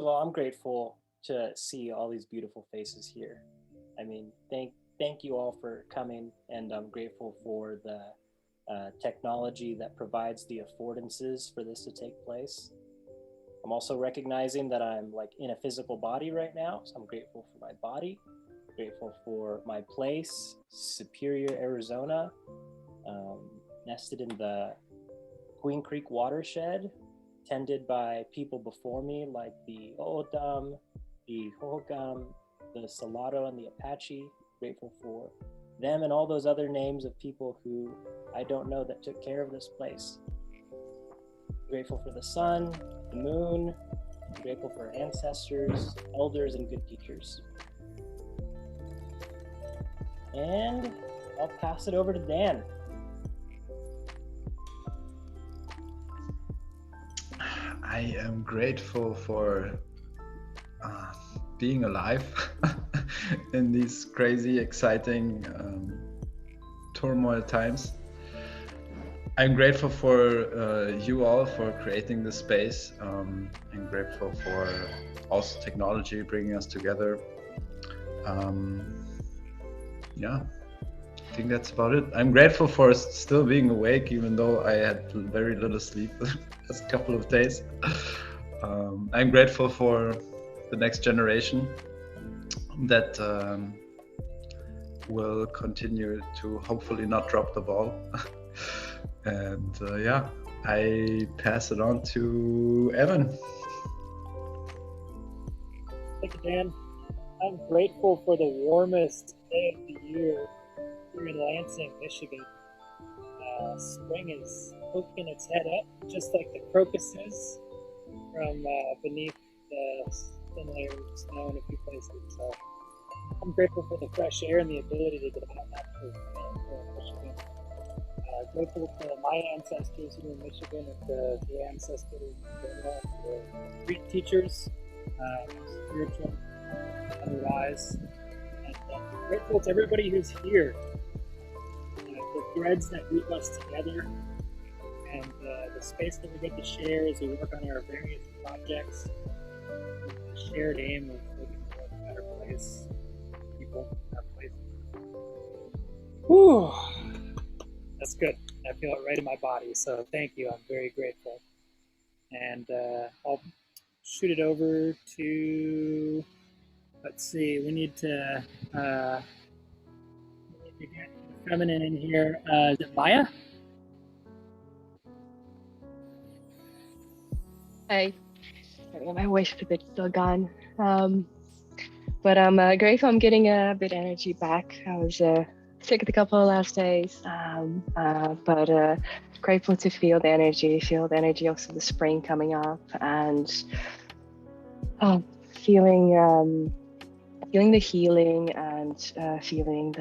Well, I'm grateful to see all these beautiful faces here. I mean, thank you all for coming, and I'm grateful for the technology that provides the affordances for this to take place. I'm also recognizing that I'm like in a physical body right now, so I'm grateful for my body, grateful for my place, Superior, Arizona, um, nested in the Queen Creek watershed, tended by people before me like the O'odham, the Hohokam, the Salado, and the Apache. Grateful for them and all those other names of people who I don't know that took care of this place. Grateful for the sun, the moon, grateful for ancestors, elders, and good teachers. And I'll pass it over to Dan. I am grateful for being alive in these crazy, exciting, turmoil times. I'm grateful for you all for creating this space. I'm grateful for also technology bringing us together. Yeah, I think that's about it. I'm grateful for still being awake, even though I had very little sleep the last couple of days. I'm grateful for the next generation that will continue to hopefully not drop the ball. And yeah, I pass it on to Evan. Thank you, Dan. I'm grateful for the warmest day of the year here in Lansing, Michigan. Spring is poking its head up, just like the crocuses from beneath the thin layer of snow in a few places. So I'm grateful for the fresh air and the ability to get out naturally here in Michigan. Grateful for my ancestors here in Michigan and the ancestors the Greek teachers, spiritual, otherwise. And grateful to everybody who's here. The threads that group us together and the space that we get to share as we work on our various projects with the shared aim of making the world a better place, people, our place. Whew. That's good. I feel it right in my body. So thank you. I'm very grateful. And I'll shoot it over to, let's see, we need to get feminine in here. Is it Maya? Hey, my voice is a bit still gone. But I'm grateful I'm getting a bit energy back. I was sick a couple of last days, but grateful to feel the energy of the spring coming up, and feeling the healing and feeling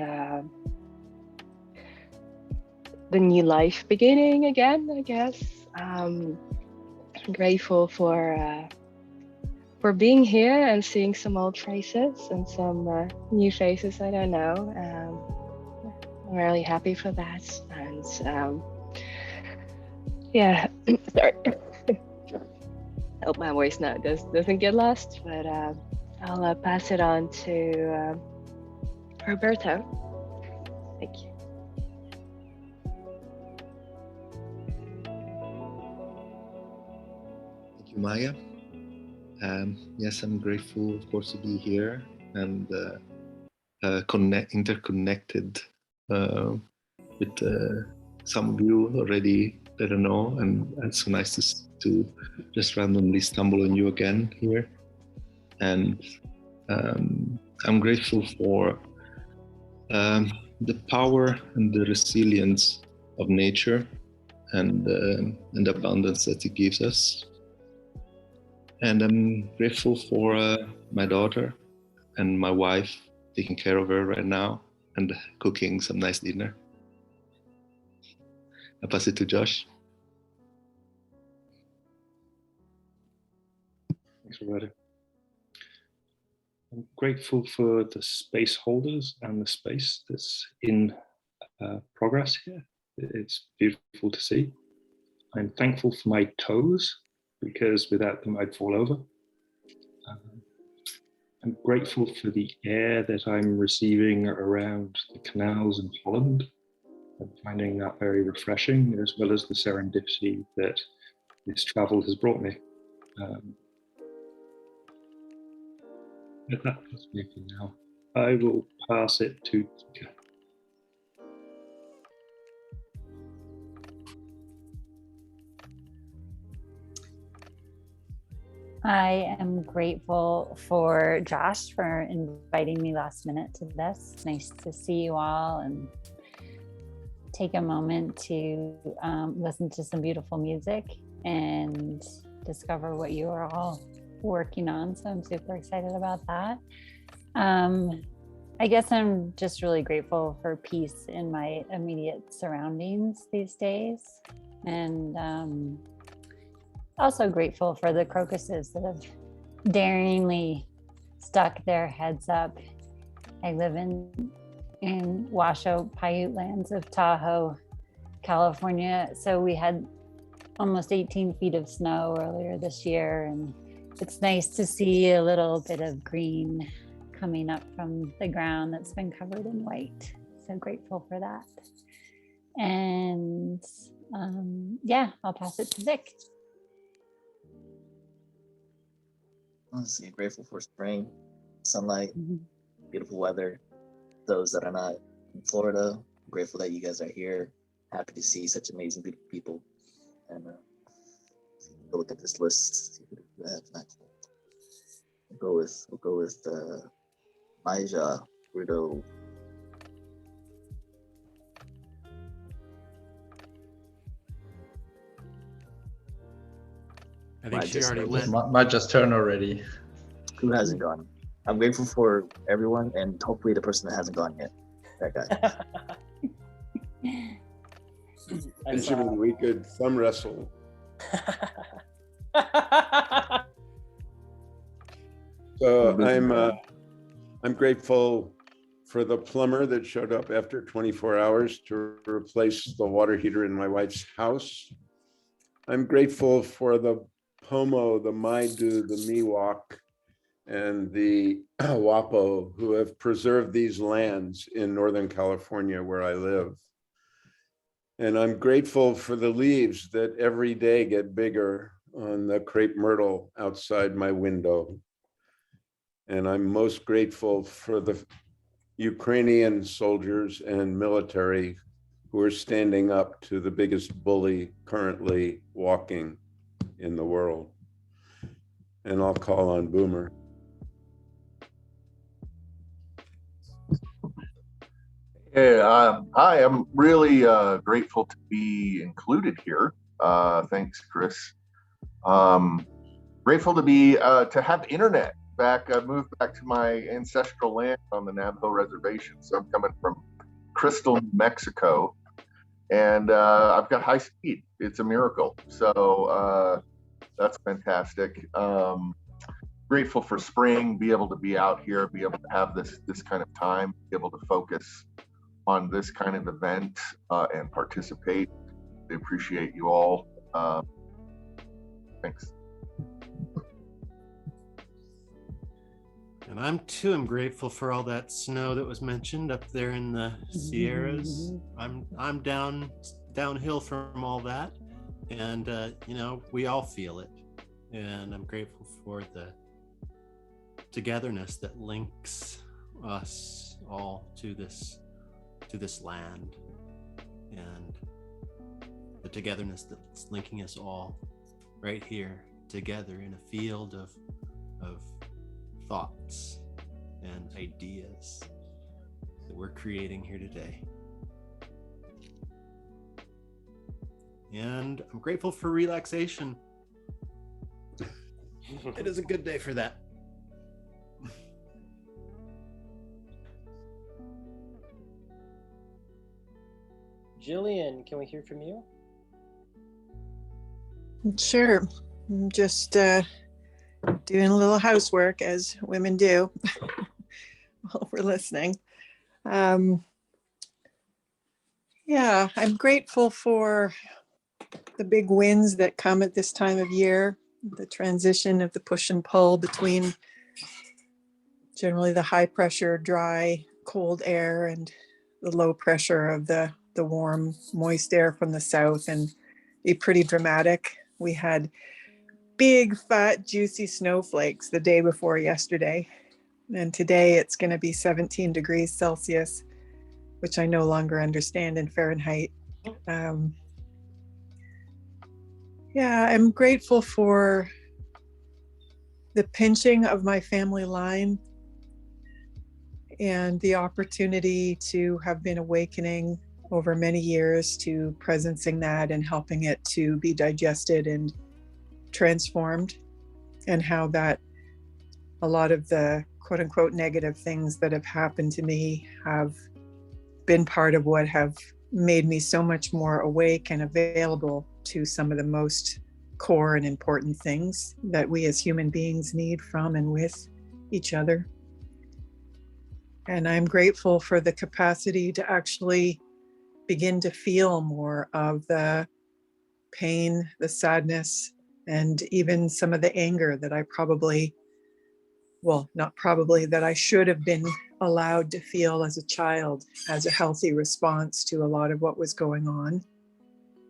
the new life beginning again, I guess. I'm grateful for being here and seeing some old faces and some new faces I don't know. I'm really happy for that, and yeah, sorry. Hope my voice now doesn't get lost, but I'll pass it on to Roberto. Thank you. Thank you, Maya. Yes, I'm grateful, of course, to be here and interconnected with some of you already that I know, and it's so nice to just randomly stumble on you again here. And I'm grateful for the power and the resilience of nature and the abundance that it gives us. And I'm grateful for my daughter and my wife taking care of her right now and cooking some nice dinner. I pass it to Josh. Thanks, Roberto. I'm grateful for the space holders and the space that's in progress here. It's beautiful to see. I'm thankful for my toes, because without them I'd fall over. I'm grateful for the air that I'm receiving around the canals in Holland. I'm finding that very refreshing, as well as the serendipity that this travel has brought me. But that's me for now. I will pass it to Tika. I am grateful for Josh for inviting me last minute to this. It's nice to see you all and take a moment to listen to some beautiful music and discover what you are all working on. So I'm super excited about that. I guess I'm just really grateful for peace in my immediate surroundings these days. And also grateful for the crocuses that have daringly stuck their heads up. I live in Washoe Paiute lands of Tahoe, California. So we had almost 18 feet of snow earlier this year. And it's nice to see a little bit of green coming up from the ground that's been covered in white. So grateful for that. And yeah, I'll pass it to Vic. Honestly, grateful for spring, sunlight, beautiful weather. Those that are not in Florida, I'm grateful that you guys are here. Happy to see such amazing, beautiful people. And go look at this list. See who we have next. We'll go with Maija, Rudo. I think she already went. Might just turn already. Who hasn't gone? I'm grateful for everyone, and hopefully the person that hasn't gone yet. That guy. Benjamin, we could thumb wrestle. So I'm grateful for the plumber that showed up after 24 hours to replace the water heater in my wife's house. I'm grateful for the Pomo, the Maidu, the Miwok, and the Wapo who have preserved these lands in Northern California where I live. And I'm grateful for the leaves that every day get bigger on the crepe myrtle outside my window. And I'm most grateful for the Ukrainian soldiers and military who are standing up to the biggest bully currently walking in the world. And I'll call on Boomer. Yeah, I am really grateful to be included here. Thanks, Chris. Grateful to be to have internet back. I moved back to my ancestral land on the Navajo reservation. So I'm coming from Crystal, New Mexico, and I've got high speed. It's a miracle. So that's fantastic. Grateful for spring, be able to be out here, be able to have this kind of time, be able to focus on this kind of event and participate. I appreciate you all. Thanks. And I'm grateful for all that snow that was mentioned up there in the Sierras. I'm downhill from all that, and you know, we all feel it. And I'm grateful for the togetherness that links us all to this land, and the togetherness that's linking us all right here together in a field of thoughts and ideas that we're creating here today. And I'm grateful for relaxation. It is a good day for that. Jillian, can we hear from you? Sure. I'm just doing a little housework, as women do while we're listening. Yeah, I'm grateful for the big winds that come at this time of year, the transition of the push and pull between generally the high pressure, dry, cold air and the low pressure of the warm, moist air from the south, and be pretty dramatic. We had big, fat, juicy snowflakes the day before yesterday. And today it's going to be 17 degrees Celsius, which I no longer understand in Fahrenheit. Yeah, I'm grateful for the pinching of my family line and the opportunity to have been awakening over many years to presencing that and helping it to be digested and transformed, and how that a lot of the quote unquote negative things that have happened to me have been part of what have made me so much more awake and available to some of the most core and important things that we as human beings need from and with each other. And I'm grateful for the capacity to actually begin to feel more of the pain, the sadness, and even some of the anger that I probably, well, not probably, that I should have been allowed to feel as a child as a healthy response to a lot of what was going on.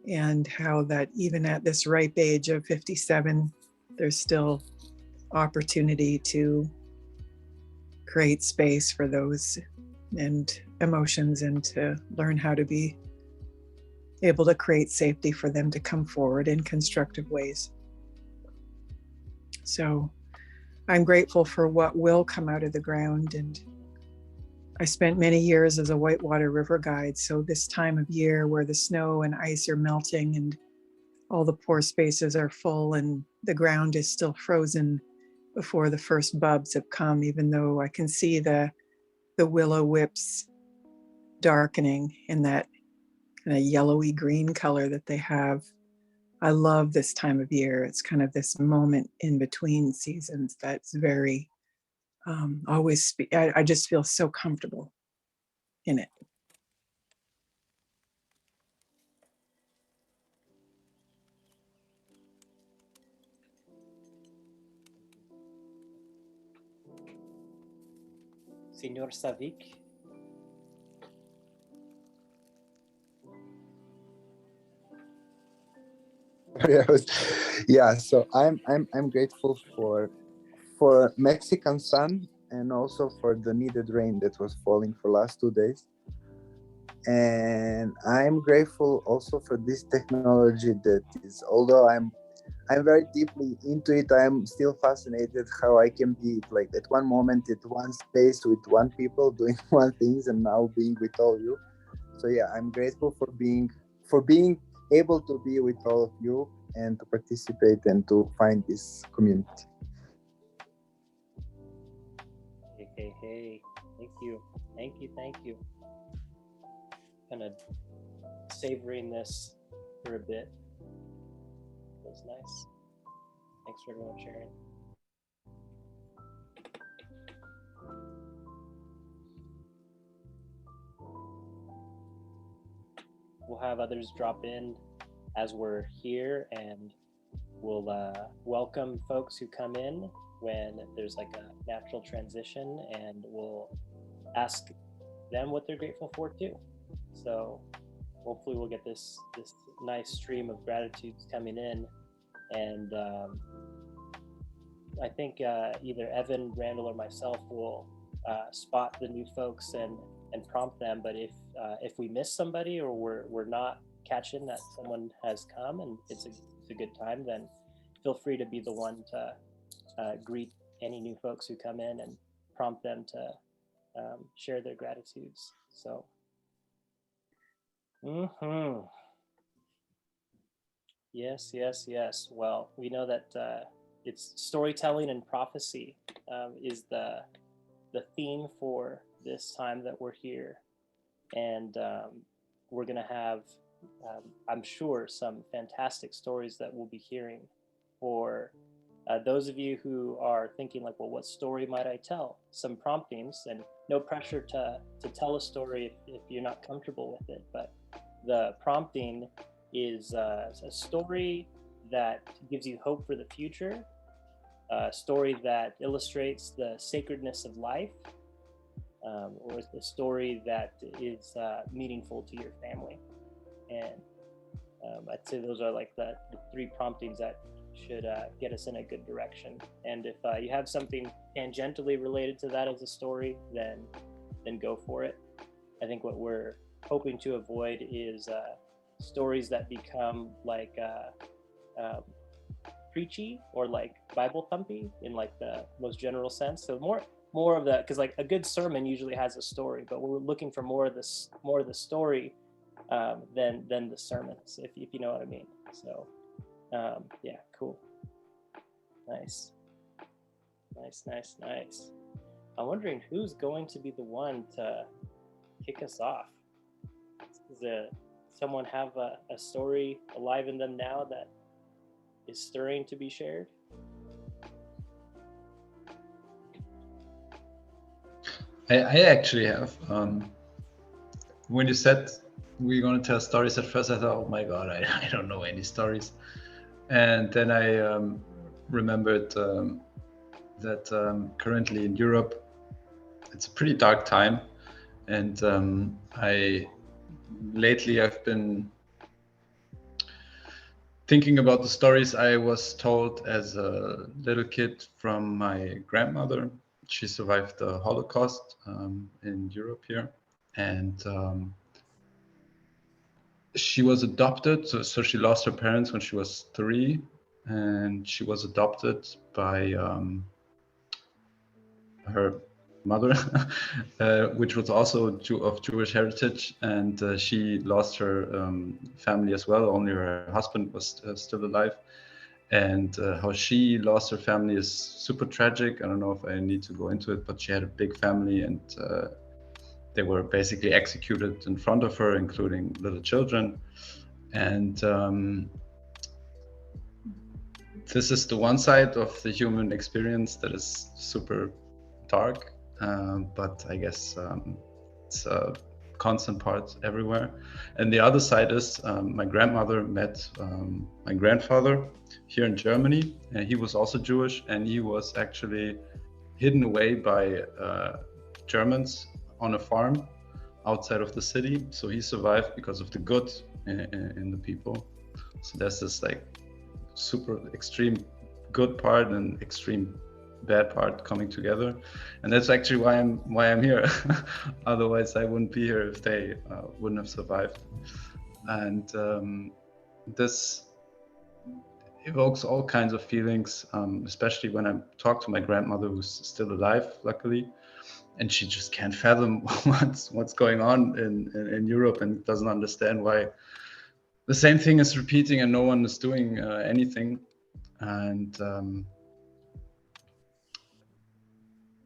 And how that even at this ripe age of 57, there's still opportunity to create space for those and emotions, and to learn how to be able to create safety for them to come forward in constructive ways. So I'm grateful for what will come out of the ground. And I spent many years as a whitewater river guide. So this time of year where the snow and ice are melting and all the pore spaces are full and the ground is still frozen before the first buds have come, even though I can see the willow whips darkening in that kind of yellowy green color that they have. I love this time of year. It's kind of this moment in between seasons that's very I just feel so comfortable in it. Senor Savik. Yeah, so I'm grateful for Mexican sun, and also for the needed rain that was falling for last 2 days. And I'm grateful also for this technology that is, although I'm very deeply into it, I'm still fascinated how I can be like at one moment at one space with one people doing one things, and now being with all you. So yeah, I'm grateful for being able to be with all of you and to participate and to find this community. Hey. Thank you. Kind of savoring this for a bit. Feels nice. Thanks for everyone sharing. We'll have others drop in as we're here, and we'll welcome folks who come in when there's like a natural transition, and we'll ask them what they're grateful for too. So hopefully we'll get this nice stream of gratitudes coming in, and I think either Evan, Randall, or myself will spot the new folks and prompt them. But if we miss somebody, or we're not catching that someone has come and it's a good time, then feel free to be the one to greet any new folks who come in and prompt them to share their gratitudes. So Yes. Well, we know that it's storytelling and prophecy is the theme for this time that we're here. And we're going to have, I'm sure, some fantastic stories that we'll be hearing. For those of you who are thinking like, well, what story might I tell? Some promptings, and no pressure to tell a story if you're not comfortable with it. But the prompting is a story that gives you hope for the future, a story that illustrates the sacredness of life, or the story that is meaningful to your family. And I'd say those are like the three promptings that should get us in a good direction. And if you have something tangentially related to that as a story, then go for it. I think what we're hoping to avoid is stories that become like preachy or like Bible thumpy in like the most general sense. So more of that, because like a good sermon usually has a story, but we're looking for more of the story than the sermons, if you know what I mean. So yeah, cool, nice. I'm wondering who's going to be the one to kick us off. Does someone have a story alive in them now that is stirring to be shared? I actually have. When you said we're going to tell stories, at first I thought, oh my God, I don't know any stories. And then I remembered that currently in Europe, it's a pretty dark time. And lately I've been thinking about the stories I was told as a little kid from my grandmother. She survived the Holocaust in Europe here. And she was adopted. So she lost her parents when she was 3. And she was adopted by her mother, which was also of Jewish heritage, and she lost her family as well. Only her husband was still alive, and how she lost her family is super tragic. I don't know if I need to go into it, but she had a big family, and they were basically executed in front of her, including little children. And this is the one side of the human experience that is super dark, but I guess it's a constant part everywhere. And the other side is my grandmother met my grandfather here in Germany, and he was also Jewish, and he was actually hidden away by Germans on a farm outside of the city. So he survived because of the good in the people. So there's this like super extreme good part and extreme bad part coming together, and that's actually why I'm here. Otherwise I wouldn't be here if they wouldn't have survived. And this evokes all kinds of feelings, especially when I talk to my grandmother, who's still alive luckily, and she just can't fathom what's going on in Europe, and doesn't understand why the same thing is repeating and no one is doing anything. And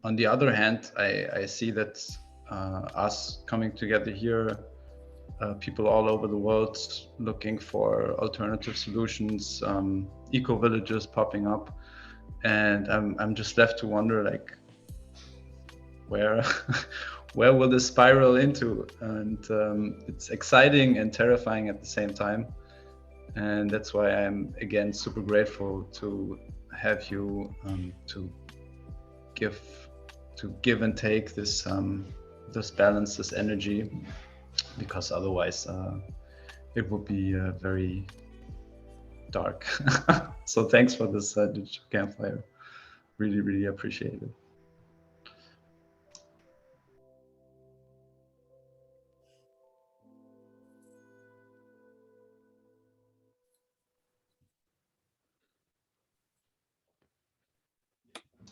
on the other hand, I see that us coming together here, people all over the world looking for alternative solutions, eco-villages popping up, and I'm just left to wonder, like, where will this spiral into? And it's exciting and terrifying at the same time, and that's why I'm again super grateful to have you to give and take this balance, this energy, because otherwise it would be very dark. So thanks for this digital campfire. Really appreciate it.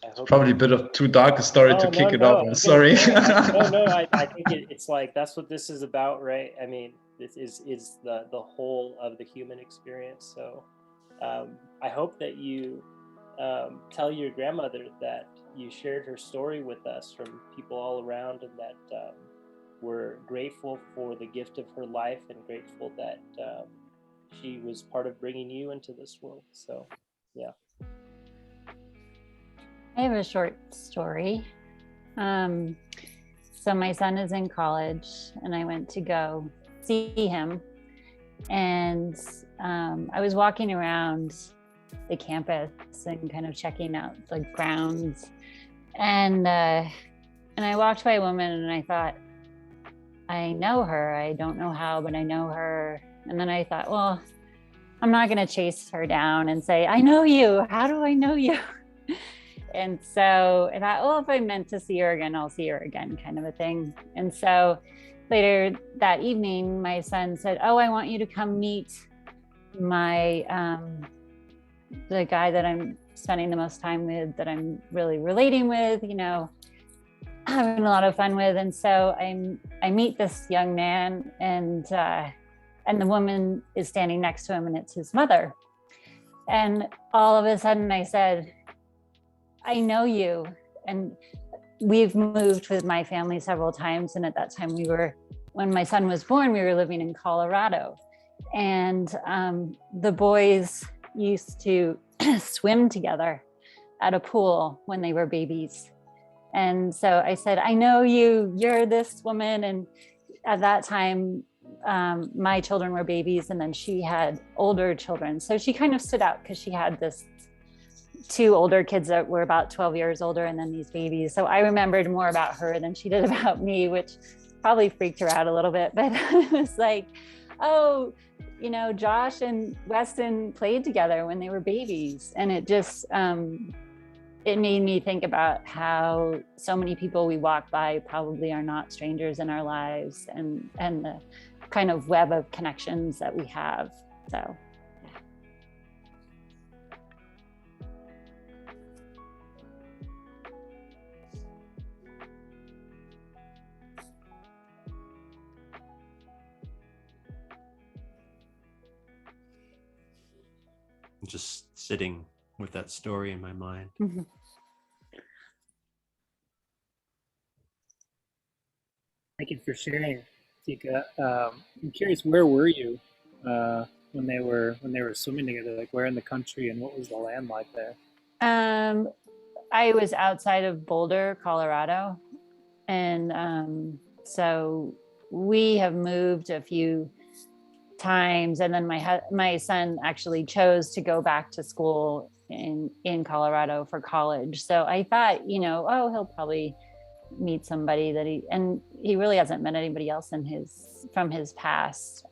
It's probably a bit of too dark a story to kick it off. I'm sorry. I think it's like that's what this is about, right? I mean, this is the whole of the human experience. So I hope that you tell your grandmother that you shared her story with us from people all around, and that we're grateful for the gift of her life, and grateful that she was part of bringing you into this world. So yeah. I have a short story. So my son is in college, and I went to go see him. And I was walking around the campus and kind of checking out the grounds. And I walked by a woman and I thought, I know her. I don't know how, but I know her. And then I thought, well, I'm not going to chase her down and say, I know you. How do I know you? And so I thought, well, if I'm meant to see her again, I'll see her again, kind of a thing. And so later that evening, my son said, oh, I want you to come meet my, the guy that I'm spending the most time with, that I'm really relating with, you know, having a lot of fun with. And so I meet this young man, and the woman is standing next to him, and it's his mother. And all of a sudden I said, I know you. And we've moved with my family several times. And at that time when my son was born, we were living in Colorado. And the boys used to swim together at a pool when they were babies. And so I said, I know you, you're this woman. And at that time, my children were babies, and then she had older children. So she kind of stood out because she had two older kids that were about 12 years older, and then these babies. So I remembered more about her than she did about me, which probably freaked her out a little bit. But I was like, oh, you know, Josh and Weston played together when they were babies. And it just, it made me think about how so many people we walk by probably are not strangers in our lives, and the kind of web of connections that we have. So. Just sitting with that story in my mind. Mm-hmm. Thank you for sharing, Tika. I'm curious, where were you when they were swimming together? Like, where in the country, and what was the land like there? I was outside of Boulder, Colorado, and so we have moved a few times, and then my son actually chose to go back to school in Colorado for college. So I thought, you know, oh, he'll probably meet somebody that he really hasn't met anybody else from his past.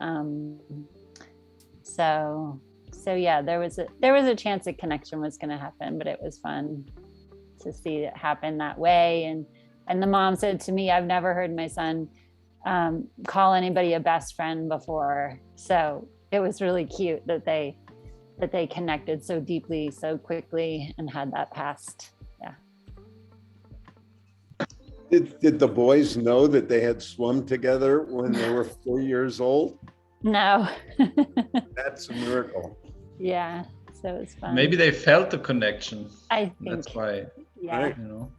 So yeah, there was a chance a connection was going to happen, but it was fun to see it happen that way. And the mom said to me, I've never heard my son call anybody a best friend before. So it was really cute that they connected so deeply, so quickly, and had that past. Yeah. Did the boys know that they had swum together when they were 4 years old? No. That's a miracle. Yeah. So it's fun. Maybe they felt the connection. I think that's why. Yeah. Right. You know.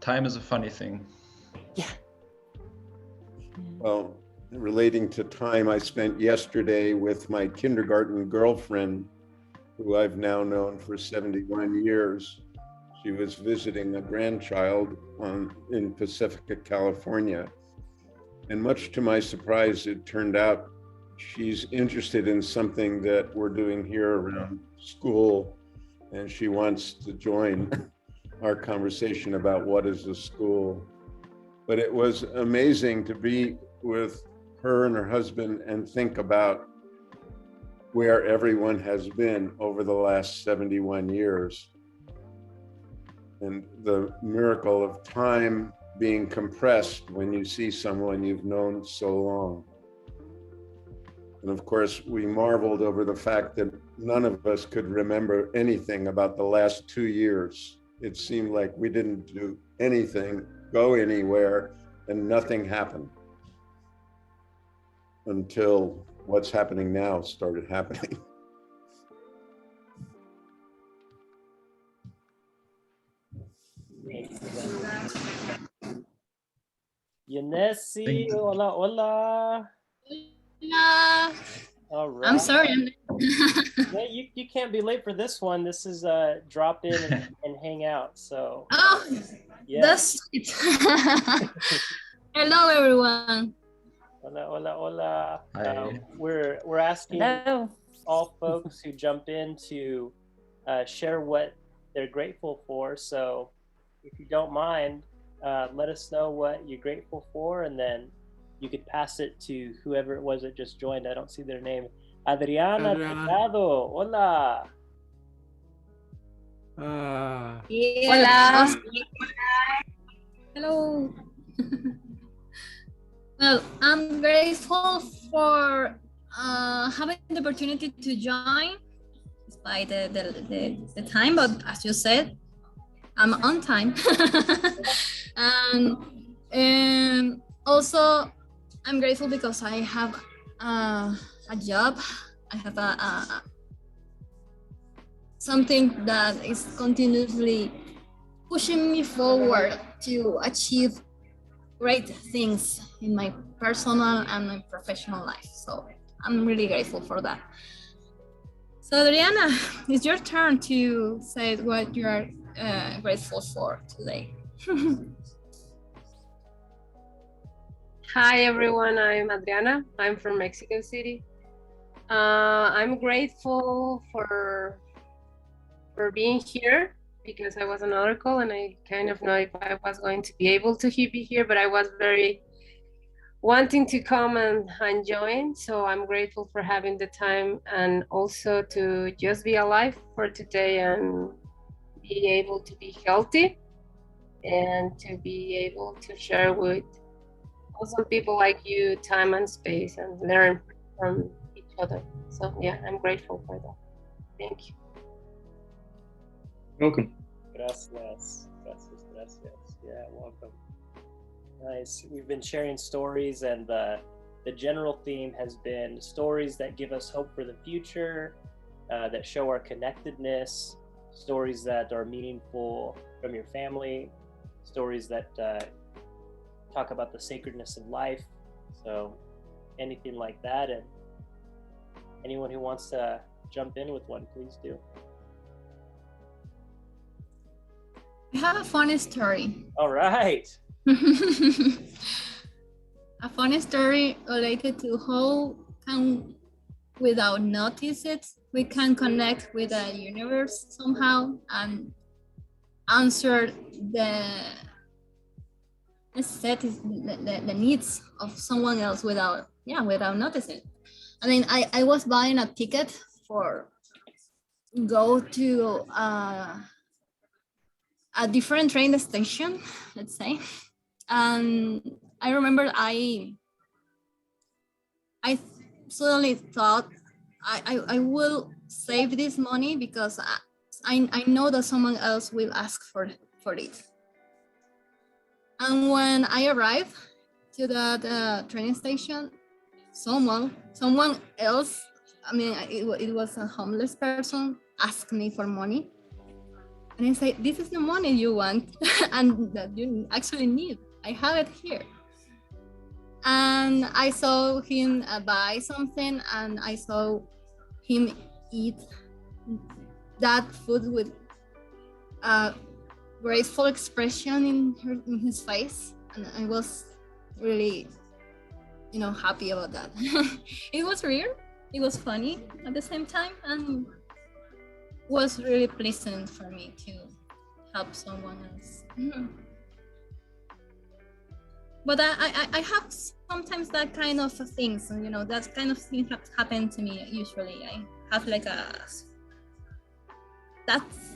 Time is a funny thing. Yeah. Well, relating to time, I spent yesterday with my kindergarten girlfriend, who I've now known for 71 years. She was visiting a grandchild in Pacifica, California. And much to my surprise, it turned out she's interested in something that we're doing here around school, and she wants to join our conversation about what is a school. But it was amazing to be with her and her husband and think about where everyone has been over the last 71 years. And the miracle of time being compressed when you see someone you've known so long. And of course, we marveled over the fact that none of us could remember anything about the last 2 years. It seemed like we didn't do anything, go anywhere, and nothing happened until what's happening now started happening. Yanesi, hola, hola. Hola. All right. I'm sorry. Yeah, you can't be late for this one. This is drop in and hang out. So. Oh, yeah. that's it. Hello, everyone. Hola, hola, hola. Hi. We're asking Hello. all folks who jump in to share what they're grateful for. So if you don't mind, let us know what you're grateful for, and then you could pass it to whoever it was that just joined. I don't see their name. Adriana Delgado. Hola. Hola. Hello. Well, I'm grateful for having the opportunity to join despite the time, but as you said, I'm on time. and also, I'm grateful because I have a job. I have a something that is continuously pushing me forward to achieve great things in my personal and my professional life. So I'm really grateful for that. So Adriana, it's your turn to say what you are grateful for today. Hi everyone, I'm Adriana. I'm from Mexico City. I'm grateful for being here because I was on another call and I kind of know if I was going to be able to be here, but I was very wanting to come and join. So I'm grateful for having the time and also to just be alive for today and be able to be healthy and to be able to share with awesome people like you time and space and learn from each other. So yeah, I'm grateful for that. Thank you. Welcome. Gracias. Gracias, gracias. Yeah, welcome. Nice. We've been sharing stories, and the general theme has been stories that give us hope for the future, that show our connectedness, stories that are meaningful from your family, stories that talk about the sacredness of life. So anything like that, and anyone who wants to jump in with one, please do. I have a funny story. All right. A funny story related to how can, without notice it, we can connect with the universe somehow and answer the needs of someone else without noticing. I mean, I was buying a ticket for go to a different train station, let's say. And I remember I suddenly thought I will save this money because I know that someone else will ask for it. And when I arrived to the train station, someone else, I mean, it was a homeless person, asked me for money. And I say, this is the money you want and that you actually need. I have it here. And I saw him buy something, and I saw him eat that food with a grateful expression in his face. And I was really, happy about that. It was weird. It was funny at the same time, and was really pleasant for me to help someone else. But I have sometimes that kind of things, that kind of thing happen to me usually. I have like that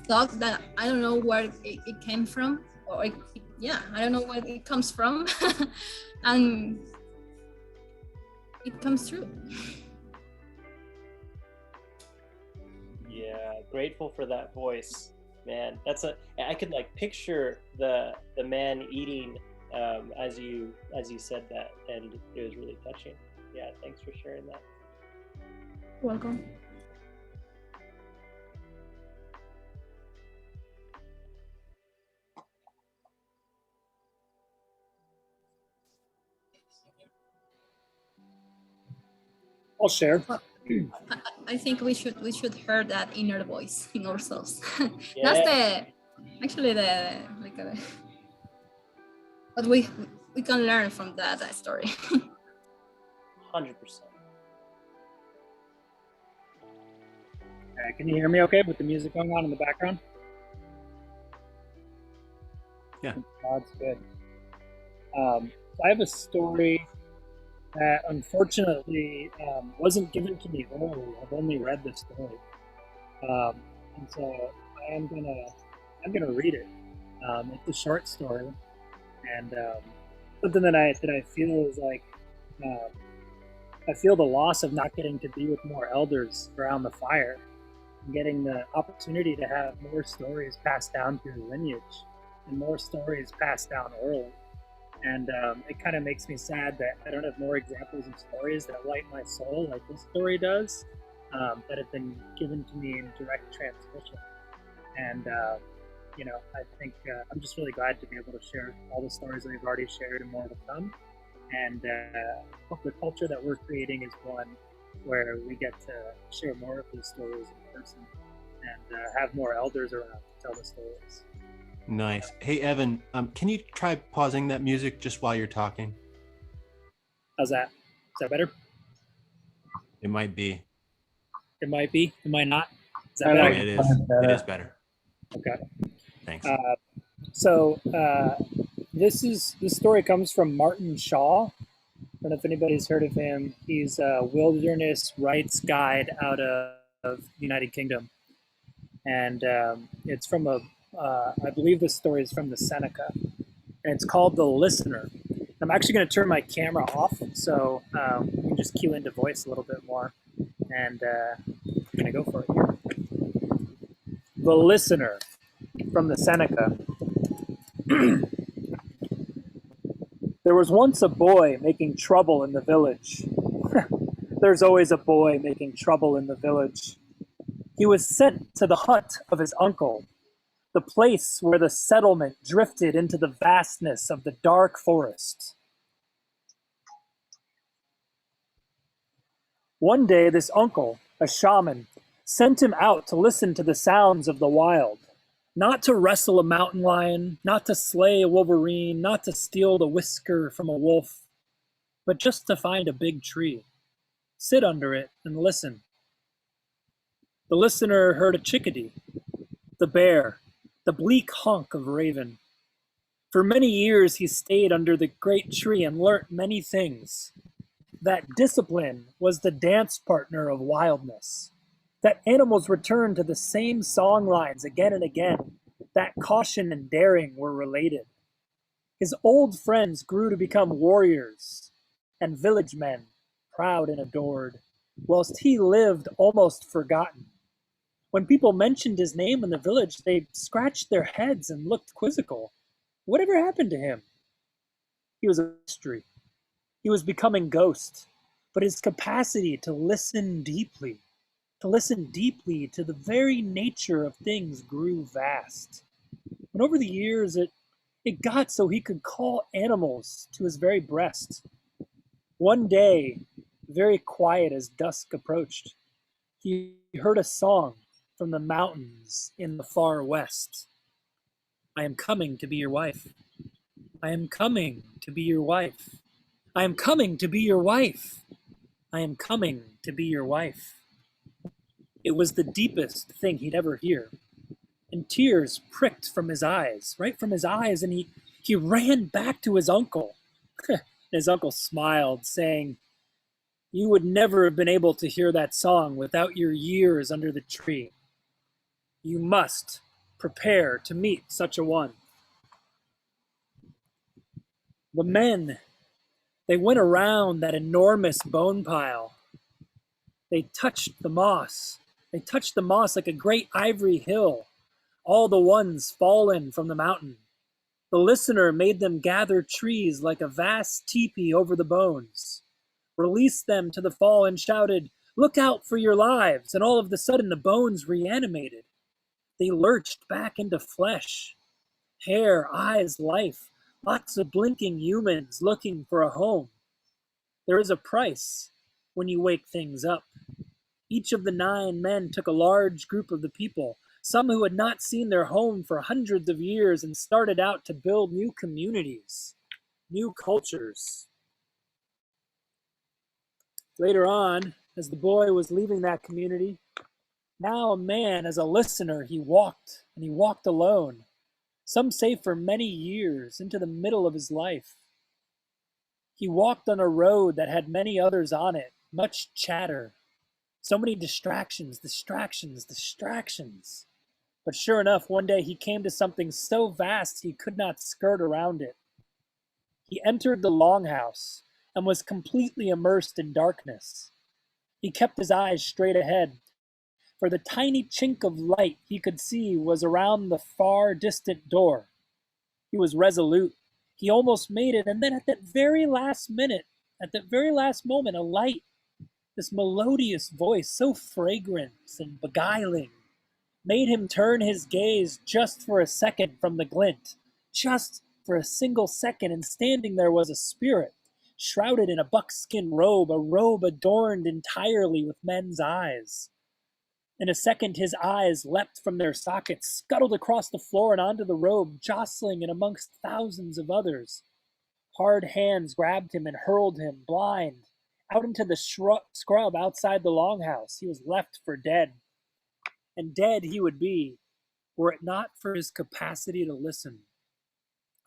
thought that I don't know where it came from, or I don't know where it comes from, and it comes true. Yeah, grateful for that voice, man. I could like picture the man eating as you said that, and it was really touching. Yeah, thanks for sharing that. Welcome. I'll share. Well, I think we should hear that inner voice in ourselves. Yeah. That's what we can learn from that story. 100%. Can you hear me okay with the music going on in the background? Yeah. That's good. I have a story that unfortunately wasn't given to me early. I've only read the story, and so I'm gonna read it. It's a short story, and something that I feel is like I feel the loss of not getting to be with more elders around the fire, and getting the opportunity to have more stories passed down through the lineage, and more stories passed down orally. And it kind of makes me sad that I don't have more examples of stories that light my soul like this story does, that have been given to me in direct transmission. And, I think I'm just really glad to be able to share all the stories that we've already shared and more to come. And hope the culture that we're creating is one where we get to share more of these stories in person and have more elders around to tell the stories. Nice. Hey, Evan, can you try pausing that music just while you're talking? How's that? Is that better? It might be. It might be. It might not. Is that Oh, better? it is. It is better. Okay. Thanks. This story comes from Martin Shaw. I don't know if anybody's heard of him. He's a wilderness rights guide out of the United Kingdom. And it's from I believe this story is from the Seneca. And it's called The Listener. I'm actually going to turn my camera off so we can just cue into voice a little bit more. And I'm going to go for it here. The Listener from the Seneca. There was once a boy making trouble in the village. There's always a boy making trouble in the village. He was sent to the hut of his uncle, the place where the settlement drifted into the vastness of the dark forest. One day, this uncle, a shaman, sent him out to listen to the sounds of the wild. Not to wrestle a mountain lion, not to slay a wolverine, not to steal the whisker from a wolf, but just to find a big tree, sit under it, and listen. The listener heard a chickadee, the bear, the bleak honk of a raven. For many years he stayed under the great tree and learnt many things. That discipline was the dance partner of wildness. That animals returned to the same song lines again and again. That caution and daring were related. His old friends grew to become warriors and village men, proud and adored, whilst he lived almost forgotten. When people mentioned his name in the village, they scratched their heads and looked quizzical. Whatever happened to him? He was a mystery. He was becoming ghost, but his capacity to listen deeply to the very nature of things grew vast. And over the years, it got so he could call animals to his very breast. One day, very quiet as dusk approached, he heard a song from the mountains in the far west. I am coming to be your wife. I am coming to be your wife. I am coming to be your wife. I am coming to be your wife. It was the deepest thing he'd ever hear. And tears pricked from his eyes, right from his eyes, and he ran back to his uncle. His uncle smiled, saying, "You would never have been able to hear that song without your years under the tree. You must prepare to meet such a one." The men, they went around that enormous bone pile. They touched the moss. They touched the moss like a great ivory hill, all the ones fallen from the mountain. The listener made them gather trees like a vast teepee over the bones, released them to the fall and shouted, "Look out for your lives!" And all of a sudden the bones reanimated. They lurched back into flesh. Hair, eyes, life, lots of blinking humans looking for a home. There is a price when you wake things up. Each of the 9 men took a large group of the people, some who had not seen their home for hundreds of years, and started out to build new communities, new cultures. Later on, as the boy was leaving that community, now a man, as a listener, he walked, and he walked alone, some say for many years, into the middle of his life. He walked on a road that had many others on it, much chatter, so many distractions, distractions, distractions. But sure enough, one day he came to something so vast he could not skirt around it. He entered the longhouse and was completely immersed in darkness. He kept his eyes straight ahead, for the tiny chink of light he could see was around the far distant door. He was resolute. He almost made it, and then at that very last minute, at that very last moment, a light, this melodious voice, so fragrant and beguiling, made him turn his gaze just for a second from the glint, just for a single second, and standing there was a spirit, shrouded in a buckskin robe, a robe adorned entirely with men's eyes. In a second, his eyes leapt from their sockets, scuttled across the floor and onto the robe, jostling in amongst thousands of others. Hard hands grabbed him and hurled him, blind, out into the scrub outside the longhouse. He was left for dead. And dead he would be, were it not for his capacity to listen,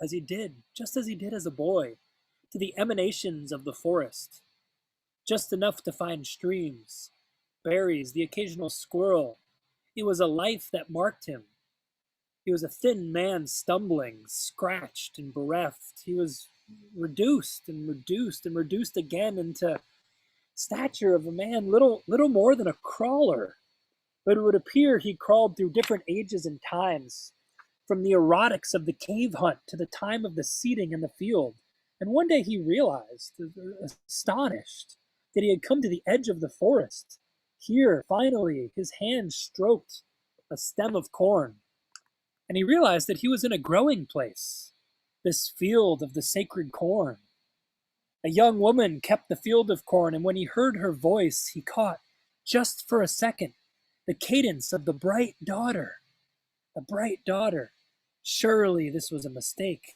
as he did, just as he did as a boy, to the emanations of the forest. Just enough to find streams, berries, the occasional squirrel. It was a life that marked him. He was a thin man stumbling, scratched and bereft. He was reduced and reduced and reduced again into stature of a man little more than a crawler. But it would appear he crawled through different ages and times, from the erotics of the cave hunt to the time of the seeding in the field. And one day he realized, astonished, that he had come to the edge of the forest. Here, finally, his hand stroked a stem of corn, and he realized that he was in a growing place, this field of the sacred corn. A young woman kept the field of corn, and when he heard her voice, he caught, just for a second, the cadence of the bright daughter. The bright daughter. Surely this was a mistake.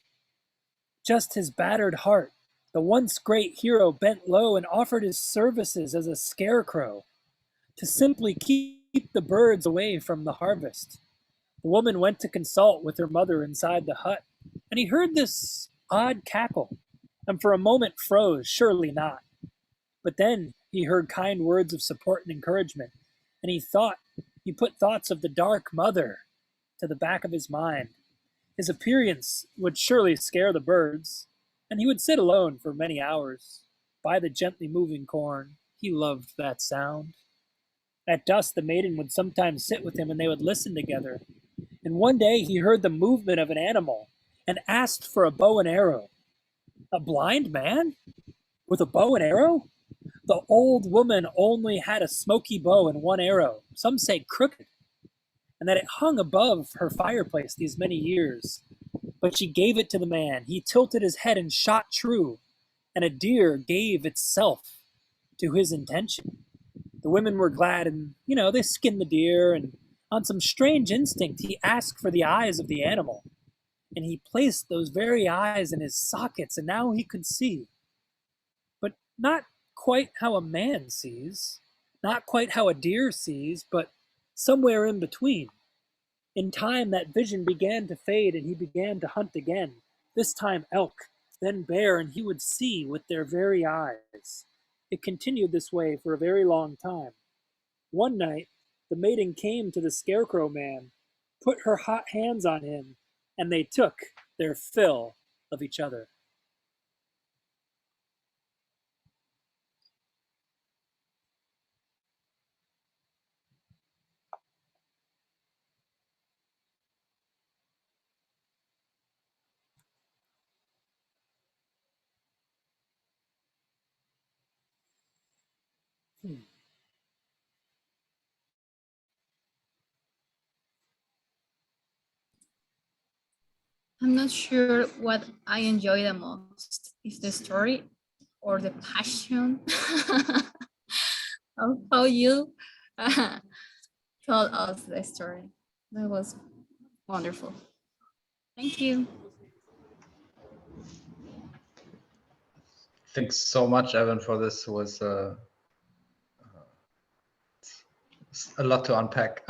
Just his battered heart, the once great hero bent low and offered his services as a scarecrow to simply keep the birds away from the harvest. The woman went to consult with her mother inside the hut, and he heard this odd cackle, and for a moment froze, surely not. But then he heard kind words of support and encouragement, and he put thoughts of the dark mother to the back of his mind. His appearance would surely scare the birds, and he would sit alone for many hours by the gently moving corn. He loved that sound. At dusk, the maiden would sometimes sit with him, and they would listen together. And one day he heard the movement of an animal and asked for a bow and arrow. A blind man? With a bow and arrow? The old woman only had a smoky bow and one arrow, some say crooked, and that it hung above her fireplace these many years. But she gave it to the man. He tilted his head and shot true, and a deer gave itself to his intention. The women were glad, and, they skinned the deer, and on some strange instinct, he asked for the eyes of the animal, and he placed those very eyes in his sockets, and now he could see. But not quite how a man sees, not quite how a deer sees, but somewhere in between. In time, that vision began to fade, and he began to hunt again, this time elk, then bear, and he would see with their very eyes. It continued this way for a very long time. One night, the maiden came to the scarecrow man, put her hot hands on him, and they took their fill of each other. I'm not sure what I enjoy the most, is the story or the passion of how you told us the story. That was wonderful. Thank you. Thanks so much, Evan, for this. It was It's a lot to unpack.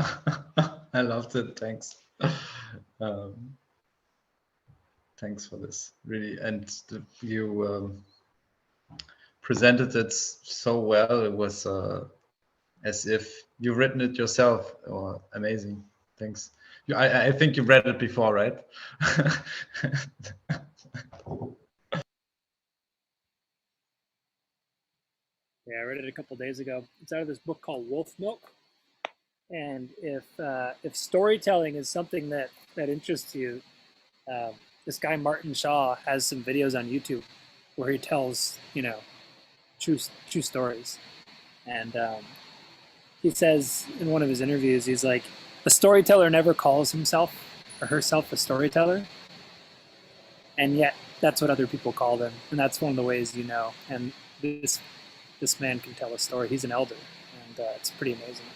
I loved it. Thanks. Thanks for this, really. And you presented it so well. It was as if you've written it yourself. Or amazing. Thanks. I think you read it before, right? Yeah, I read it a couple days ago. It's out of this book called Wolf Milk. And if storytelling is something that interests you, this guy Martin Shaw has some videos on YouTube where he tells true stories. And he says in one of his interviews, he's like, a storyteller never calls himself or herself a storyteller, and yet that's what other people call them, and that's one of the ways you know. And this man can tell a story. He's an elder, and it's pretty amazing.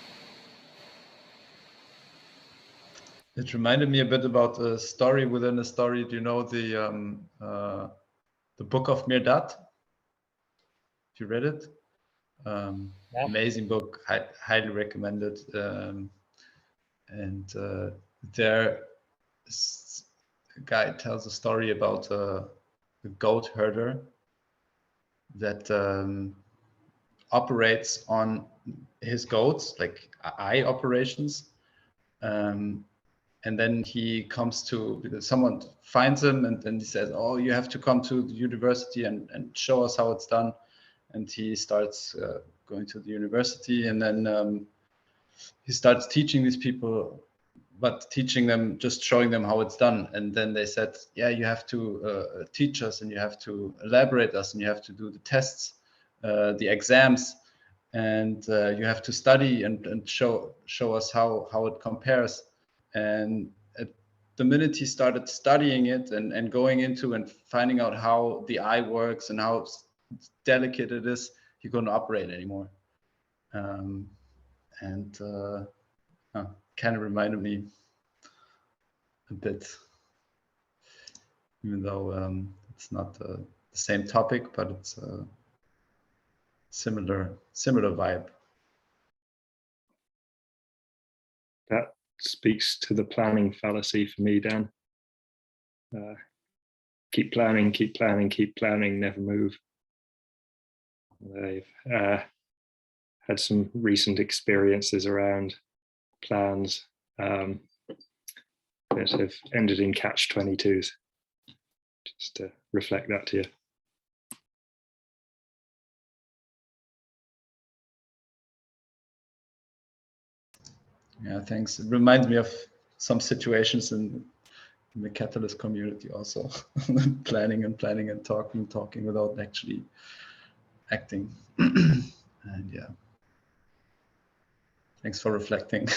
It reminded me a bit about a story within a story. Do you know the Book of Mirdad? If you read it, Yeah. Amazing book, highly recommended. And there, a guy tells a story about a goat herder that operates on his goats, like eye operations. And then he comes to, because someone finds him and then he says, oh, you have to come to the university and show us how it's done. And he starts going to the university, and then he starts teaching these people, but teaching them, just showing them how it's done. And then they said, yeah, you have to teach us, and you have to elaborate us, and you have to do the tests, the exams, and you have to study and show us how it compares. And at the minute he started studying it and going into and finding out how the eye works and how delicate it is, he couldn't operate anymore. Kind of reminded me a bit, even though it's not the same topic, but it's a similar vibe. That speaks to the planning fallacy for me, Dan. Keep planning, keep planning, keep planning, never move. I've had some recent experiences around plans that have ended in catch-22s. Just to reflect that to you. Yeah, thanks. It reminds me of some situations in the Catalyst community also. planning and talking without actually acting. And yeah, thanks for reflecting.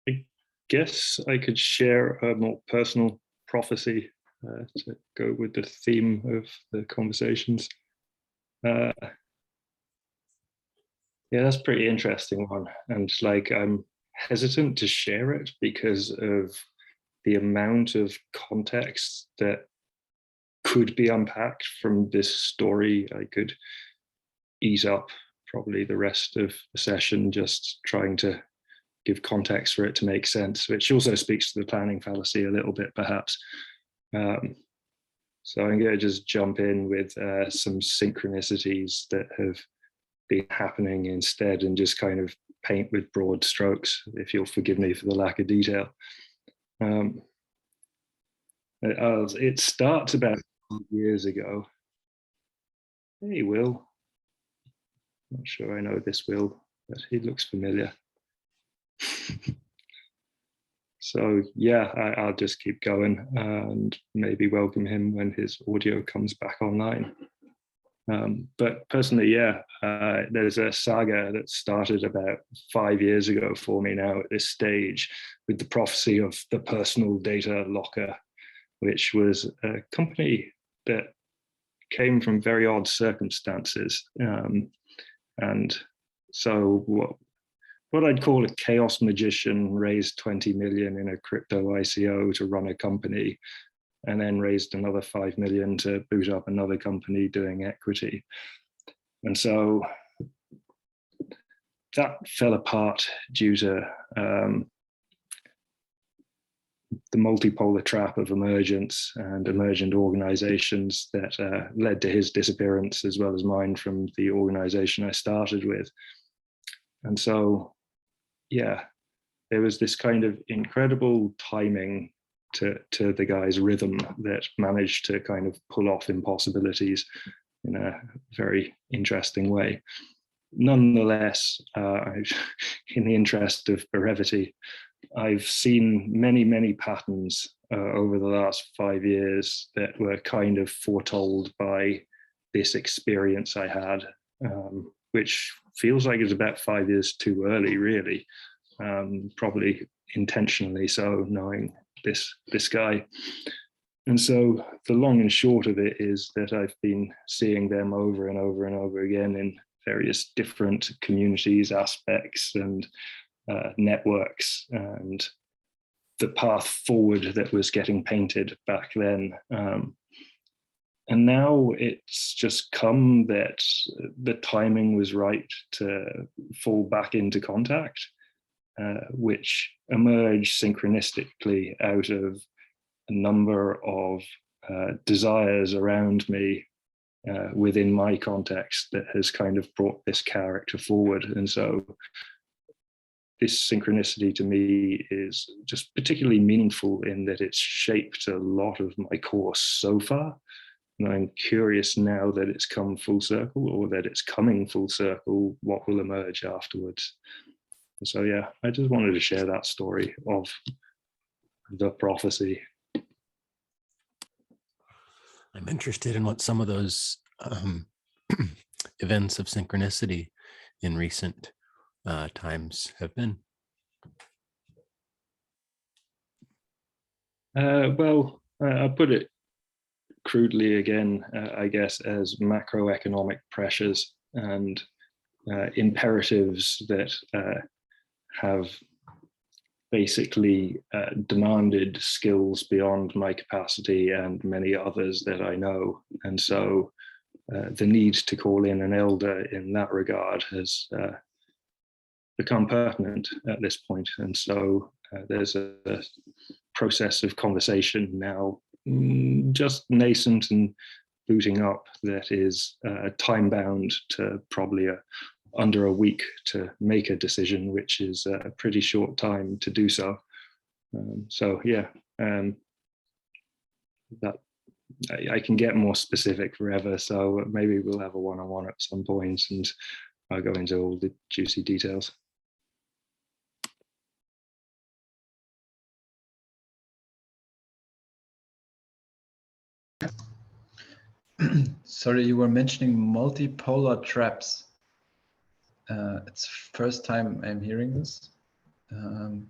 I guess I could share a more personal prophecy to go with the theme of the conversations. Yeah, that's a pretty interesting one. And like, I'm hesitant to share it because of the amount of context that could be unpacked from this story. I could ease up probably the rest of the session just trying to give context for it to make sense, which also speaks to the planning fallacy a little bit, perhaps. So I'm going to just jump in with some synchronicities that have been happening instead, and just kind of paint with broad strokes, if you'll forgive me for the lack of detail. It starts about 5 years ago. Hey, Will. Not sure I know this Will, but he looks familiar. So yeah, I'll just keep going and maybe welcome him when his audio comes back online. But personally, yeah, there's a saga that started about 5 years ago for me now at this stage, with the prophecy of the personal data locker, which was a company that came from very odd circumstances. And so what I'd call a chaos magician raised 20 million in a crypto ICO to run a company and then raised another 5 million to boot up another company doing equity. And so that fell apart due to the multipolar trap of emergence and emergent organizations that led to his disappearance, as well as mine, from the organization I started with. And so, yeah, there was this kind of incredible timing to the guy's rhythm that managed to kind of pull off impossibilities in a very interesting way. Nonetheless, in the interest of brevity, I've seen many, many patterns over the last 5 years that were kind of foretold by this experience I had, which feels like it's about 5 years too early, really, probably intentionally so, knowing this guy. And so the long and short of it is that I've been seeing them over and over and over again in various different communities, aspects, and networks, and the path forward that was getting painted back then. And now it's just come that the timing was right to fall back into contact, which emerged synchronistically out of a number of desires around me within my context that has kind of brought this character forward. And so this synchronicity to me is just particularly meaningful in that it's shaped a lot of my course so far. And I'm curious now that it's come full circle, or that it's coming full circle, what will emerge afterwards. And so, yeah, I just wanted to share that story of the prophecy. I'm interested in what some of those events of synchronicity in recent times have been. Well, I'll put it crudely again, I guess, as macroeconomic pressures and imperatives that have basically demanded skills beyond my capacity and many others that I know. And so the need to call in an elder in that regard has become pertinent at this point. And so there's a process of conversation now, just nascent and booting up, that is time-bound to probably under a week to make a decision, which is a pretty short time to do so. So yeah, that I can get more specific forever, so maybe we'll have a one-on-one at some point and I'll go into all the juicy details. Sorry, you were mentioning multipolar traps. It's first time I'm hearing this. Can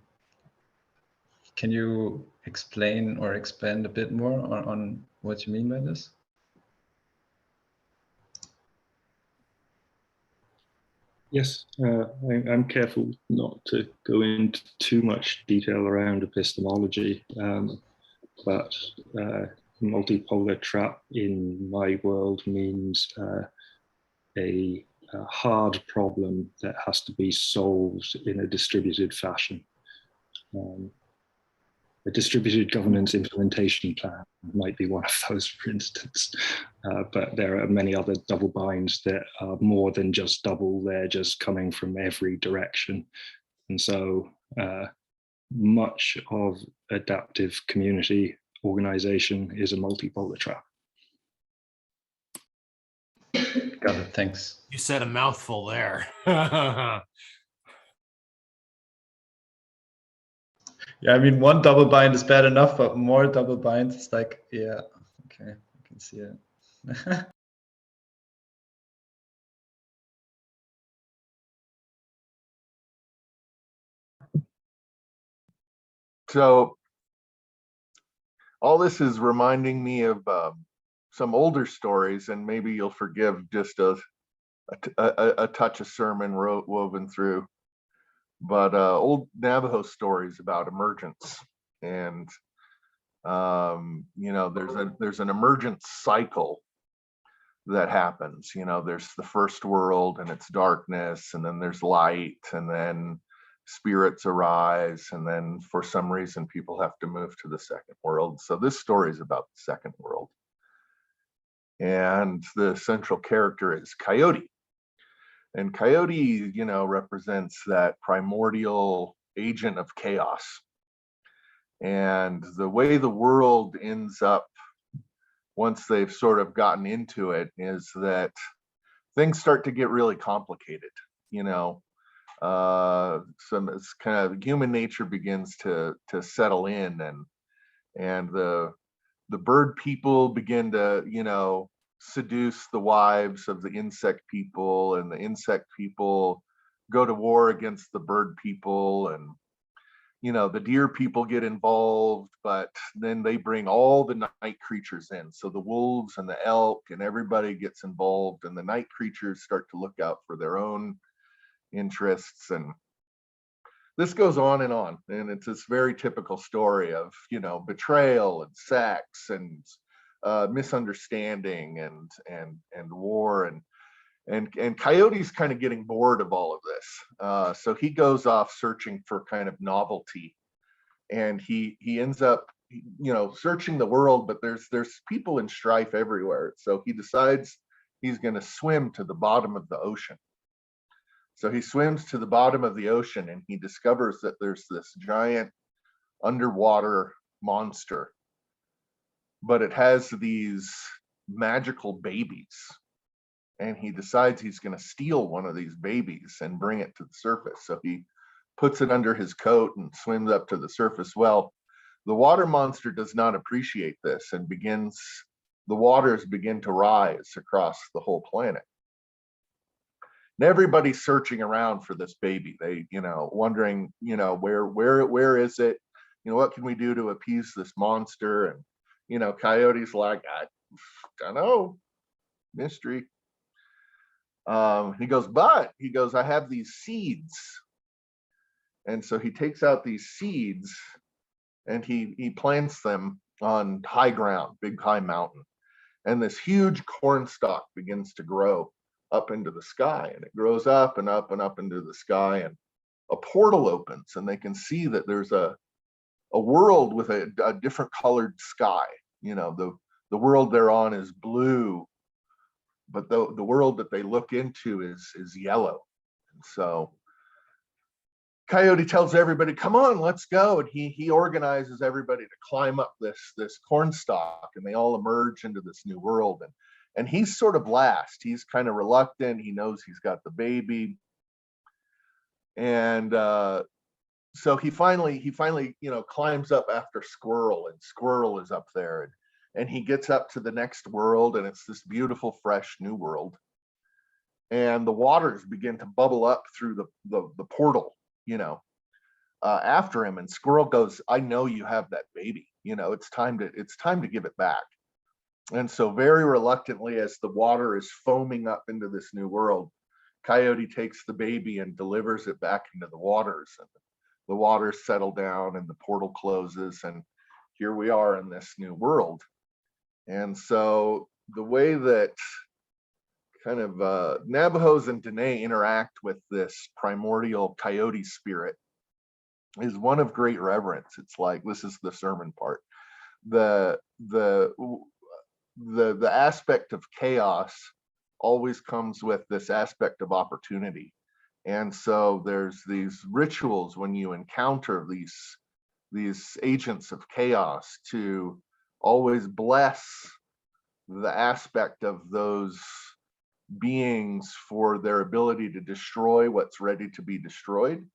you explain or expand a bit more on what you mean by this? Yes, I'm careful not to go into too much detail around epistemology, but multipolar trap in my world means a hard problem that has to be solved in a distributed fashion. A distributed governance implementation plan might be one of those, for instance, but there are many other double binds that are more than just double, they're just coming from every direction. And so much of adaptive community organization is a multipolar trap. Got it, thanks. You said a mouthful there. Yeah, I mean, one double bind is bad enough, but more double binds, it's like, yeah, okay, I can see it. So all this is reminding me of some older stories, and maybe you'll forgive just a touch of sermon woven through, but old Navajo stories about emergence. And You know, there's an emergence cycle that happens. You know, there's the first world and its darkness, and then there's light, and then spirits arise, and then for some reason people have to move to the second world. So this story is about the second world, and the central character is Coyote. And Coyote, you know, represents that primordial agent of chaos. And the way the world ends up once they've sort of gotten into it is that things start to get really complicated. You know, it's kind of human nature begins to settle in, and the bird people begin to, you know, seduce the wives of the insect people, and the insect people go to war against the bird people, and you know, the deer people get involved, but then they bring all the night creatures in. So the wolves and the elk and everybody gets involved, and the night creatures start to look out for their own interests. And this goes on. And it's this very typical story of, you know, betrayal and sex and misunderstanding and war. And Coyote's kind of getting bored of all of this. So he goes off searching for kind of novelty, and he ends up, you know, searching the world, but there's people in strife everywhere. So he decides he's going to swim to the bottom of the ocean. So he swims to the bottom of the ocean, and he discovers that there's this giant underwater monster, but it has these magical babies. And he decides he's going to steal one of these babies and bring it to the surface. So he puts it under his coat and swims up to the surface. Well, the water monster does not appreciate this, and the waters begin to rise across the whole planet. And everybody's searching around for this baby. They, you know, wondering, you know, where is it? You know, what can we do to appease this monster? And, you know, Coyote's like, I don't know, mystery. He goes, I have these seeds. And so he takes out these seeds and he plants them on high ground, big high mountain. And this huge corn stalk begins to grow up into the sky, and it grows up and up and up into the sky, and a portal opens, and they can see that there's a world with a different colored sky. You know, the world they're on is blue, but the world that they look into is yellow. And so Coyote tells everybody, come on, let's go. And he organizes everybody to climb up this corn stalk, and they all emerge into this new world. And he's sort of last. He's kind of reluctant. He knows he's got the baby. And so he finally, you know, climbs up after Squirrel, and Squirrel is up there. And he gets up to the next world, and it's this beautiful, fresh new world. And the waters begin to bubble up through the portal, you know, after him. And Squirrel goes, I know you have that baby. You know, it's time to give it back. And so very reluctantly, as the water is foaming up into this new world, Coyote takes the baby and delivers it back into the waters. And the waters settle down, and the portal closes, and here we are in this new world. And so the way that kind of Navajos and Dene interact with this primordial coyote spirit is one of great reverence. It's like, this is the sermon part. The aspect of chaos always comes with this aspect of opportunity. And so there's these rituals when you encounter these agents of chaos to always bless the aspect of those beings for their ability to destroy what's ready to be destroyed,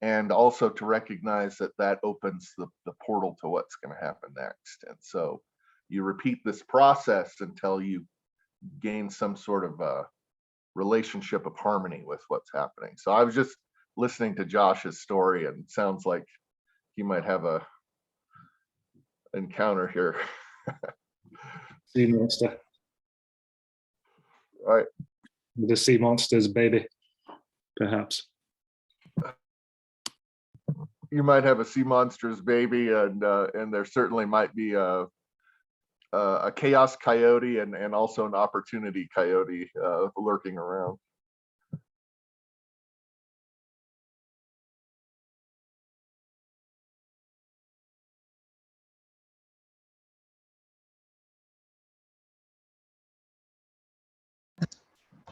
and also to recognize that opens the portal to what's going to happen next. And so you repeat this process until you gain some sort of a relationship of harmony with what's happening. So I was just listening to Josh's story, and it sounds like he might have a encounter here. Sea monster. Right. The sea monster's baby, perhaps. you might have a sea monster's baby, and there certainly might be a chaos coyote and also an opportunity coyote lurking around.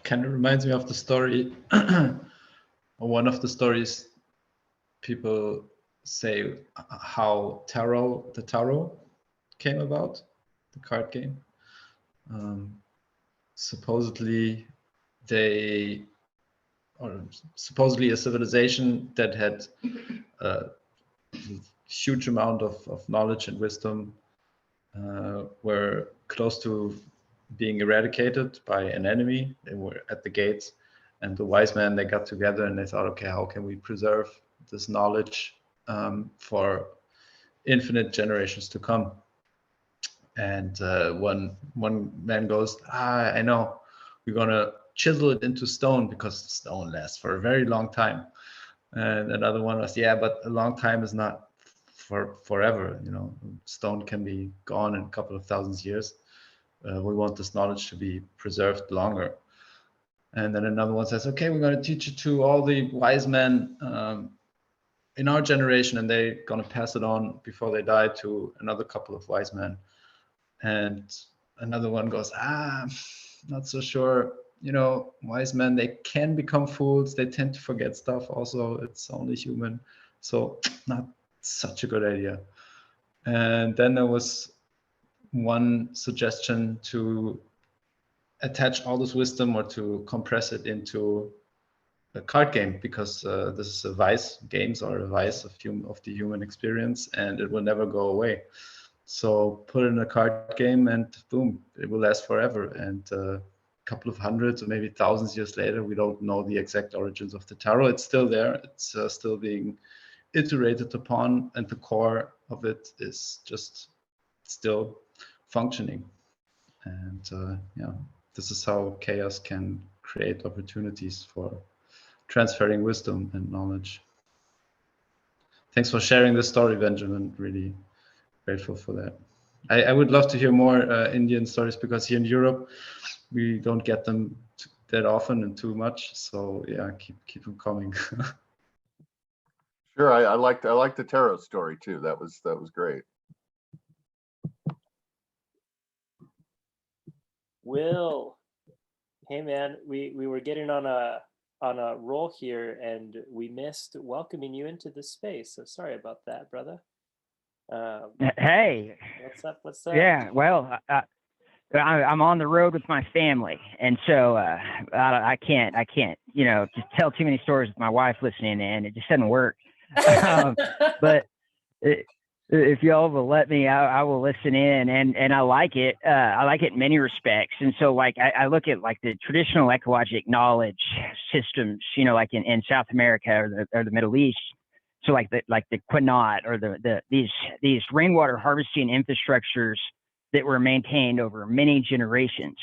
Kind of reminds me of the story, or one of the stories people say how the tarot came about, the card game. Supposedly supposedly a civilization that had a huge amount of knowledge and wisdom were close to being eradicated by an enemy. They were at the gates, and the wise men, they got together and they thought, okay, how can we preserve this knowledge for infinite generations to come? And one man goes, I know, we're gonna chisel it into stone because stone lasts for a very long time. And another one was, yeah, but a long time is not forever. You know, stone can be gone in a couple of thousand years. We want this knowledge to be preserved longer. And then another one says, okay, we're going to teach it to all the wise men in our generation, and they're going to pass it on before they die to another couple of wise men. And another one goes, not so sure. You know, wise men, they can become fools. They tend to forget stuff. Also, it's only human. So not such a good idea. And then there was one suggestion to attach all this wisdom or to compress it into a card game, because this is a vice. Games are a vice of the human experience, and it will never go away. So put it in a card game and boom, it will last forever. And a couple of hundreds or maybe thousands years later, we don't know the exact origins of the tarot. It's still there. It's still being iterated upon, and the core of it is just still functioning. And yeah, this is how chaos can create opportunities for transferring wisdom and knowledge. Thanks for sharing this story, Benjamin. Really grateful for that. I would love to hear more Indian stories, because here in Europe we don't get them that often and too much. So yeah, keep them coming. Sure, I like the tarot story too. That was great. Will, hey man, we were getting on a roll here, and we missed welcoming you into this space. So sorry about that, brother. Hey. What's up? Yeah, well, I'm on the road with my family, and so I can't, you know, just tell too many stories with my wife listening in. It just doesn't work. But if y'all will let me, I will listen in, and I like it. I like it in many respects. And so, like, I look at like the traditional ecologic knowledge systems, you know, like in South America or the Middle East. So like the Quinaut or these rainwater harvesting infrastructures that were maintained over many generations,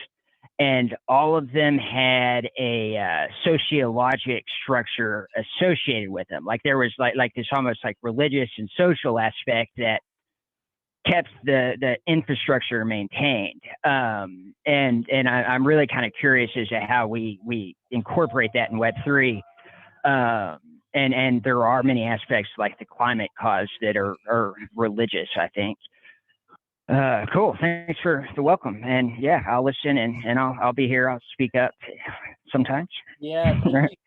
and all of them had a sociologic structure associated with them. Like there was like this almost like religious and social aspect that kept the infrastructure maintained. And I'm really kind of curious as to how we incorporate that in Web3. And there are many aspects like the climate cause that are religious, I think. Cool. Thanks for the welcome. And yeah, I'll listen and I'll be here. I'll speak up sometimes. Yeah,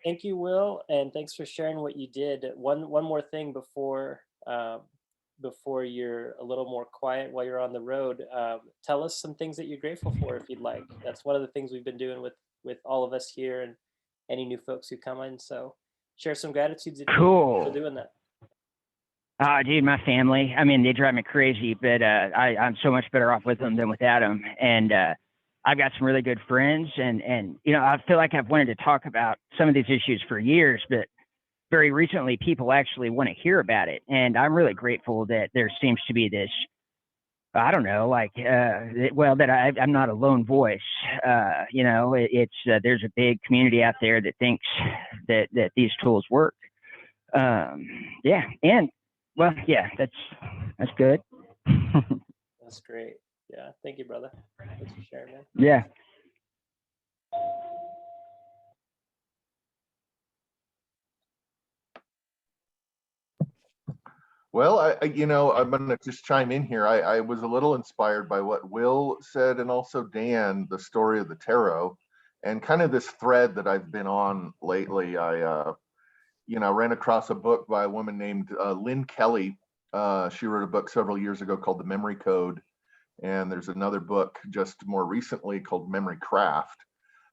thank you, Will, and thanks for sharing what you did. One more thing before you're a little more quiet while you're on the road. Tell us some things that you're grateful for, if you'd like. That's one of the things we've been doing with all of us here and any new folks who come in. So share some gratitudes. Cool. For doing that. Dude, my family, I mean, they drive me crazy, but I'm so much better off with them than without them. And I've got some really good friends, and you know, I feel like I've wanted to talk about some of these issues for years, but very recently people actually want to hear about it. And I'm really grateful that there seems to be this, I don't know, like, that I'm not a lone voice. You know, there's a big community out there that thinks that these tools work. Yeah, and Well, yeah, that's good. That's great. Yeah, thank you, brother. Thanks for sharing, man. Yeah. Well, I'm going to just chime in here. I was a little inspired by what Will said, and also Dan, the story of the tarot, and kind of this thread that I've been on lately. I ran across a book by a woman named Lynn Kelly. She wrote a book several years ago called The Memory Code, and there's another book just more recently called Memory Craft.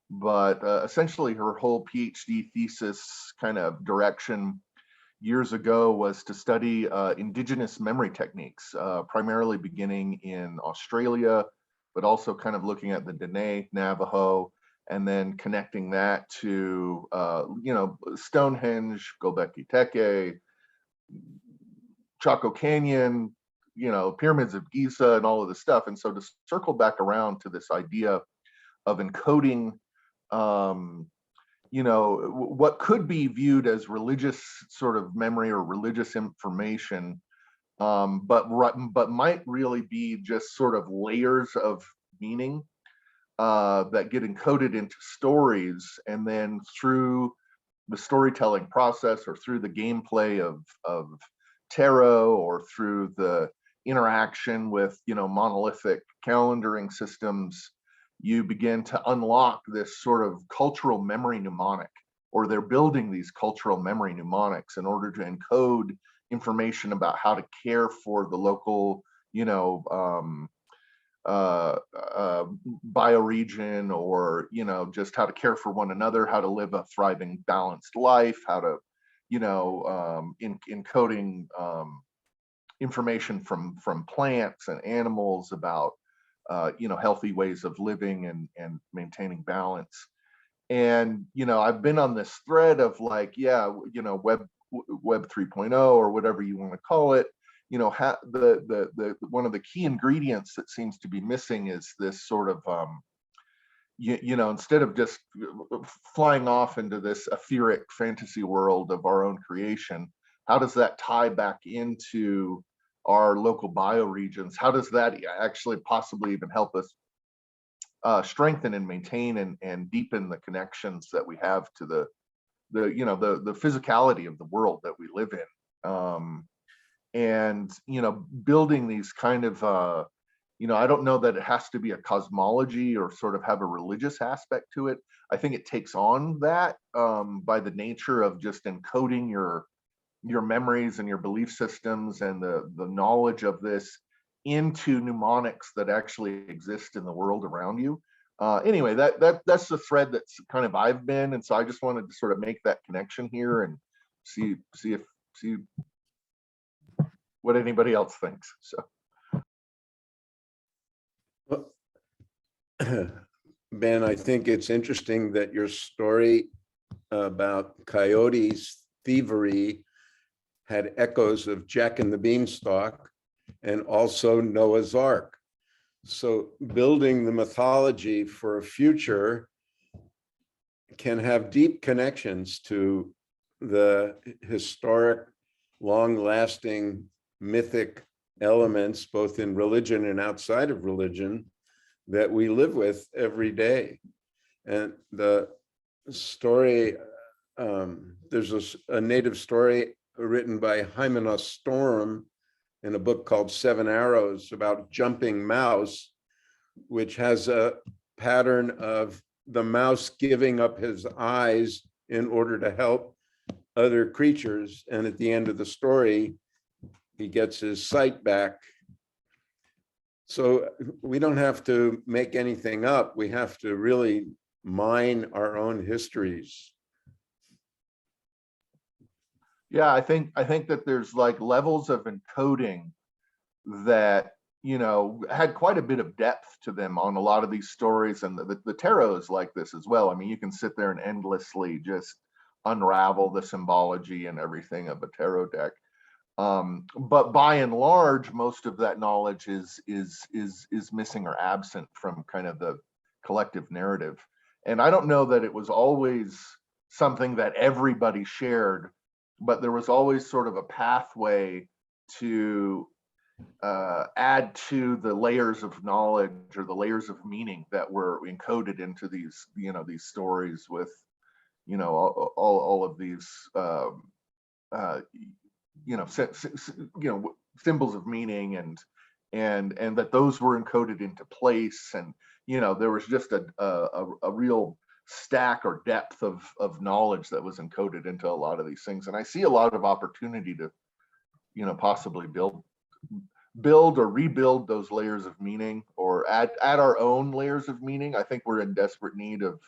But essentially, her whole PhD thesis kind of direction years ago was to study indigenous memory techniques, primarily beginning in Australia, but also kind of looking at the Dene, Navajo, and then connecting that to, Stonehenge, Göbekli Tepe, Chaco Canyon, pyramids of Giza and all of this stuff. And so to circle back around to this idea of encoding what could be viewed as religious sort of memory or religious information, but might really be just sort of layers of meaning that get encoded into stories, and then through the storytelling process or through the gameplay of tarot or through the interaction with monolithic calendaring systems, you begin to unlock this sort of cultural memory mnemonic, or they're building these cultural memory mnemonics in order to encode information about how to care for the local, bioregion, or, just how to care for one another, how to live a thriving, balanced life, how to, encoding information from plants and animals about healthy ways of living and maintaining balance. And I've been on this thread of like, web 3.0 or whatever you want to call it. The one of the key ingredients that seems to be missing is this sort of instead of just flying off into this etheric fantasy world of our own creation, how does that tie back into our local bioregions? How does that actually possibly even help us strengthen and maintain and deepen the connections that we have to the physicality of the world that we live in? And building these kind of I don't know that it has to be a cosmology or sort of have a religious aspect to it. I think it takes on that by the nature of just encoding your memories and your belief systems and the knowledge of this into mnemonics that actually exist in the world around you. Anyway, that's the thread that's kind of I've been, and so I just wanted to sort of make that connection here and see what anybody else thinks. So, Ben, I think it's interesting that your story about coyotes thievery had echoes of Jack and the Beanstalk and also Noah's Ark. So building the mythology for a future can have deep connections to the historic, long-lasting mythic elements, both in religion and outside of religion, that we live with every day. And the story, there's a native story written by Hymenaeus Storm in a book called Seven Arrows about jumping mouse, which has a pattern of the mouse giving up his eyes in order to help other creatures. And at the end of the story, he gets his sight back. So we don't have to make anything up. We have to really mine our own histories. Yeah, I think that there's like levels of encoding that had quite a bit of depth to them on a lot of these stories, and the tarot is like this as well. I mean, you can sit there and endlessly just unravel the symbology and everything of a tarot deck. But by and large, most of that knowledge is missing or absent from kind of the collective narrative. And I don't know that it was always something that everybody shared, but there was always sort of a pathway to add to the layers of knowledge or the layers of meaning that were encoded into these, these stories with, all of these, symbols of meaning, and that those were encoded into place, and there was just a real stack or depth of knowledge that was encoded into a lot of these things. And I see a lot of opportunity to possibly build or rebuild those layers of meaning, or add our own layers of meaning. I think we're in desperate need of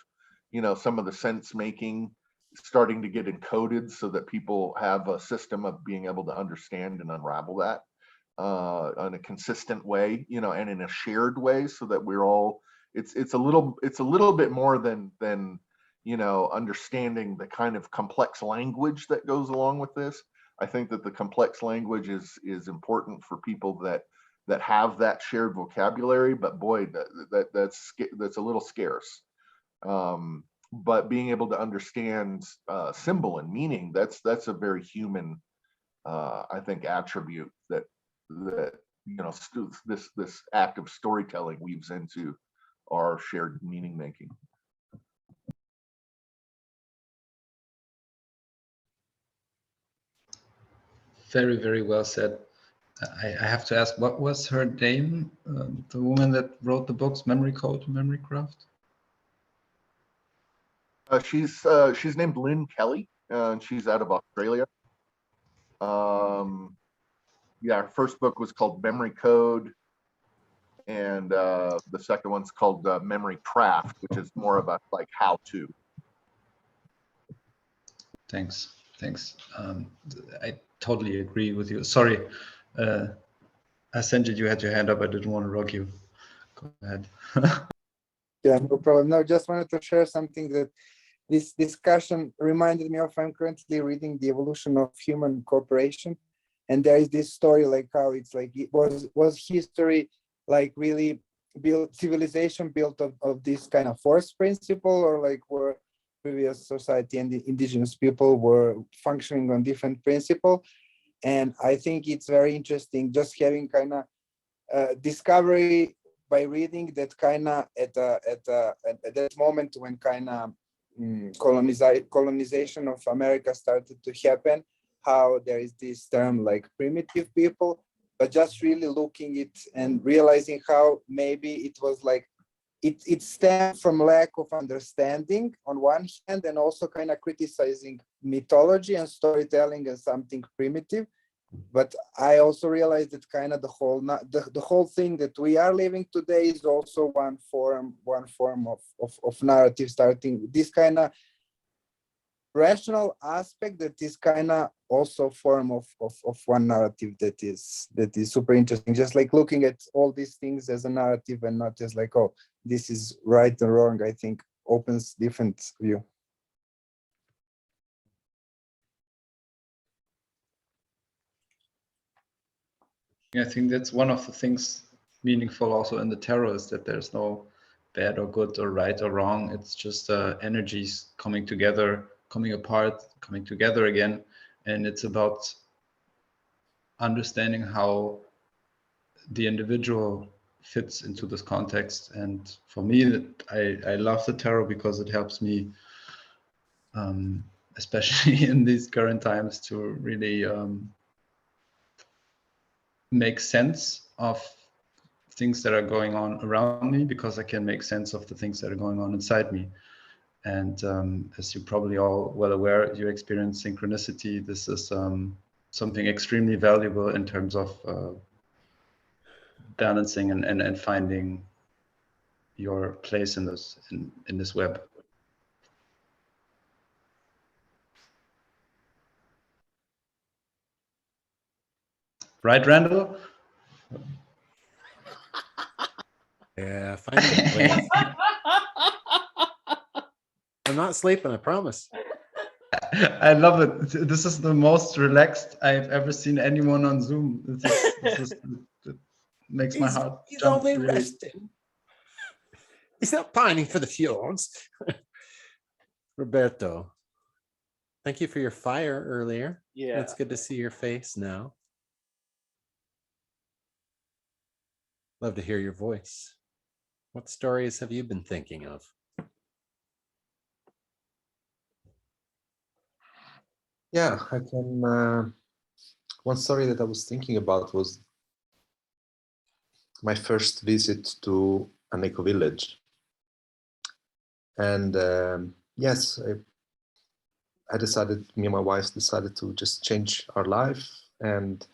some of the sense making starting to get encoded, so that people have a system of being able to understand and unravel that in a consistent way, and in a shared way, so that we're all, it's a little bit more than understanding the kind of complex language that goes along with this. I think that the complex language is important for people that have that shared vocabulary, but boy, that's a little scarce. But being able to understand symbol and meaning, that's a very human, I think, attribute that this act of storytelling weaves into our shared meaning making. Very, very well said. I have to ask, what was her name? The woman that wrote the books, Memory Code, Memory Craft? She's named Lynn Kelly, and she's out of Australia. Yeah, her first book was called Memory Code, and the second one's called Memory Craft, which is more of a like how to. Thanks. I totally agree with you. Sorry, Ascended, you had your hand up. I didn't want to rock you. Go ahead. Yeah, no problem. No, just wanted to share something that this discussion reminded me of. I'm currently reading The Evolution of Human Cooperation, and there is this story like how it's like it was history like really built, civilization built of this kind of force principle, or like where previous society and the indigenous people were functioning on different principle. And I think it's very interesting just having kind of discovery by reading that kind of at that moment when kind of colonization of America started to happen, how there is this term like primitive people, but just really looking it and realizing how maybe it was like it stemmed from lack of understanding on one hand, and also kind of criticizing mythology and storytelling as something primitive. But I also realized that kind of the whole thing that we are living today is also one form of narrative, starting this kind of rational aspect that is kind of also form of one narrative that is super interesting. Just like looking at all these things as a narrative and not just like, oh, this is right or wrong, I think opens different view. I think that's one of the things meaningful also in the tarot, is that there's no bad or good or right or wrong. It's just energies coming together, coming apart, coming together again. And it's about understanding how the individual fits into this context. And for me, I love the tarot because it helps me, especially in these current times, to really make sense of things that are going on around me, because I can make sense of the things that are going on inside me. And as you're probably all well aware, you experience synchronicity. This is something extremely valuable in terms of balancing and finding your place in this web. Right, Randall? Yeah, find a place. I'm not sleeping, I promise. I love it. This is the most relaxed I've ever seen anyone on Zoom. It makes my heart He's jump. only really. resting. He's not pining for the fjords. Roberto, thank you for your fire earlier. Yeah. It's good to see your face now. Love to hear your voice. What stories have you been thinking of? Yeah, I can. One story that I was thinking about was my first visit to an eco-village. And yes, I decided, me and my wife decided to just change our life and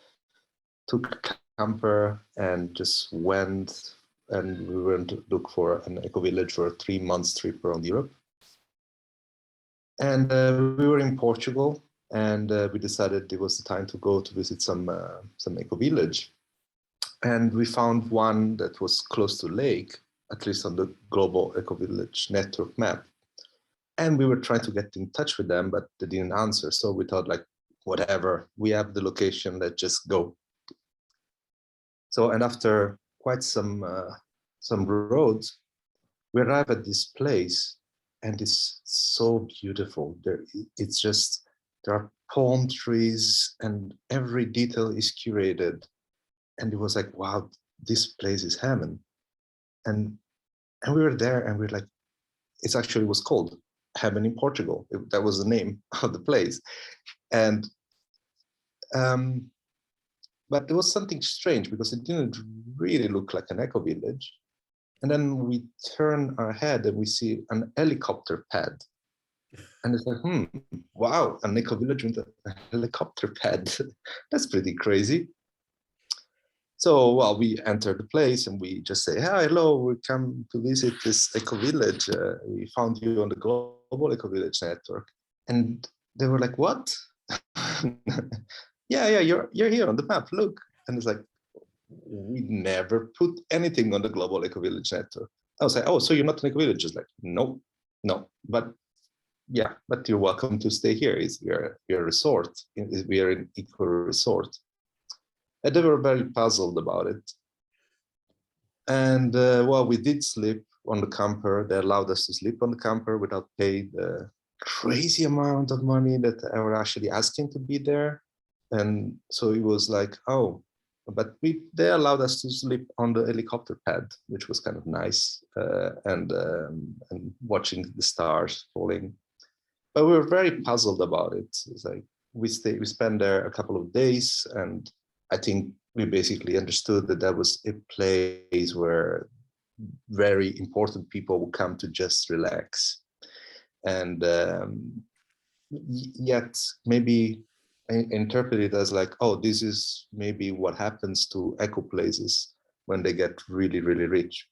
took a camper and just went, and we went to look for an eco-village for a 3 month trip around Europe. And we were in Portugal, and we decided it was the time to go to visit some eco-village. And we found one that was close to lake, at least on the global eco-village network map. And we were trying to get in touch with them, but they didn't answer. So we thought, like, whatever, we have the location, let's just go. So, and after quite some roads, we arrived at this place, and it's so beautiful. It's just, there are palm trees and every detail is curated. And it was like, wow, this place is heaven. And we were there, and we were like, it actually was called Heaven in Portugal. That was the name of the place. And but there was something strange because it didn't really look like an eco-village. And then we turn our head and we see an helicopter pad. And it's like, wow, an eco-village with a helicopter pad. That's pretty crazy. So, well, we enter the place and we just say, hi, hello, we come to visit this eco-village. We found you on the global eco-village network. And they were like, what? yeah, you're here on the map, look. And it's like, we never put anything on the global eco-village network. I was like, oh, so you're not an eco-village? Just like, no, but yeah, but you're welcome to stay here. We're a resort. We are an eco resort. And they were very puzzled about it. And well, we did sleep on the camper. They allowed us to sleep on the camper without paying the crazy amount of money that I were actually asking to be there. And so it was like, oh, but they allowed us to sleep on the helicopter pad, which was kind of nice, and watching the stars falling. But we were very puzzled about it. It's like we spent there a couple of days, and I think we basically understood that that was a place where very important people would come to just relax. And yet maybe I interpret it as like, oh, this is maybe what happens to eco places when they get really, really rich.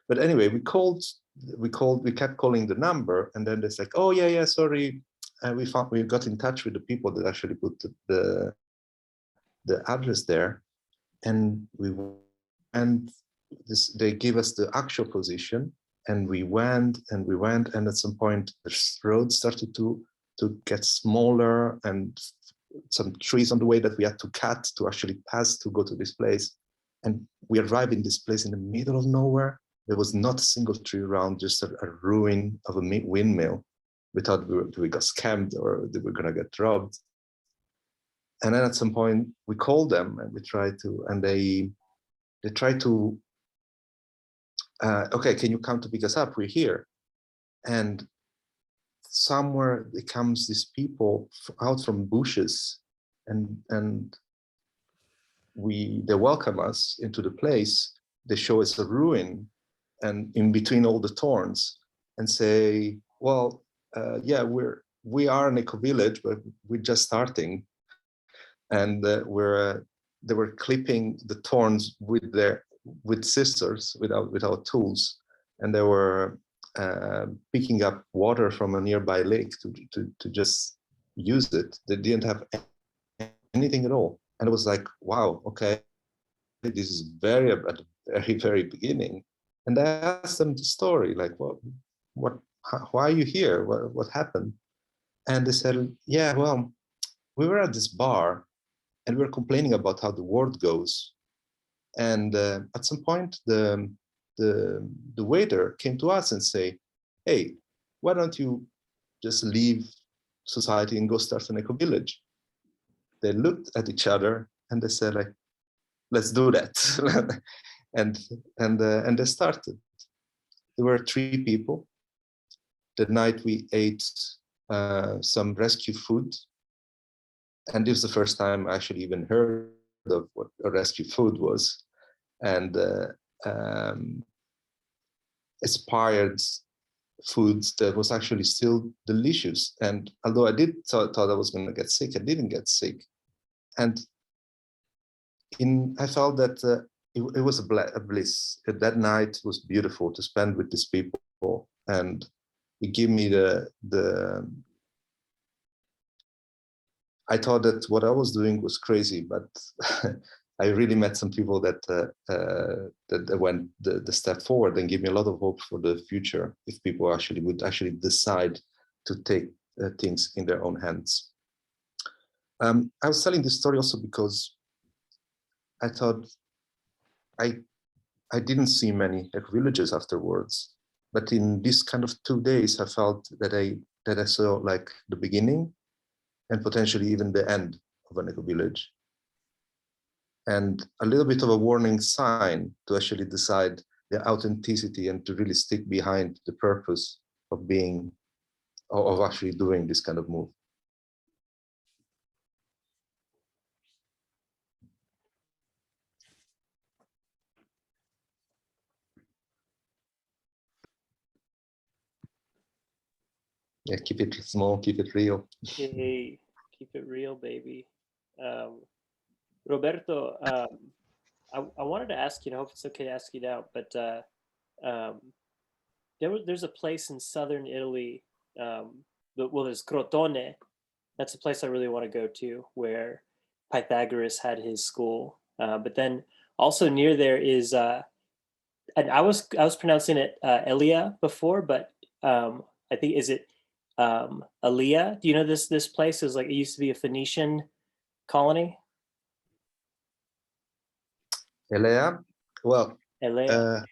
But anyway, we kept calling the number, and then it's like, oh yeah, sorry, we got in touch with the people that actually put the address there, and they gave us the actual position, and we went, and at some point the road started to get smaller, and some trees on the way that we had to cut to actually pass to go to this place. And we arrived in this place in the middle of nowhere. There was not a single tree around, just a ruin of a windmill. We thought we got scammed or they were gonna get robbed. And then at some point we called them and they tried to, okay, can you come to pick us up? We're here. And somewhere there comes these people out from bushes, and they welcome us into the place. They show us a ruin, and in between all the thorns, and say, well, yeah, we are an eco-village, but we're just starting. And they were clipping the thorns with scissors, without tools, and they were picking up water from a nearby lake to just use it. They didn't have anything at all. And it was like, wow, okay, this is at the very, very beginning. And I asked them the story, like, why are you here? What happened? And they said, yeah, well, we were at this bar and we were complaining about how the world goes. And at some point, the waiter came to us and say, hey, why don't you just leave society and go start an eco-village? They looked at each other and they said, like, let's do that. and they started. There were 3 people. That night we ate some rescue food, and this was the first time I actually even heard of what a rescue food was, and aspired foods that was actually still delicious. And although I thought I was going to get sick, I didn't get sick. And I felt that it was a bliss. That night was beautiful to spend with these people, and it gave me I thought that what I was doing was crazy, but I really met some people that went the step forward and gave me a lot of hope for the future if people would decide to take things in their own hands. I was telling this story also because I thought I didn't see many eco-villages afterwards, but in this kind of 2 days, I felt that I saw like the beginning and potentially even the end of an eco-village. And a little bit of a warning sign to actually decide the authenticity and to really stick behind the purpose of being, of actually doing this kind of move. Yeah, keep it small, keep it real. Yay, keep it real, baby. Roberto, I wanted to ask you, I hope it's okay to ask you now, but there's a place in southern Italy, there's Crotone. That's a place I really want to go to, where Pythagoras had his school. But then also near there is, and I was pronouncing it Elia before, but I think is it Elia? Do you know this place? Is like, it used to be a Phoenician colony. Elea? Well, Elea.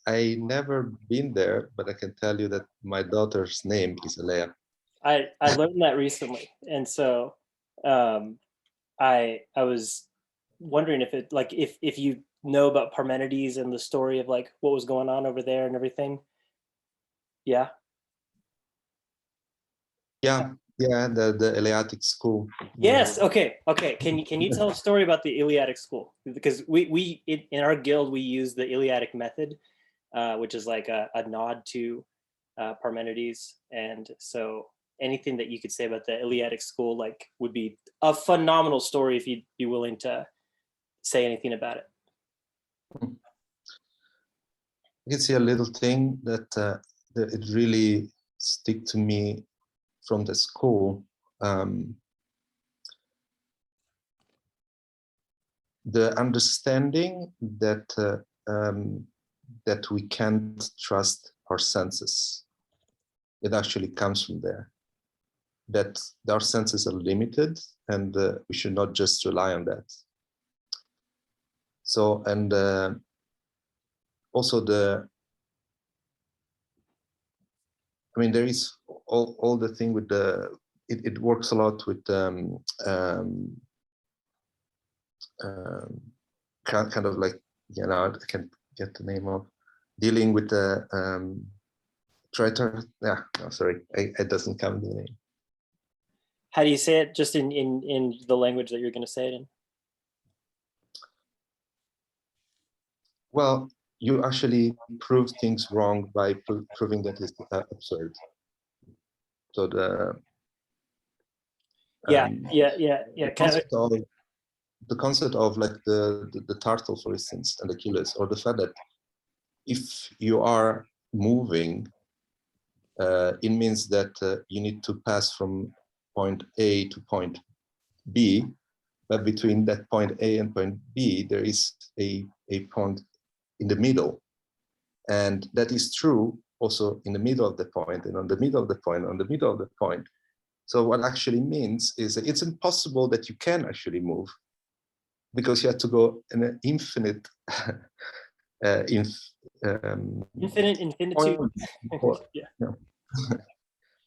I never been there, but I can tell you that my daughter's name is Elea. I learned that recently, and so I was wondering if it, like, if you know about Parmenides and the story of like what was going on over there and everything. Yeah. Yeah, the Eleatic school. Yes. Okay. Can you tell a story about the Iliadic school? Because we in our guild we use the Iliadic method, which is like a nod to Parmenides, and so anything that you could say about the Iliadic school like would be a phenomenal story if you'd be willing to say anything about it. You can see a little thing that it really stick to me from the school. The understanding that that we can't trust our senses. It actually comes from there. That our senses are limited, and we should not just rely on that. So, and also I mean, there is all the thing with it works a lot with kind of like, you know, I can't get the name of, dealing with the traitor. Yeah, no, sorry, it doesn't come to the name. How do you say it? Just in the language that you're going to say it in. Well, you actually prove things wrong by proving that it's absurd. So the the concept of like the turtle, for instance, and Achilles, or the fact that if you are moving, it means that you need to pass from point A to point B, but between that point A and point B, there is a point in the middle. And that is true also in the middle of the point, and on the middle of the point, on the middle of the point. So what actually means is that it's impossible that you can actually move, because you have to go in an infinite infinitude. Yeah. No.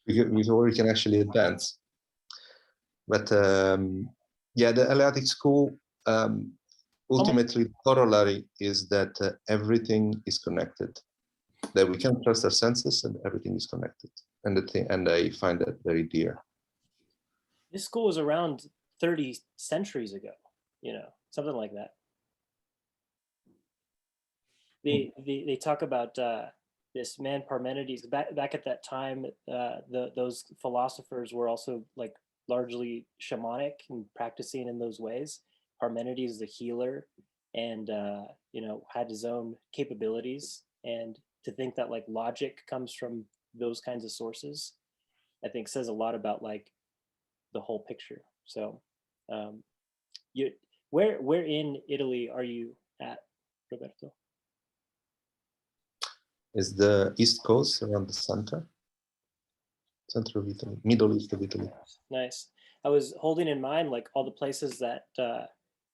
Before we can actually advance. But yeah, the Eleatic school ultimately, the corollary is that everything is connected. That we can trust our senses, and everything is connected. And I find that very dear. This school was around 30 centuries ago, something like that. They talk about this man Parmenides. Back at that time, those philosophers were also like largely shamanic and practicing in those ways. Parmenides is a healer, and had his own capabilities. And to think that like logic comes from those kinds of sources, I think says a lot about like the whole picture. So, where in Italy are you at, Roberto? Is the East Coast around the center of Italy, Middle East of Italy. Nice. I was holding in mind like all the places that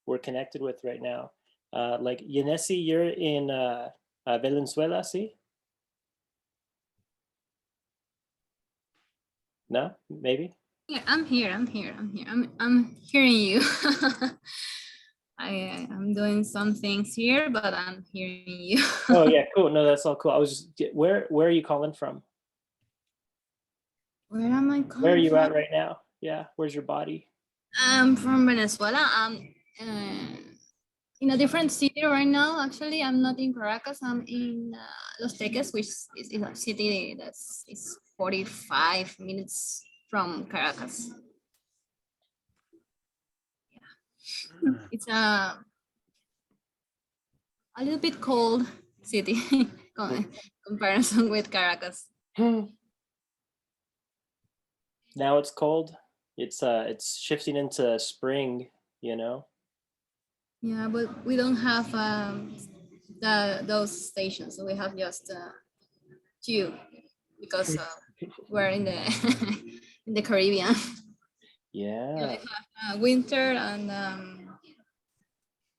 we're connected with right now. Like Yanesi, you're in Venezuela, see? No, maybe. Yeah, I'm here. I'm hearing you. I'm doing some things here, but I'm hearing you. Oh yeah, cool. No, that's all cool. I was just where are you calling from? Where am I calling Where are you from? at right now? Yeah, where's your body? I'm from Venezuela. I'm in a different city right now. Actually, I'm not in Caracas. I'm in Los Teques, which is a city that's 45 minutes from Caracas. Yeah. It's a little bit cold city comparison with Caracas. Now it's cold. It's shifting into spring, Yeah, but we don't have those stations. So we have just two because we're in the in the Caribbean. Yeah. We have winter and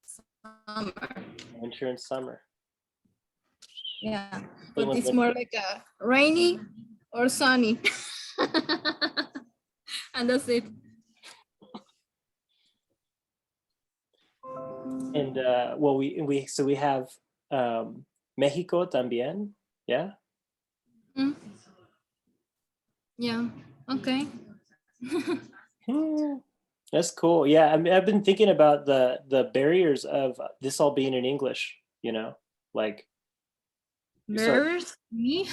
summer. Winter and summer. Yeah, but it's more like a rainy or sunny, and that's it. And well, we have Mexico también, yeah. Mm. Yeah. Okay. That's cool. Yeah, I mean, I've been thinking about the barriers of this all being in English. Like Barriers? Me?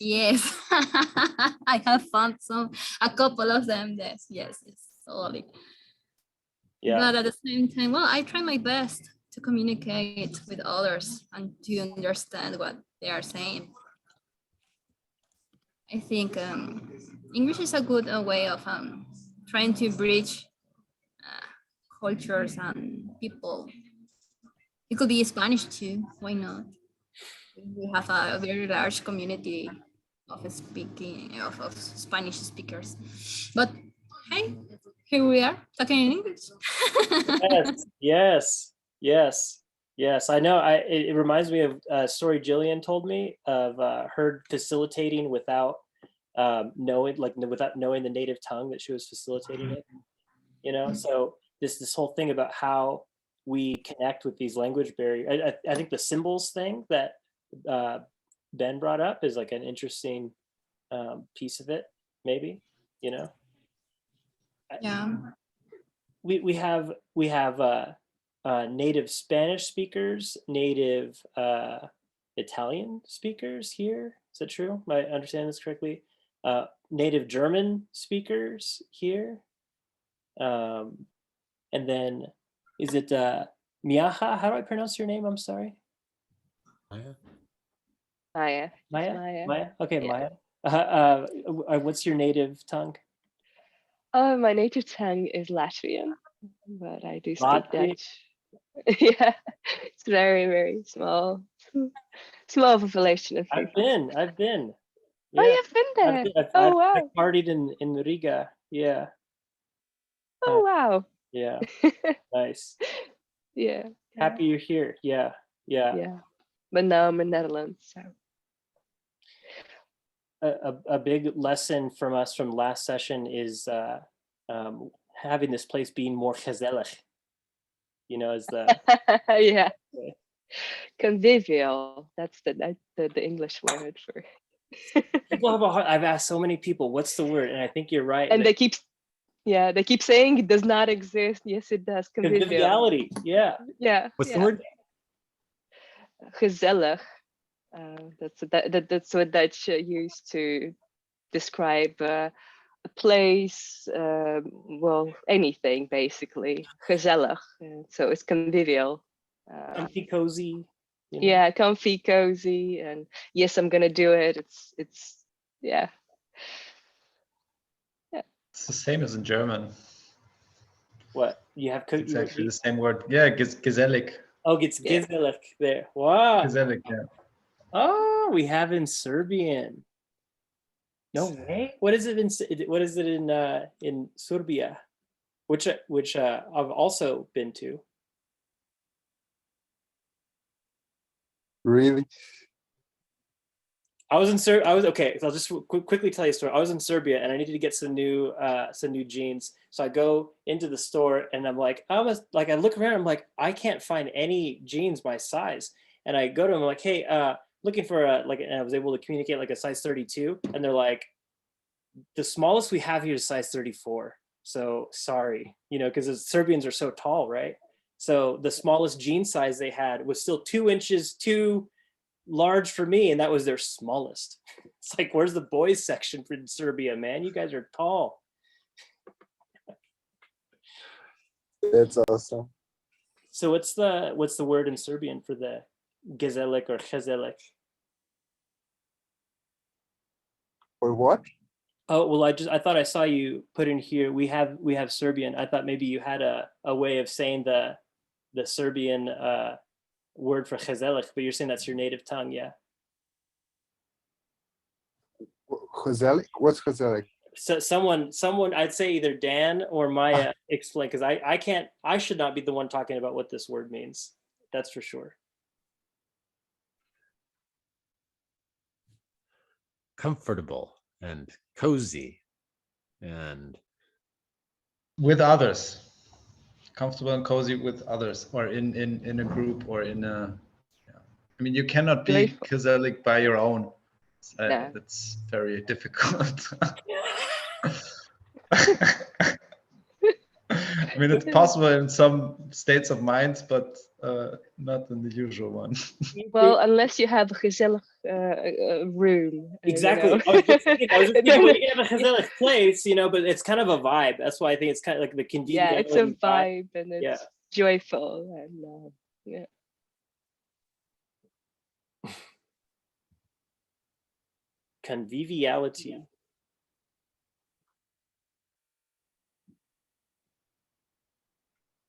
Yes. I have found a couple of them. Yes, totally. Yeah. But at the same time, well, I try my best to communicate with others and to understand what they are saying. I think English is a good way of trying to bridge cultures and people. It could be Spanish too. Why not? We have a very large community of Spanish speakers. But hey, here we are talking in English. Yes. I know. It reminds me of a story Jillian told me of her facilitating without knowing the native tongue that she was facilitating it. So this whole thing about how we connect with these language barriers. I think the symbols thing that Ben brought up is like an interesting piece of it, maybe. Yeah. We have native Spanish speakers, native Italian speakers here. Is that true? Am I understanding this correctly? Native German speakers here. And then is it Miaja? How do I pronounce your name? I'm sorry. Maya. Maya? Okay, Yeah. Maya. What's your native tongue? My native tongue is Latvian, but I do speak Latvian? Dutch. Yeah, it's very, very small. Small population of people. I've been. Yeah. Oh, you've been there. I've partied in Riga. Yeah. Oh, wow. Yeah. Nice. Yeah. Happy you're here. Yeah. But now I'm in Netherlands, so. A big lesson from us from last session is having this place being more gezellig. You know, as the yeah. Convivial. That's the English word for. people have a hard. I've asked so many people, what's the word, and I think you're right. And they keep saying it does not exist. Yes, it does. Convivial. Conviviality. Yeah. Yeah. What's the word? Gezellig. That's what Dutch used to describe a place. Well, anything basically. Gezellig. So it's convivial. Comfy, cozy. You know? Yeah, comfy, cozy, and yes, I'm gonna do it. It's yeah. It's the same as in German. What you have? It's exactly the same word. Yeah, Gezellig. Oh, it's Gezellig there. Wow. Gezellig, yeah. Oh, we have in Serbian. No way. What is it in Serbia? Which I've also been to. Really? I was in okay. So I'll just quickly tell you a story. I was in Serbia and I needed to get some new jeans. So I go into the store and I'm like, I look around. I'm like, I can't find any jeans my size. And I go to them I'm like, hey, looking for and I was able to communicate like a size 32. And they're like, the smallest we have here is size 34. So sorry, you know, because the Serbians are so tall, right? So the smallest jean size they had was still 2 inches too large for me, and that was their smallest. It's like, where's the boys section for Serbia, man? You guys are tall. That's awesome. So what's the word in Serbian for the Gezellig or Gezellig? For what? Oh, well, I thought I saw you put in here. We have Serbian. I thought maybe you had a way of saying the Serbian word for Gezellig, but you're saying that's your native tongue, yeah? Gezellig? What's Gezellig? So someone, I'd say either Dan or Maya explain, because I should not be the one talking about what this word means. That's for sure. Comfortable and cozy and with others. Comfortable and cozy with others, or in a group, or in a. Yeah. I mean, you cannot be Gezellig by your own. That's very difficult. I mean, it's possible in some states of mind, but not in the usual one. Well, unless you have a gezellig room. Exactly. You know? I was just thinking, well, you have a gezellig place, you know, but it's kind of a vibe. That's why I think it's kind of like the convenience. Yeah, it's a vibe and it's joyful and yeah. Conviviality.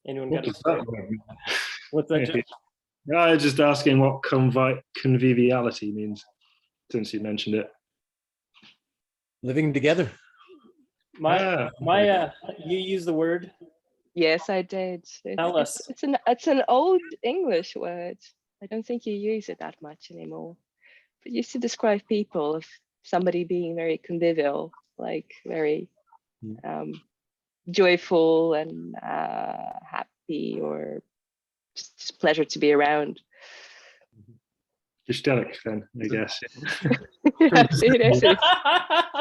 Anyone got what's that? I was just asking what conviviality means, since you mentioned it. Living together. Maya, you use the word. Yes, I did. Tell us. It's an old English word. I don't think you use it that much anymore. But used to describe people of somebody being very convivial, like very joyful and happy, or just pleasure to be around. Gezellig, then, I guess. Yes, it is. So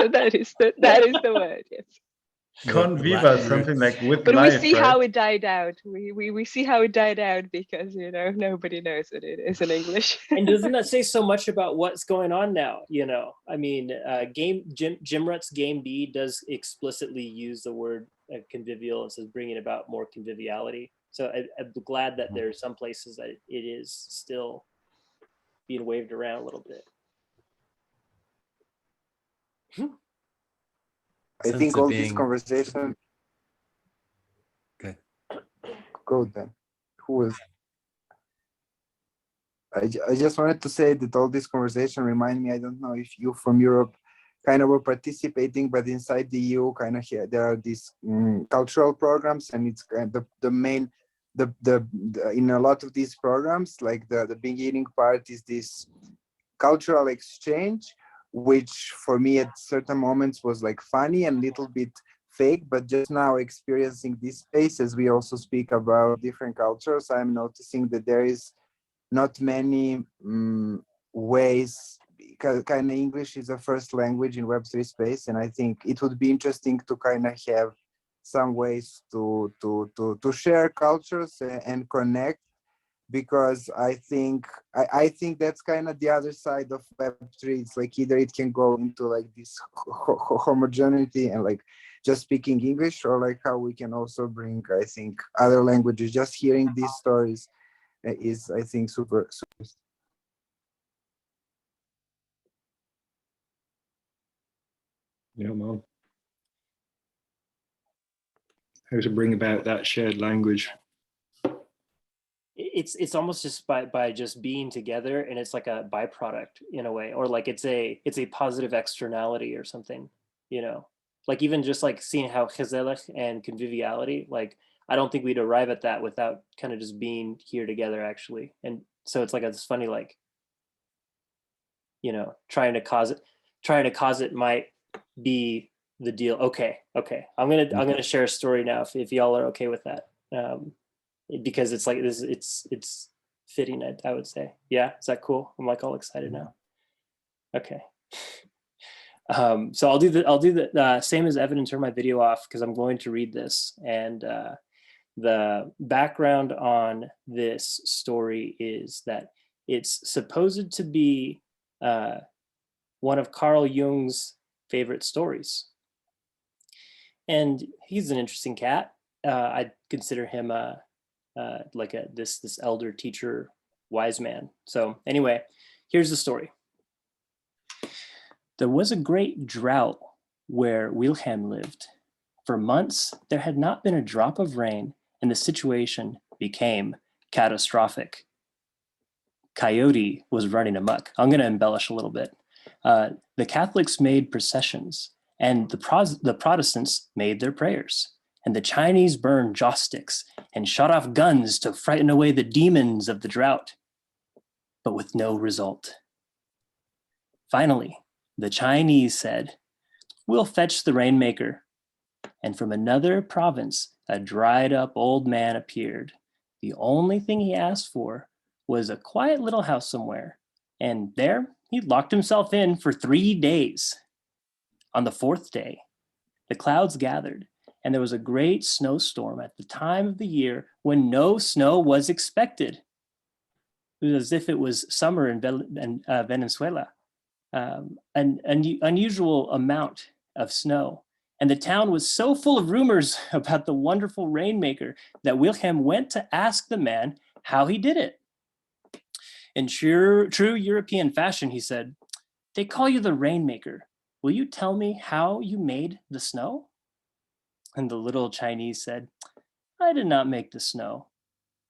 that is the word. Yes. Conviva, something like with but life. But we see right? how it died out. We see how it died out because nobody knows what it is in English. And doesn't that say so much about what's going on now? You know, I mean, Jim Rutt's Game B does explicitly use the word convivial and says bringing about more conviviality. So I'm glad that there are some places that it is still being waved around a little bit. I think all this conversation. Okay. Go then. Who was? I just wanted to say that all this conversation remind me. I don't know if you from Europe kind of were participating, but inside the EU, kind of here there are these cultural programs, and it's kind of the main. The in a lot of these programs, like the beginning part is this cultural exchange, which for me at certain moments was like funny and a little bit fake, but just now experiencing these spaces, we also speak about different cultures. I'm noticing that there is not many ways, because kind of English is a first language in Web3 space, and I think it would be interesting to kind of have some ways to share cultures and connect, because I think that's kind of the other side of Web3. It's like either it can go into like this homogeneity and like just speaking English, or like how we can also bring, I think, other languages. Just hearing these stories is, I think, super. Yeah, man. How to bring about that shared language. It's almost just by just being together, and it's like a byproduct in a way, or like it's a positive externality or something, you know, like even just like seeing how Gezellig and conviviality, like I don't think we'd arrive at that without kind of just being here together actually. And so it's like it's funny, like, you know, trying to cause it might be the deal. Okay, I'm gonna share a story now if y'all are okay with that. Because it's like this, it's fitting, I would say. Yeah, is that cool? I'm like all excited now. Okay. So I'll do the same as Evan and turn my video off, because I'm going to read this. And the background on this story is that it's supposed to be one of Carl Jung's favorite stories. And he's an interesting cat. I'd consider him like this elder teacher, wise man. So anyway, here's the story. There was a great drought where Wilhelm lived. For months, there had not been a drop of rain, and the situation became catastrophic. Coyote was running amok. I'm going to embellish a little bit. The Catholics made processions, and the Protestants made their prayers. And the Chinese burned joss sticks and shot off guns to frighten away the demons of the drought, but with no result. Finally, the Chinese said, "We'll fetch the Rainmaker." And from another province, a dried up old man appeared. The only thing he asked for was a quiet little house somewhere. And there, he locked himself in for 3 days. On the 4th day, the clouds gathered, and there was a great snowstorm at the time of the year when no snow was expected. It was as if it was summer in Venezuela. An unusual amount of snow. And the town was so full of rumors about the wonderful Rainmaker that Wilhelm went to ask the man how he did it. In true European fashion, he said, "They call you the Rainmaker. Will you tell me how you made the snow?" And the little Chinese said, "I did not make the snow.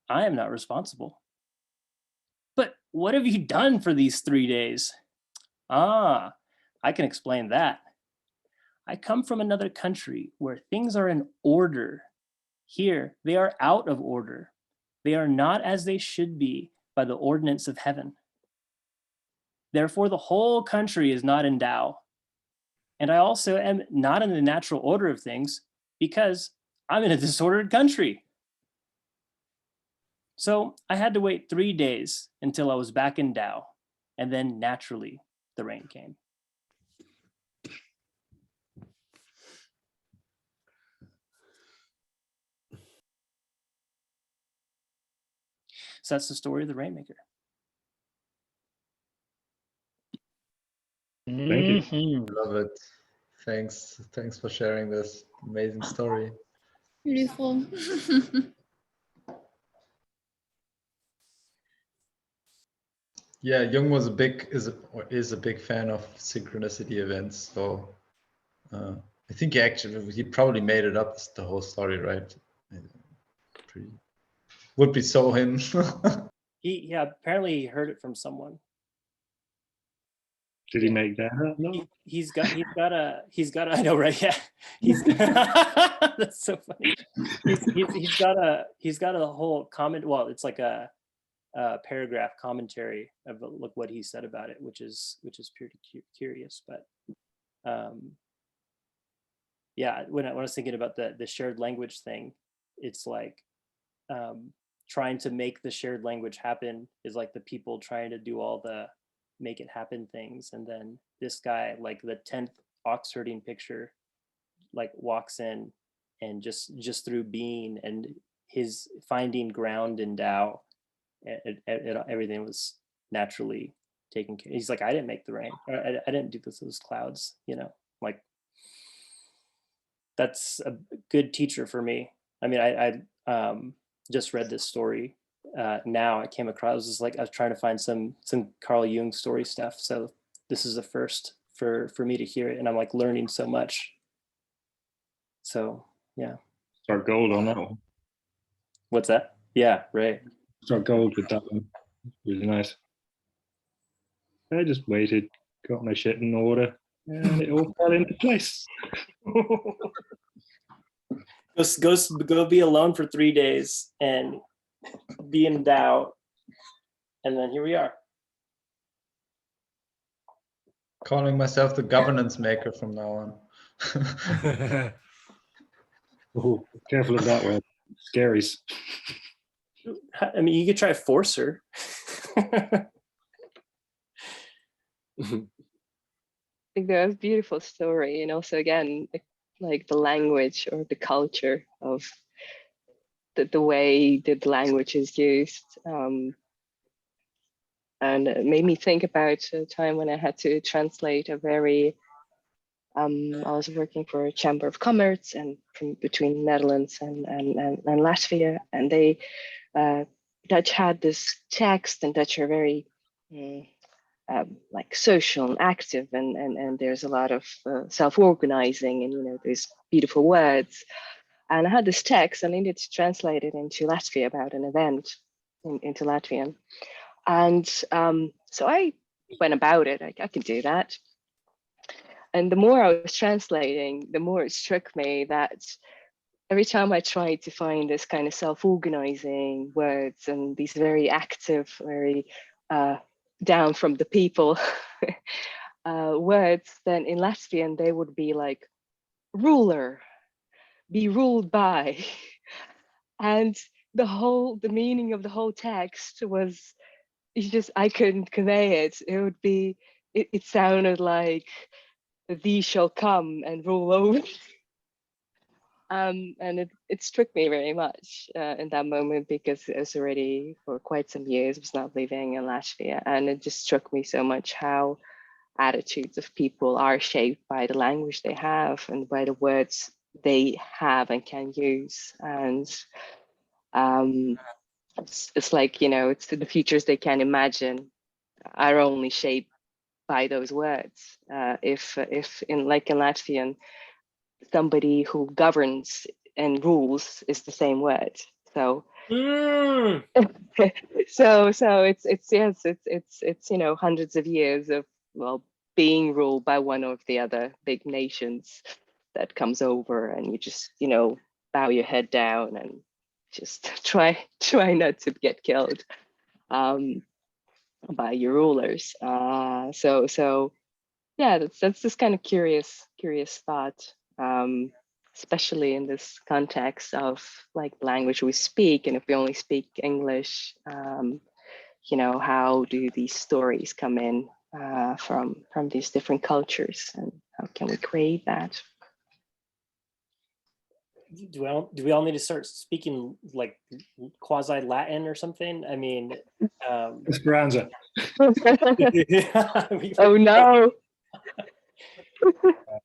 I am not responsible." "But what have you done for these 3 days?" "Ah, I can explain that. I come from another country where things are in order. Here, they are out of order. They are not as they should be by the ordinance of heaven. Therefore, the whole country is not in Tao. And I also am not in the natural order of things because I'm in a disordered country. So I had to wait 3 days until I was back in Tao, and then naturally the rain came." So that's the story of the Rainmaker. Thank you. Love it. Thanks for sharing this amazing story. Beautiful. Yeah, Jung was is a big fan of synchronicity events. So I think he probably made it up, the whole story, right? Would be so him. Yeah, apparently he heard it from someone. Did he make that up? No. He's got a I know, right? Yeah, that's so funny. He's got a whole comment. Well, it's like a paragraph commentary of look what he said about it, which is pretty curious. But yeah, when I was thinking about the shared language thing, it's like trying to make the shared language happen is like the people trying to do all the make it happen things, and then this guy, like the 10th ox herding picture, like walks in and just through being and his finding ground in Tao, everything was naturally taken care. He's like, I didn't make the rain. I didn't do those clouds. You know, like that's a good teacher for me. I mean, I just read this story. Now I came across. It was like I was trying to find some Carl Jung story stuff. So this is the first for me to hear it, and I'm like learning so much. So yeah. Start gold on that one. What's that? Yeah, right. Start gold with that one. Really nice. I just waited, got my shit in order, and it all fell into place. Go be alone for 3 days and be in doubt, and then here we are. Calling myself the governance maker from now on. Oh, careful of that word. Scaries. I mean, you could try forcer. I think that was a beautiful story, and also again, like the language or the culture of the way that the language is used. And it made me think about a time when I had to translate a very, I was working for a Chamber of Commerce and between Netherlands and Latvia, and they, Dutch had this text, and Dutch are very like social and active, and there's a lot of self-organizing, and you know, there's beautiful words. And I had this text, and I needed to translate it into Latvia about an event into Latvian. And so I went about it. I could do that. And the more I was translating, the more it struck me that every time I tried to find this kind of self-organizing words and these very active, very down from the people words, then in Latvian, they would be like ruler, be ruled by. And the meaning of the whole text was, I couldn't convey it. It would be, it sounded like thee shall come and rule over. And it struck me very much in that moment, because it was already for quite some years, was not living in Latvia. And it just struck me so much how attitudes of people are shaped by the language they have and by the words they have and can use. And it's like, you know, it's the futures they can imagine are only shaped by those words. If in Latvian, somebody who governs and rules is the same word. So so it's you know, hundreds of years of, well, being ruled by one of the other big nations that comes over, and you just, you know, bow your head down and just try not to get killed by your rulers. So yeah, that's this kind of curious thought, especially in this context of like language we speak, and if we only speak English, you know, how do these stories come in from these different cultures, and how can we create that? Do we all need to start speaking like quasi Latin or something? I mean, Esperanza. Oh no.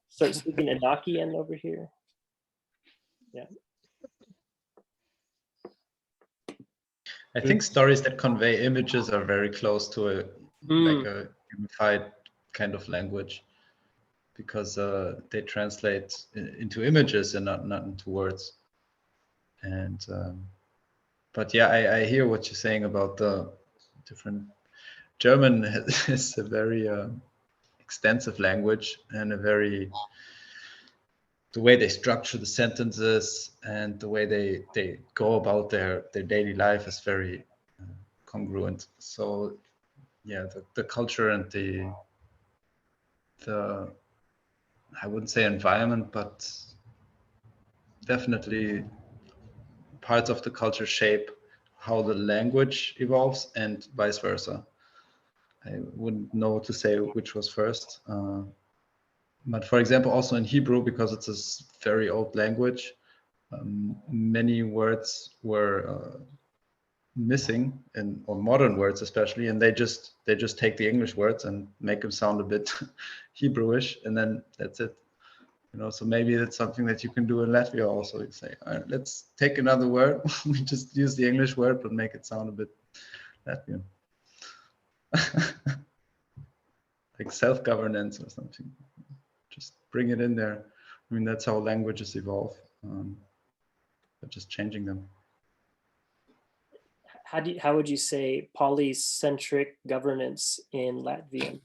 Start speaking Enochian over here. Yeah. I think stories that convey images are very close to like a unified kind of language, because they translate into images and not into words. And but yeah, I hear what you're saying about the different. German is a very extensive language, and the way they structure the sentences and the way they go about their daily life is very congruent. So yeah, the culture and the I wouldn't say environment, but definitely parts of the culture shape how the language evolves and vice versa. I wouldn't know to say which was first. But for example, also in Hebrew, because it's a very old language, many words were missing, or modern words especially, and they just take the English words and make them sound a bit Hebrewish, and then that's it. You know, so maybe that's something that you can do in Latvia also. You say, all right, let's take another word. We just use the English word, but make it sound a bit Latvian. Like self-governance or something. Just bring it in there. I mean, that's how languages evolve. But just changing them. How would you say polycentric governance in Latvian?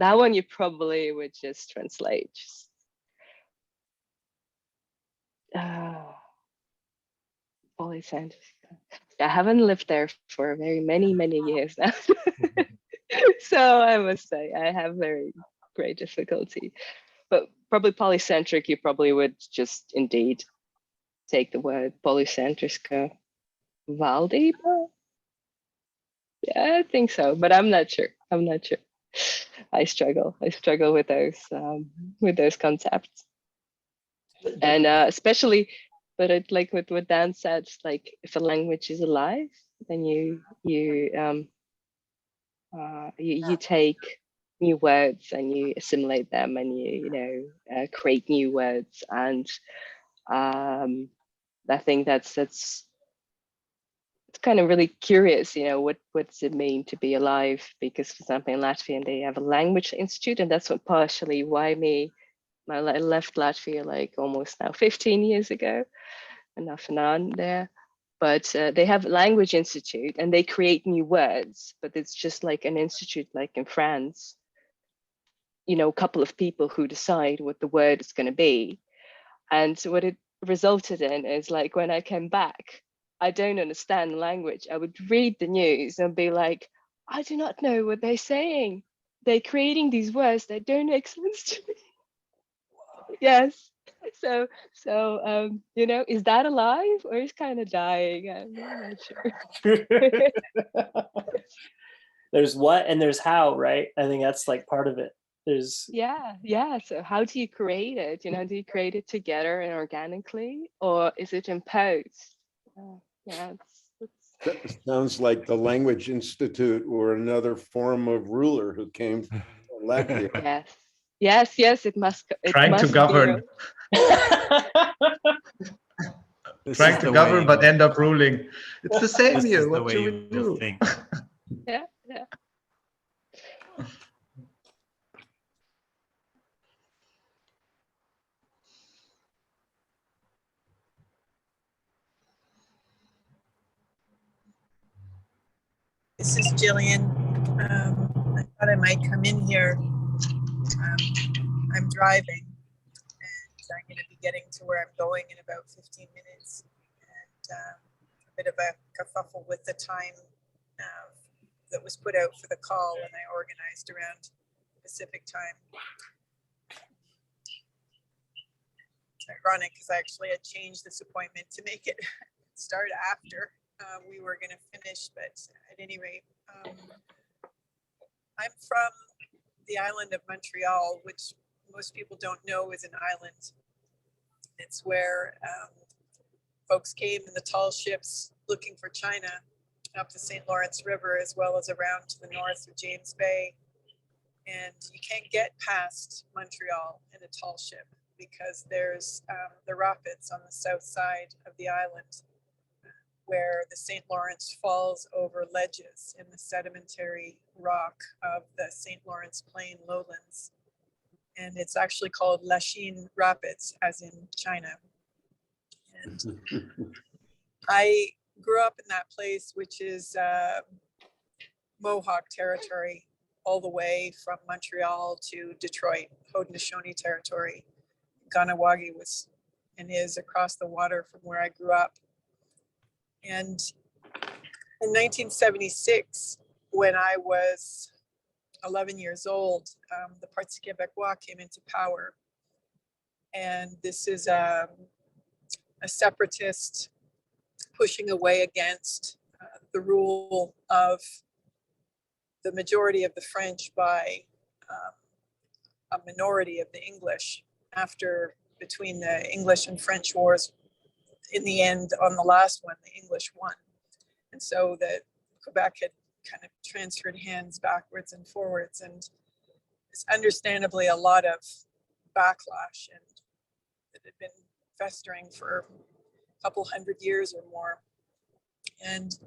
That one you probably would just translate. Polycentric. I haven't lived there for many years now. So I must say I have very great difficulty. But probably polycentric, you probably would just indeed take the word polycentriska valdība. Yeah, I think so, but I'm not sure. I struggle with those concepts. And especially, but it, like what Dan said, like if a language is alive, then you take new words and you assimilate them, and you create new words. And I think that's it's kind of really curious, what does it mean to be alive? Because for example, in Latvian, they have a language institute, and that's what partially why I left Latvia like almost now 15 years ago, and off and on there. But they have a language institute and they create new words, but it's just like an institute like in France, a couple of people who decide what the word is going to be. And what it resulted in is like when I came back, I don't understand the language. I would read the news and be like, I do not know what they're saying. They're creating these words that don't make sense to me. Yes. So is that alive or is kind of dying? I'm not sure. There's what and there's how, right? I think that's like part of it. There's yeah. So how do you create it? Do you create it together and organically, or is it imposed? That sounds like the Language Institute or another form of ruler who came from Latvia. Yes, it must. Trying to govern. Trying to govern, but end up ruling. It's the same here. What should we do? Yeah. This is Jillian. I thought I might come in here. I'm driving, and I'm going to be getting to where I'm going in about 15 minutes. And a bit of a kerfuffle with the time that was put out for the call, and I organized around Pacific time. It's ironic because I actually had changed this appointment to make it start after we were going to finish, but at any rate, I'm from the island of Montreal, which most people don't know is an island. It's where folks came in the tall ships looking for China up the St. Lawrence River, as well as around to the north of James Bay. And you can't get past Montreal in a tall ship because there's the rapids on the south side of the island, where the St. Lawrence falls over ledges in the sedimentary rock of the St. Lawrence Plain lowlands. And it's actually called Lachine Rapids, as in China. And I grew up in that place, which is Mohawk territory, all the way from Montreal to Detroit, Haudenosaunee territory. Kahnawake was and is across the water from where I grew up. And in 1976, when I was 11 years old, the Parti Québécois came into power. And this is a separatist pushing away against the rule of the majority of the French by a minority of the English after between the English and French wars. In the end, on the last one, the English won. And so that Quebec had kind of transferred hands backwards and forwards. And it's understandably a lot of backlash, and it had been festering for a couple hundred years or more. And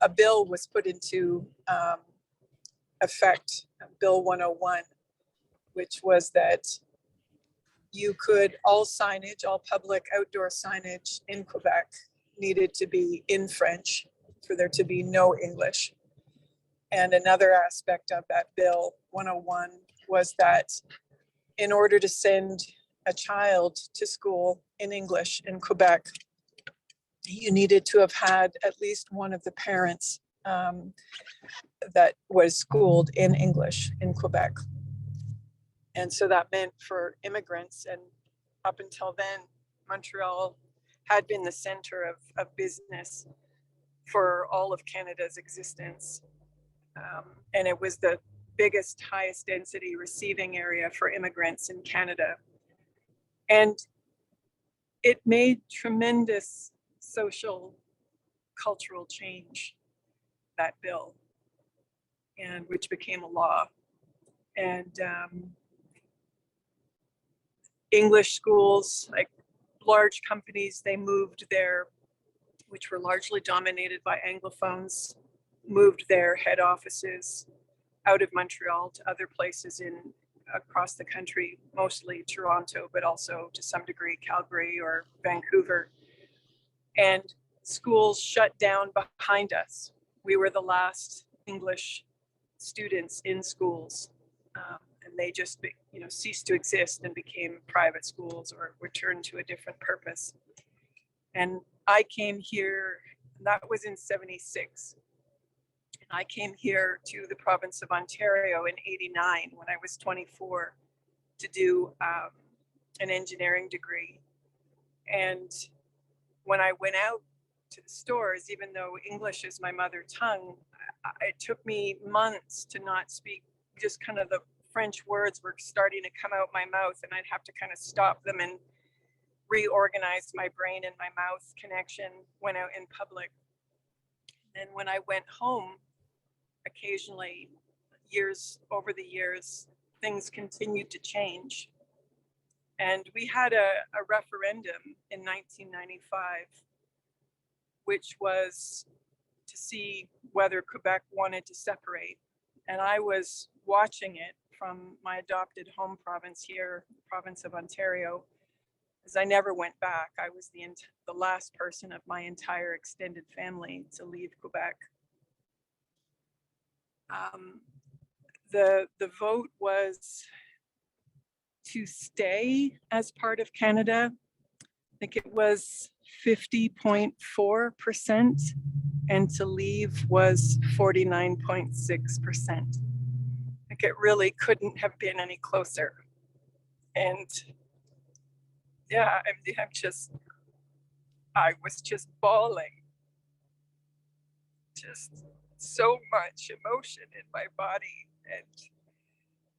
a bill was put into effect, Bill 101, which was that you could, all signage, all public outdoor signage in Quebec needed to be in French for there to be no English. And another aspect of that Bill 101 was that in order to send a child to school in English in Quebec, you needed to have had at least one of the parents that was schooled in English in Quebec. And so that meant for immigrants, and up until then, Montreal had been the center of business for all of Canada's existence. And it was the biggest, highest density receiving area for immigrants in Canada. And it made tremendous social, cultural change, that bill, and which became a law. And English schools, like large companies, they moved their, which were largely dominated by Anglophones, moved their head offices out of Montreal to other places across the country, mostly Toronto, but also to some degree Calgary or Vancouver. And schools shut down behind us. We were the last English students in schools, and they just ceased to exist and became private schools or were turned to a different purpose. And I came here, that was in '76. I came here to the province of Ontario in '89 when I was 24 to do an engineering degree. And when I went out to the stores, even though English is my mother tongue, it took me months to not speak. Just kind of the French words were starting to come out my mouth, and I'd have to kind of stop them and reorganize my brain and my mouth connection when out in public. And when I went home, occasionally, over the years, things continued to change. And we had a referendum in 1995, which was to see whether Quebec wanted to separate. And I was watching it from my adopted home province here, province of Ontario, as I never went back. I was the last person of my entire extended family to leave Quebec. The vote was to stay as part of Canada. I think it was 50.4%, and to leave was 49.6%. Like, it really couldn't have been any closer. And yeah, I was just bawling. Just so much emotion in my body, and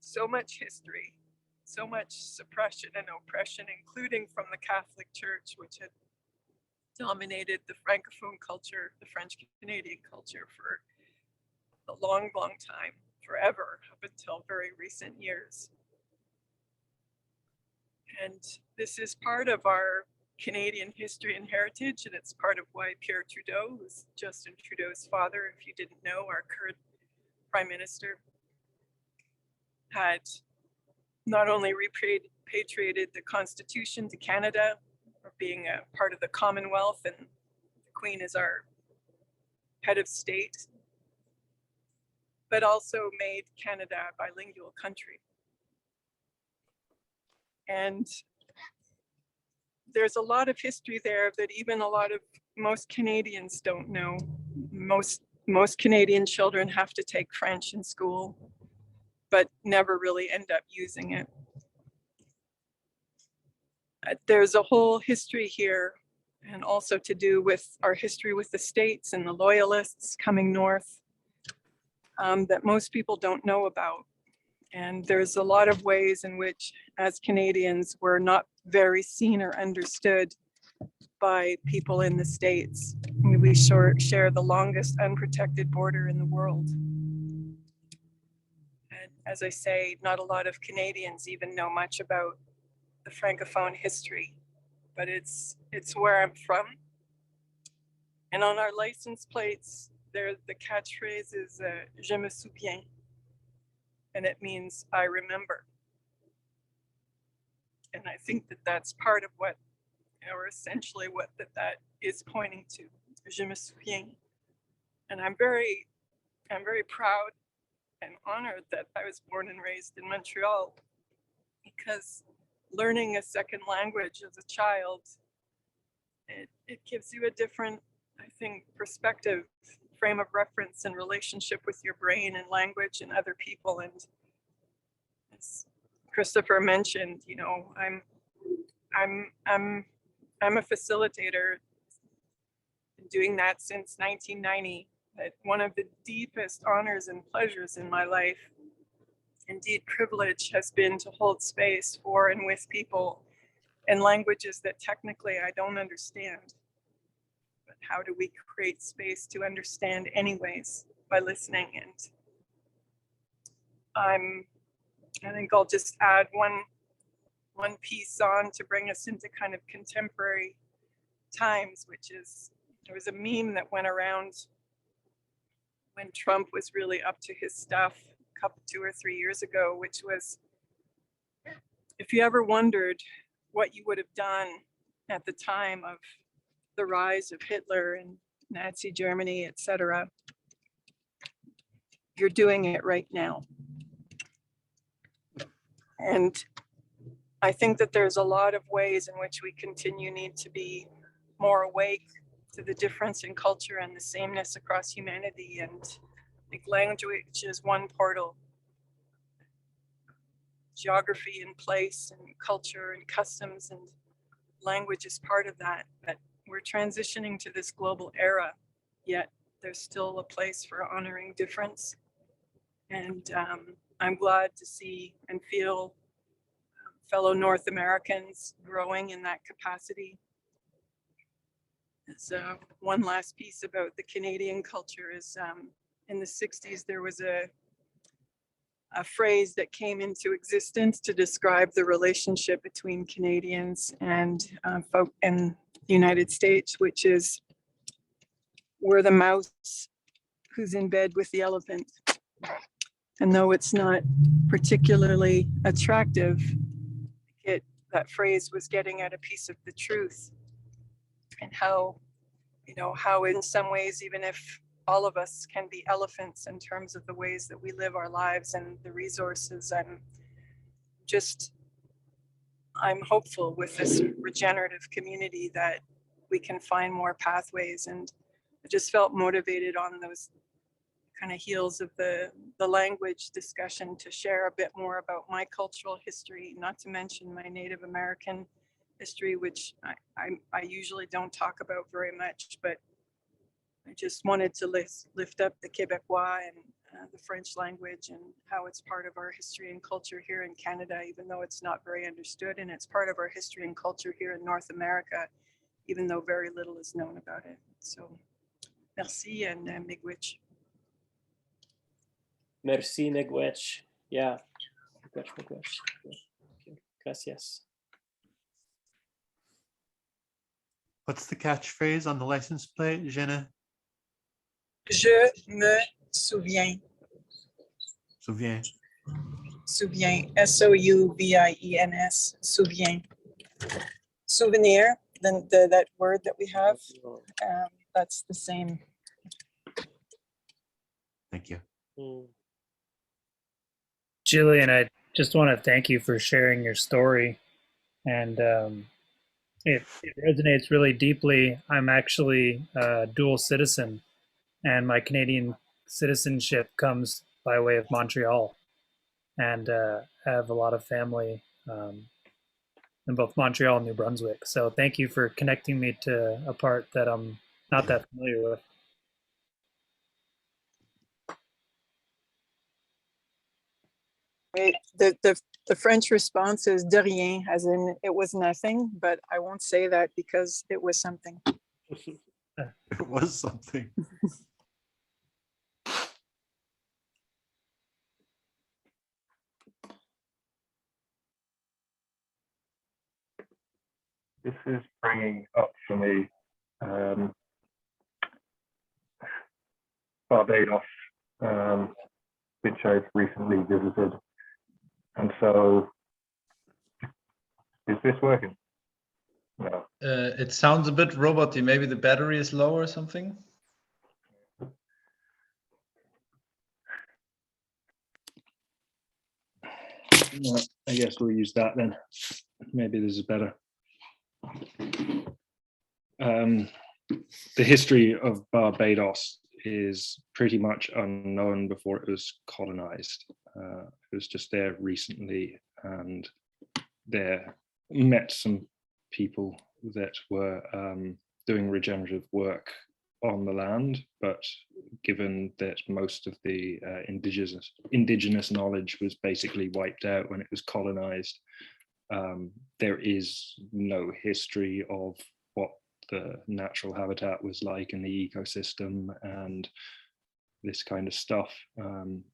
so much history, so much suppression and oppression, including from the Catholic Church, which had dominated the Francophone culture, the French Canadian culture, for a long, long time, forever, up until very recent years. And this is part of our Canadian history and heritage, and it's part of why Pierre Trudeau, who's Justin Trudeau's father, if you didn't know, our current Prime Minister, had not only repatriated the Constitution to Canada, or being a part of the Commonwealth, and the Queen is our head of state, but also made Canada a bilingual country. And there's a lot of history there that even most Canadians don't know. Most most Canadian children have to take French in school, but never really end up using it. There's a whole history here, and also to do with our history with the States and the Loyalists coming north, that most people don't know about. And there's a lot of ways in which, as Canadians, we're not very seen or understood by people in the States. We share the longest unprotected border in the world. And as I say, not a lot of Canadians even know much about the Francophone history, but it's where I'm from. And on our license plates, the catchphrase is "Je me souviens," and it means "I remember." And I think that that's part of what, or essentially what that is pointing to. Je me souviens, and I'm very proud and honored that I was born and raised in Montreal, because learning a second language as a child, it gives you a different, I think, perspective, frame of reference and relationship with your brain and language and other people. And as Christopher mentioned, you know, I'm a facilitator, doing that since 1990. But one of the deepest honors and pleasures in my life, indeed privilege, has been to hold space for and with people in languages that technically I don't understand. But how do we create space to understand anyways? By listening. And I think I'll just add one piece on to bring us into kind of contemporary times, which is, there was a meme that went around when Trump was really up to his stuff 2 or 3 years ago, which was, if you ever wondered what you would have done at the time of the rise of Hitler and Nazi Germany, etc., you're doing it right now. And I think that there's a lot of ways in which we need to be more awake to the difference in culture and the sameness across humanity. And like language is one portal. Geography and place and culture and customs and language is part of that. But we're transitioning to this global era, yet there's still a place for honoring difference. And I'm glad to see and feel fellow North Americans growing in that capacity. So one last piece about the Canadian culture is in the 60s, there was a phrase that came into existence to describe the relationship between Canadians and folk in the United States, which is, we're the mouse who's in bed with the elephant. And though it's not particularly attractive, that phrase was getting at a piece of the truth, and how, you know, how in some ways, even if all of us can be elephants in terms of the ways that we live our lives and the resources, I'm hopeful with this regenerative community that we can find more pathways. And I just felt motivated on those kind of heels of the language discussion to share a bit more about my cultural history, not to mention my Native American history, which I usually don't talk about very much, but I just wanted to lift up the Quebecois and the French language and how it's part of our history and culture here in Canada, even though it's not very understood, and it's part of our history and culture here in North America, even though very little is known about it. So, merci and miigwech. Merci, miigwech. Yeah. Miigwech. Gracias. What's the catchphrase on the license plate, Jenna? Je me souviens. Souviens. Souviens. S-O-U-V-I-E-N-S. Souviens. Souvenir, that word that we have, that's the same. Thank you. Jillian, I just want to thank you for sharing your story. And it resonates really deeply. I'm actually a dual citizen. and my Canadian citizenship comes by way of Montreal, and I have a lot of family in both Montreal and New Brunswick. So thank you for connecting me to a part that I'm not that familiar with. The French response is de rien, as in it was nothing, but I won't say that because it was something. It was something. This is bringing up for me Barbados, which I've recently visited. And so, is this working? No. It sounds a bit roboty. Maybe the battery is low or something. Well, I guess we'll use that then. Maybe this is better. The history of Barbados is pretty much unknown before it was colonized. It was just there recently, and there met some people that were doing regenerative work on the land, but given that most of the indigenous knowledge was basically wiped out when it was colonized, there is no history of what the natural habitat was like in the ecosystem and this kind of stuff.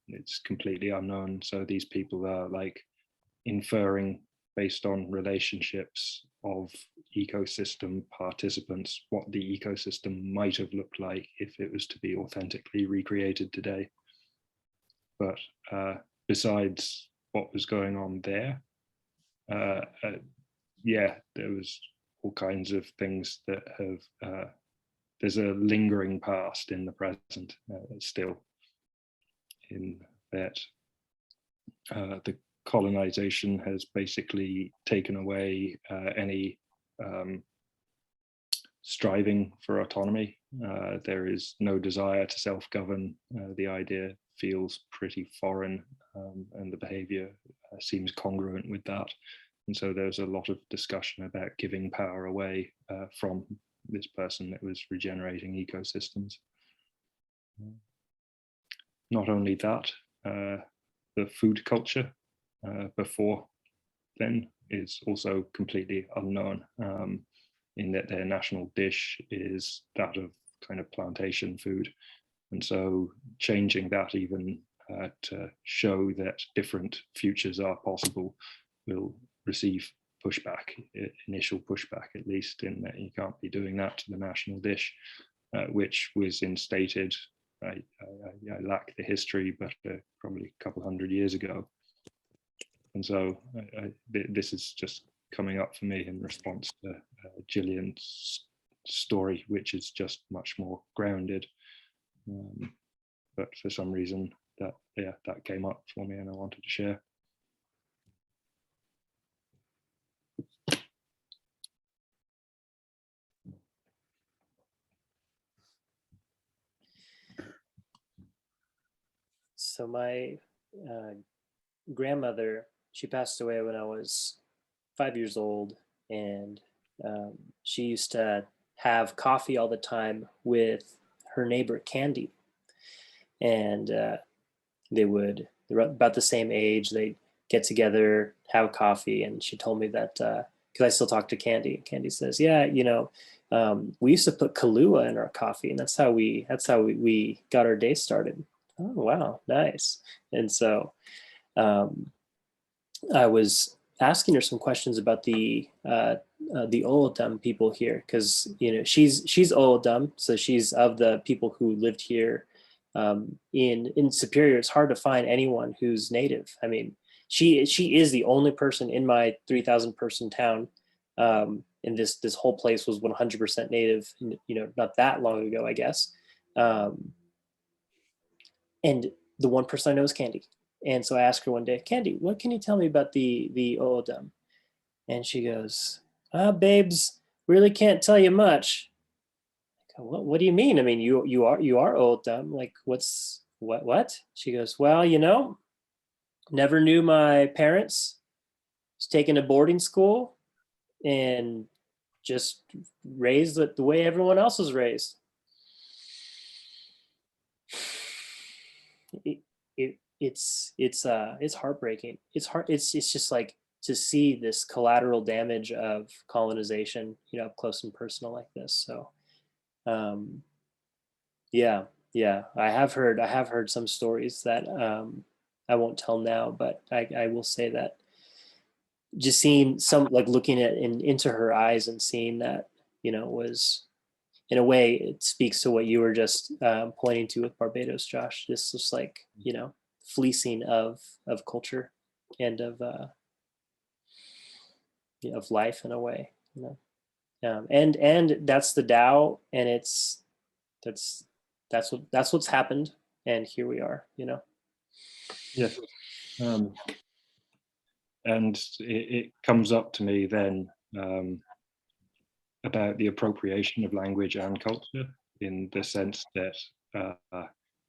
It's completely unknown. So these people are like inferring based on relationships of ecosystem participants what the ecosystem might have looked like if it was to be authentically recreated today. But besides what was going on there, yeah, there was all kinds of things that have, there's a lingering past in the present still, in that the colonization has basically taken away any striving for autonomy. There is no desire to self-govern. The idea feels pretty foreign, and the behavior seems congruent with that. And so there's a lot of discussion about giving power away from this person that was regenerating ecosystems. Not only that, the food culture before then is also completely unknown, in that their national dish is that of kind of plantation food. And so changing that even to show that different futures are possible will receive pushback, initial pushback at least, in that you can't be doing that to the national dish, which was instated, I lack the history, but probably a couple hundred years ago. And so this is just coming up for me in response to Gillian's story, which is just much more grounded. But for some reason that came up for me and I wanted to share. So my grandmother, she passed away when I was 5 years old, and she used to have coffee all the time with her neighbor Candy, and they were about the same age. They'd get together, have coffee, and she told me that because I still talk to Candy. Candy says, "Yeah, we used to put Kahlua in our coffee, and that's how we got our day started." Oh wow, nice. And so I was asking her some questions about the O'odham people here, because she's O'odham, so she's of the people who lived here in Superior. It's hard to find anyone who's native. I mean, she is the only person in my 3,000 person town, and this whole place was 100% native. Not that long ago, I guess. And the one person I know is Candy. And so I asked her one day, "Candy, what can you tell me about the O'odham?" And she goes, "Babes, really can't tell you much." I What do you mean? I mean, you are old. Like, what? She goes, well, never knew my parents. Was taken to boarding school and just raised the way everyone else was raised. It's heartbreaking. It's just like to see this collateral damage of colonization, up close and personal like this. So, yeah, I have heard some stories that I won't tell now, but I will say that just seeing some, like, looking into her eyes and seeing that, was, in a way, it speaks to what you were just pointing to with Barbados, Josh. This was like, fleecing of culture and of life in a way, and that's the Tao, and that's what's happened, and here we are, Yes. And it comes up to me then about the appropriation of language and culture, in the sense that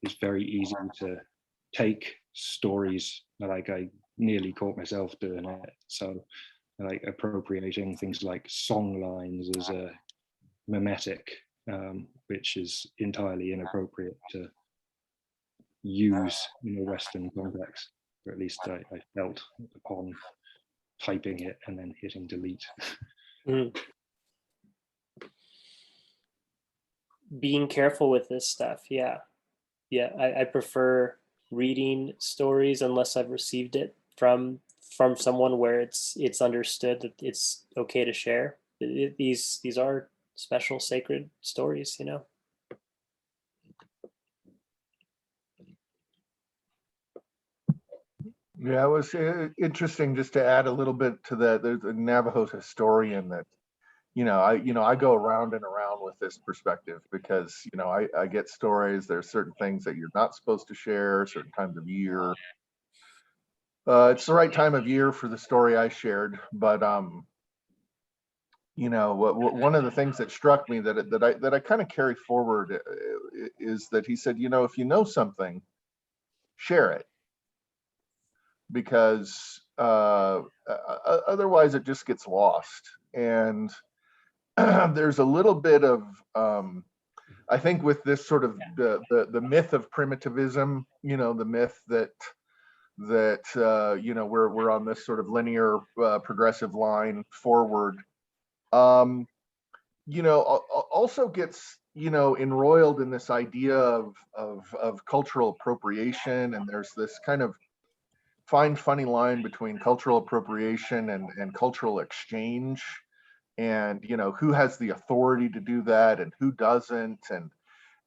it's very easy to take stories, like I nearly caught myself doing it. So like appropriating things like song lines as a mimetic, which is entirely inappropriate to use in a Western context, or at least I felt upon typing it and then hitting delete. Being careful with this stuff. Yeah. I prefer reading stories unless I've received it from someone where it's understood that it's okay to share. These are special, sacred stories, Yeah, it was interesting, just to add a little bit to that. There's a Navajo historian that, I go around and around with this perspective, because, I get stories. There's certain things that you're not supposed to share, certain times of year. It's the right time of year for the story I shared, but one of the things that struck me that I kind of carry forward is that he said, if you know something, share it, because otherwise it just gets lost. And there's a little bit of I think with this sort of the myth of primitivism, the myth that we're on this sort of linear progressive line forward, also gets embroiled in this idea of cultural appropriation. And there's this kind of fine, funny line between cultural appropriation and cultural exchange, and who has the authority to do that and who doesn't. And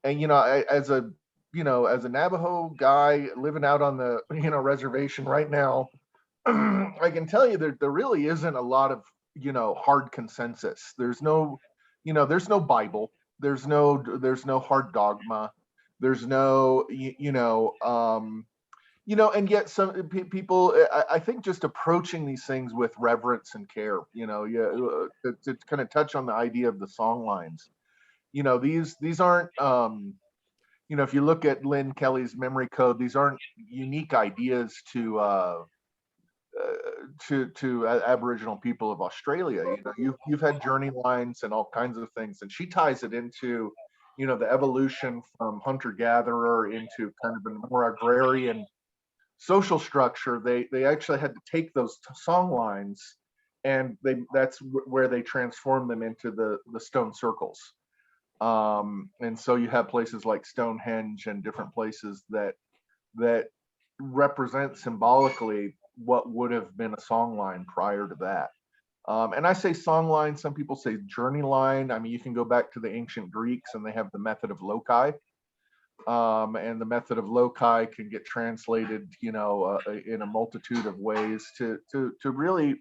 as a Navajo guy living out on the reservation right now, I can tell you that there really isn't a lot of hard consensus. There's no Bible, there's no hard dogma, there's no and yet some people, I think, just approaching these things with reverence and care. To kind of touch on the idea of the song lines, these aren't, if you look at Lynn Kelly's memory code, these aren't unique ideas to Aboriginal people of Australia. You've had journey lines and all kinds of things, and she ties it into the evolution from hunter-gatherer into kind of a more agrarian social structure. They actually had to take those song lines, and that's where they transformed them into the stone circles. And so you have places like Stonehenge and different places that represent symbolically what would have been a song line prior to that. And I say song line, some people say journey line. I mean, you can go back to the ancient Greeks, and they have the method of loci. And the method of loci can get translated, in a multitude of ways to really,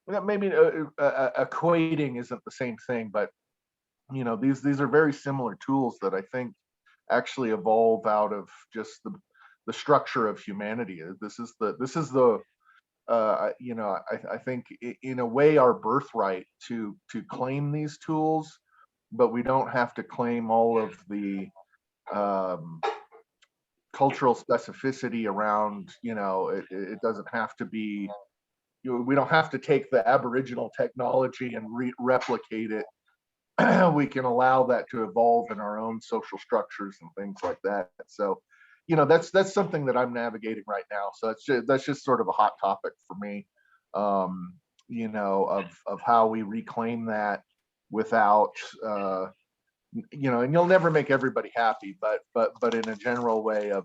maybe equating isn't the same thing, but these are very similar tools that I think actually evolve out of just the structure of humanity. This is the I think in a way our birthright to claim these tools but we don't have to claim all of the um, cultural specificity around, it doesn't have to be, we don't have to take the Aboriginal technology and replicate it. We can allow that to evolve in our own social structures and things like that. So, that's something that I'm navigating right now. So that's just sort of a hot topic for me, of how we reclaim that without, and you'll never make everybody happy, but in a general way of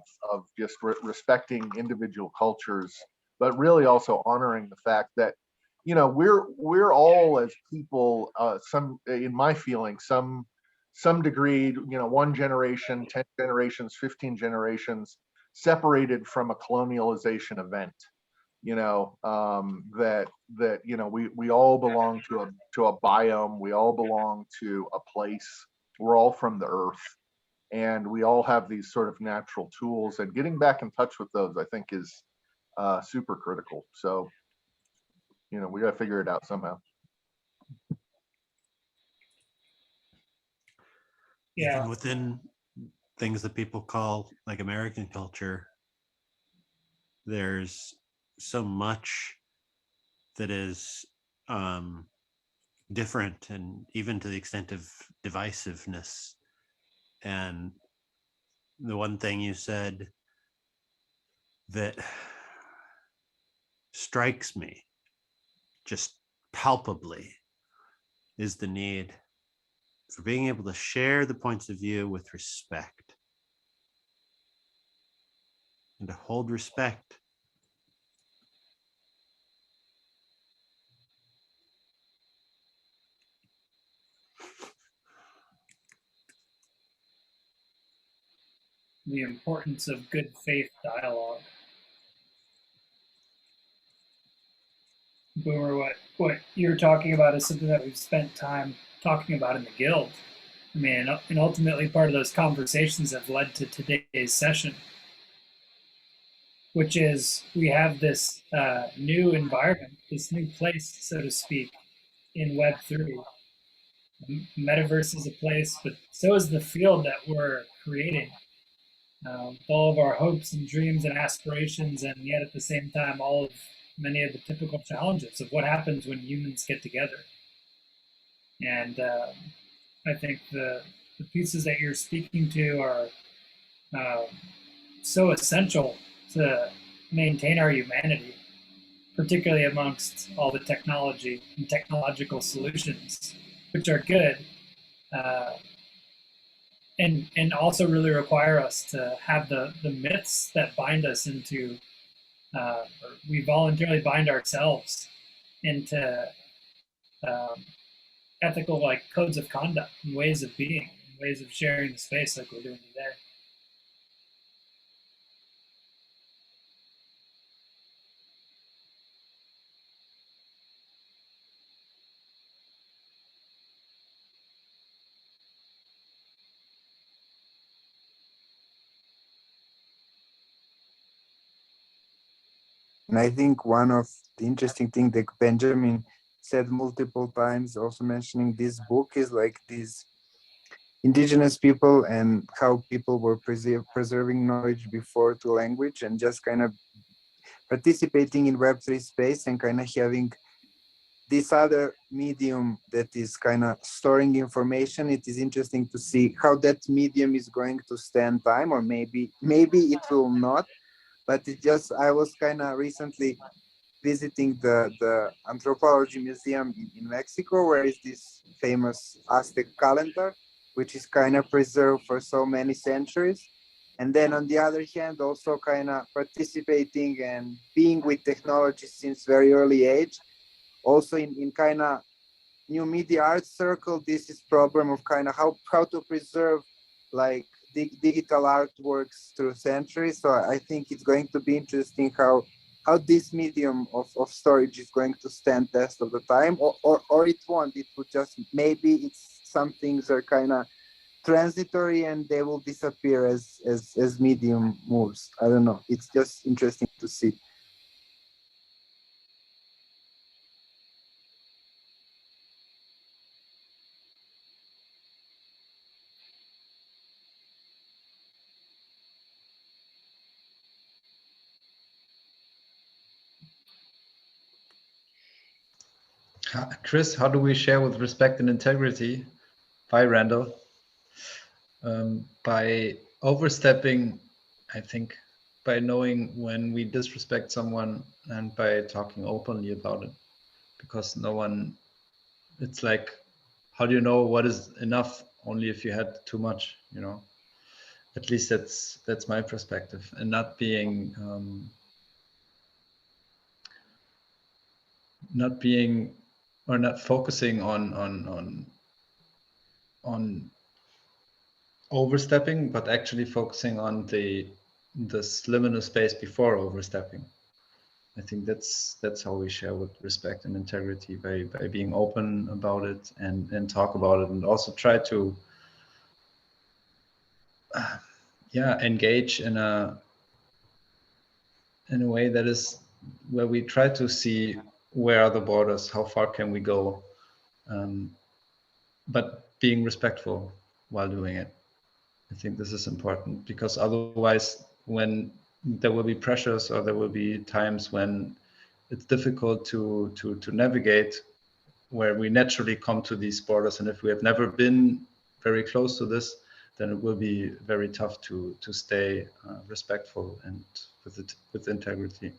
just respecting individual cultures, but really also honoring the fact that we're all as people, some, in my feeling, some degree, one generation, 10 generations, 15 generations separated from a colonialization event. We all belong to a biome, we all belong to a place, we're all from the earth, and we all have these sort of natural tools, and getting back in touch with those, I think, is super critical. So we got to figure it out somehow. Yeah. Even within things that people call like American culture, there's so much that is different, and even to the extent of divisiveness. And the one thing you said that strikes me just palpably is the need for being able to share the points of view with respect, and to hold respect. The importance of good faith dialogue. Boomer, what you're talking about is something that we've spent time talking about in the guild. I mean, and ultimately part of those conversations have led to today's session, which is we have this new environment, this new place, so to speak, in Web3. Metaverse is a place, but so is the field that we're creating. All of our hopes and dreams and aspirations, and yet at the same time, many of the typical challenges of what happens when humans get together. And I think the pieces that you're speaking to are so essential to maintain our humanity, particularly amongst all the technology and technological solutions, which are good, and also really require us to have the myths that bind us into, or we voluntarily bind ourselves into ethical codes of conduct and ways of being, and ways of sharing the space like we're doing today. And I think one of the interesting things that Benjamin said multiple times, also mentioning this book, is like these indigenous people and how people were preserving knowledge before to language, and just kind of participating in Web3 space and kind of having this other medium that is kind of storing information. It is interesting to see how that medium is going to stand time, or maybe it will not. But I was kind of recently visiting the Anthropology Museum in Mexico, where is this famous Aztec calendar, which is kind of preserved for so many centuries. And then on the other hand, also kind of participating and being with technology since very early age. Also in kind of new media arts circle, this is problem of kind of how to preserve like digital artworks through centuries. So I think it's going to be interesting how this medium of storage is going to stand test of the time, or it won't. It would just, maybe some things are kind of transitory and they will disappear as medium moves. I don't know. It's just interesting to see. Chris, how do we share with respect and integrity? By Randall. By overstepping, I think, by knowing when we disrespect someone and by talking openly about it. Because no one, it's like, how do you know what is enough? Only if you had too much, you know. At least that's my perspective, and not being or not focusing on overstepping, but actually focusing on the liminal space before overstepping. I think that's how we share with respect and integrity, by being open about it and talk about it, and also try to engage in a way that is where we try to see where are the borders, how far can we go, but being respectful while doing it. I think this is important, because otherwise, when there will be pressures or there will be times when it's difficult to navigate, where we naturally come to these borders, and if we have never been very close to this, then it will be very tough to stay respectful and with integrity.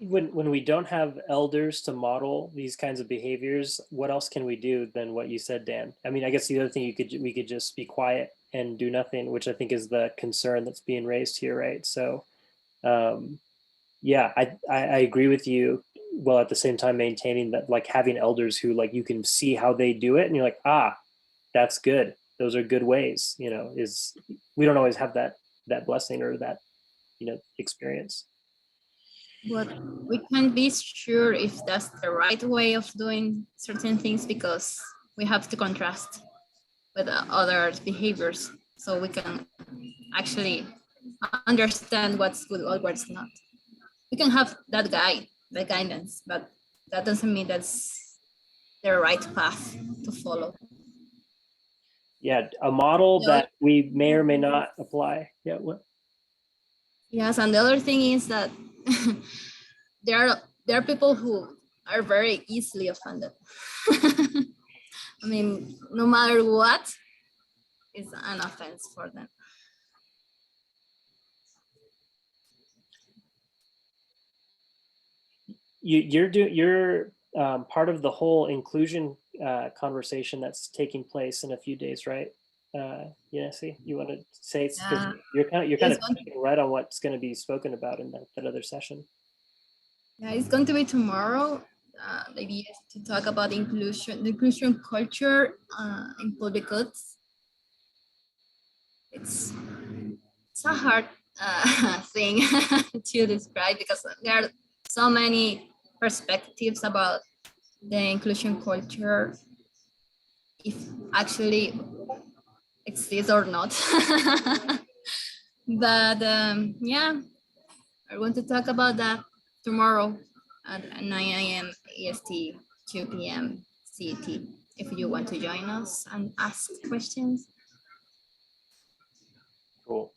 When we don't have elders to model these kinds of behaviors, what else can we do than what you said, Dan? I mean, I guess the other thing we could just be quiet and do nothing, which I think is the concern that's being raised here, right? So, yeah, I agree with you. While at the same time maintaining that, like, having elders who, like, you can see how they do it, and you're like, that's good. Those are good ways. You know, we don't always have that blessing or that, experience. But we can't be sure if that's the right way of doing certain things, because we have to contrast with other behaviors so we can actually understand what's good or what's not. We can have that guidance, but that doesn't mean that's the right path to follow. Yeah, a model that we may or may not apply. Yeah, what? Yes, and the other thing is that there are people who are very easily offended. I mean, no matter what, is an offense for them. You're part of the whole inclusion conversation that's taking place in a few days, right? See, you want to say, because you're kind of touching right on what's going to be spoken about in that other session. Yeah, it's going to be tomorrow. The idea is to talk about the inclusion culture in public goods. It's a hard thing to describe, because there are so many perspectives about the inclusion culture, if actually exists or not. But yeah, I want to talk about that tomorrow at 9 a.m. EST, 2 p.m. CET, if you want to join us and ask questions. Cool.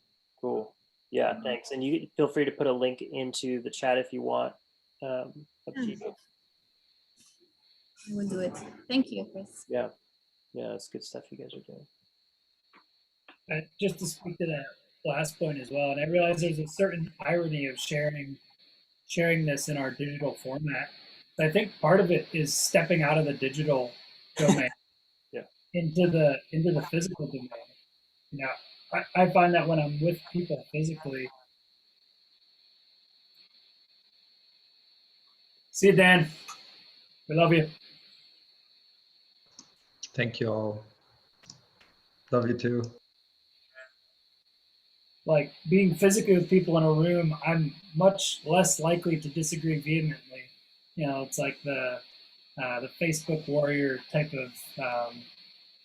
Yeah, thanks. And you feel free to put a link into the chat if you want. Up to you. I will do it. Thank you, Chris. Yeah, it's good stuff you guys are doing. Just to speak to that last point as well, and I realize there's a certain irony of sharing this in our digital format. But I think part of it is stepping out of the digital domain into the physical domain. You know, I find that when I'm with people physically. See you, Dan. We love you. Thank you all. Love you too. Like, being physically with people in a room, I'm much less likely to disagree vehemently. You know, it's like the Facebook warrior type of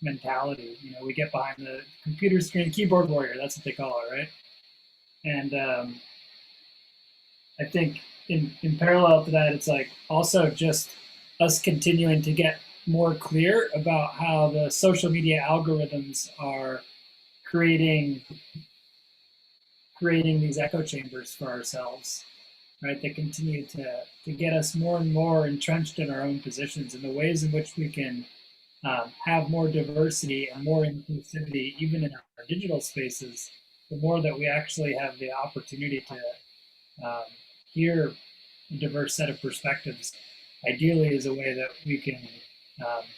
mentality. You know, we get behind the computer screen, keyboard warrior, that's what they call it, right? And I think in parallel to that, it's like also just us continuing to get more clear about how the social media algorithms are creating these echo chambers for ourselves. right? That continue to get us more and more entrenched in our own positions, and the ways in which we can have more diversity and more inclusivity, even in our digital spaces, the more that we actually have the opportunity to hear a diverse set of perspectives, ideally is a way that we can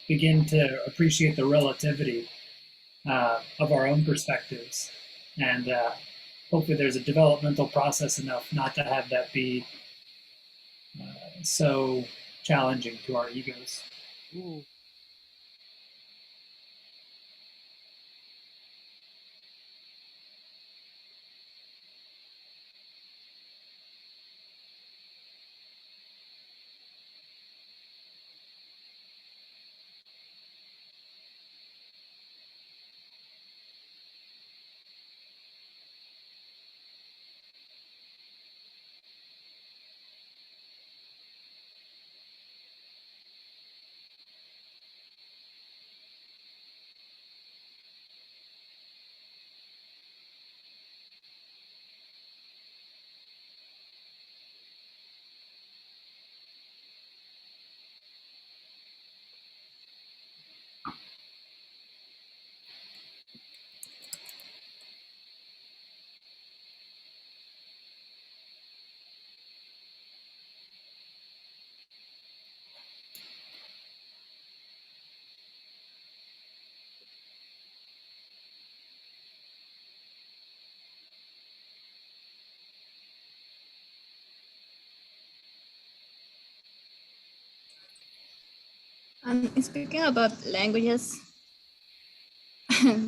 begin to appreciate the relativity of our own perspectives. And hopefully there's a developmental process enough not to have that be so challenging to our egos. Ooh. Speaking about languages,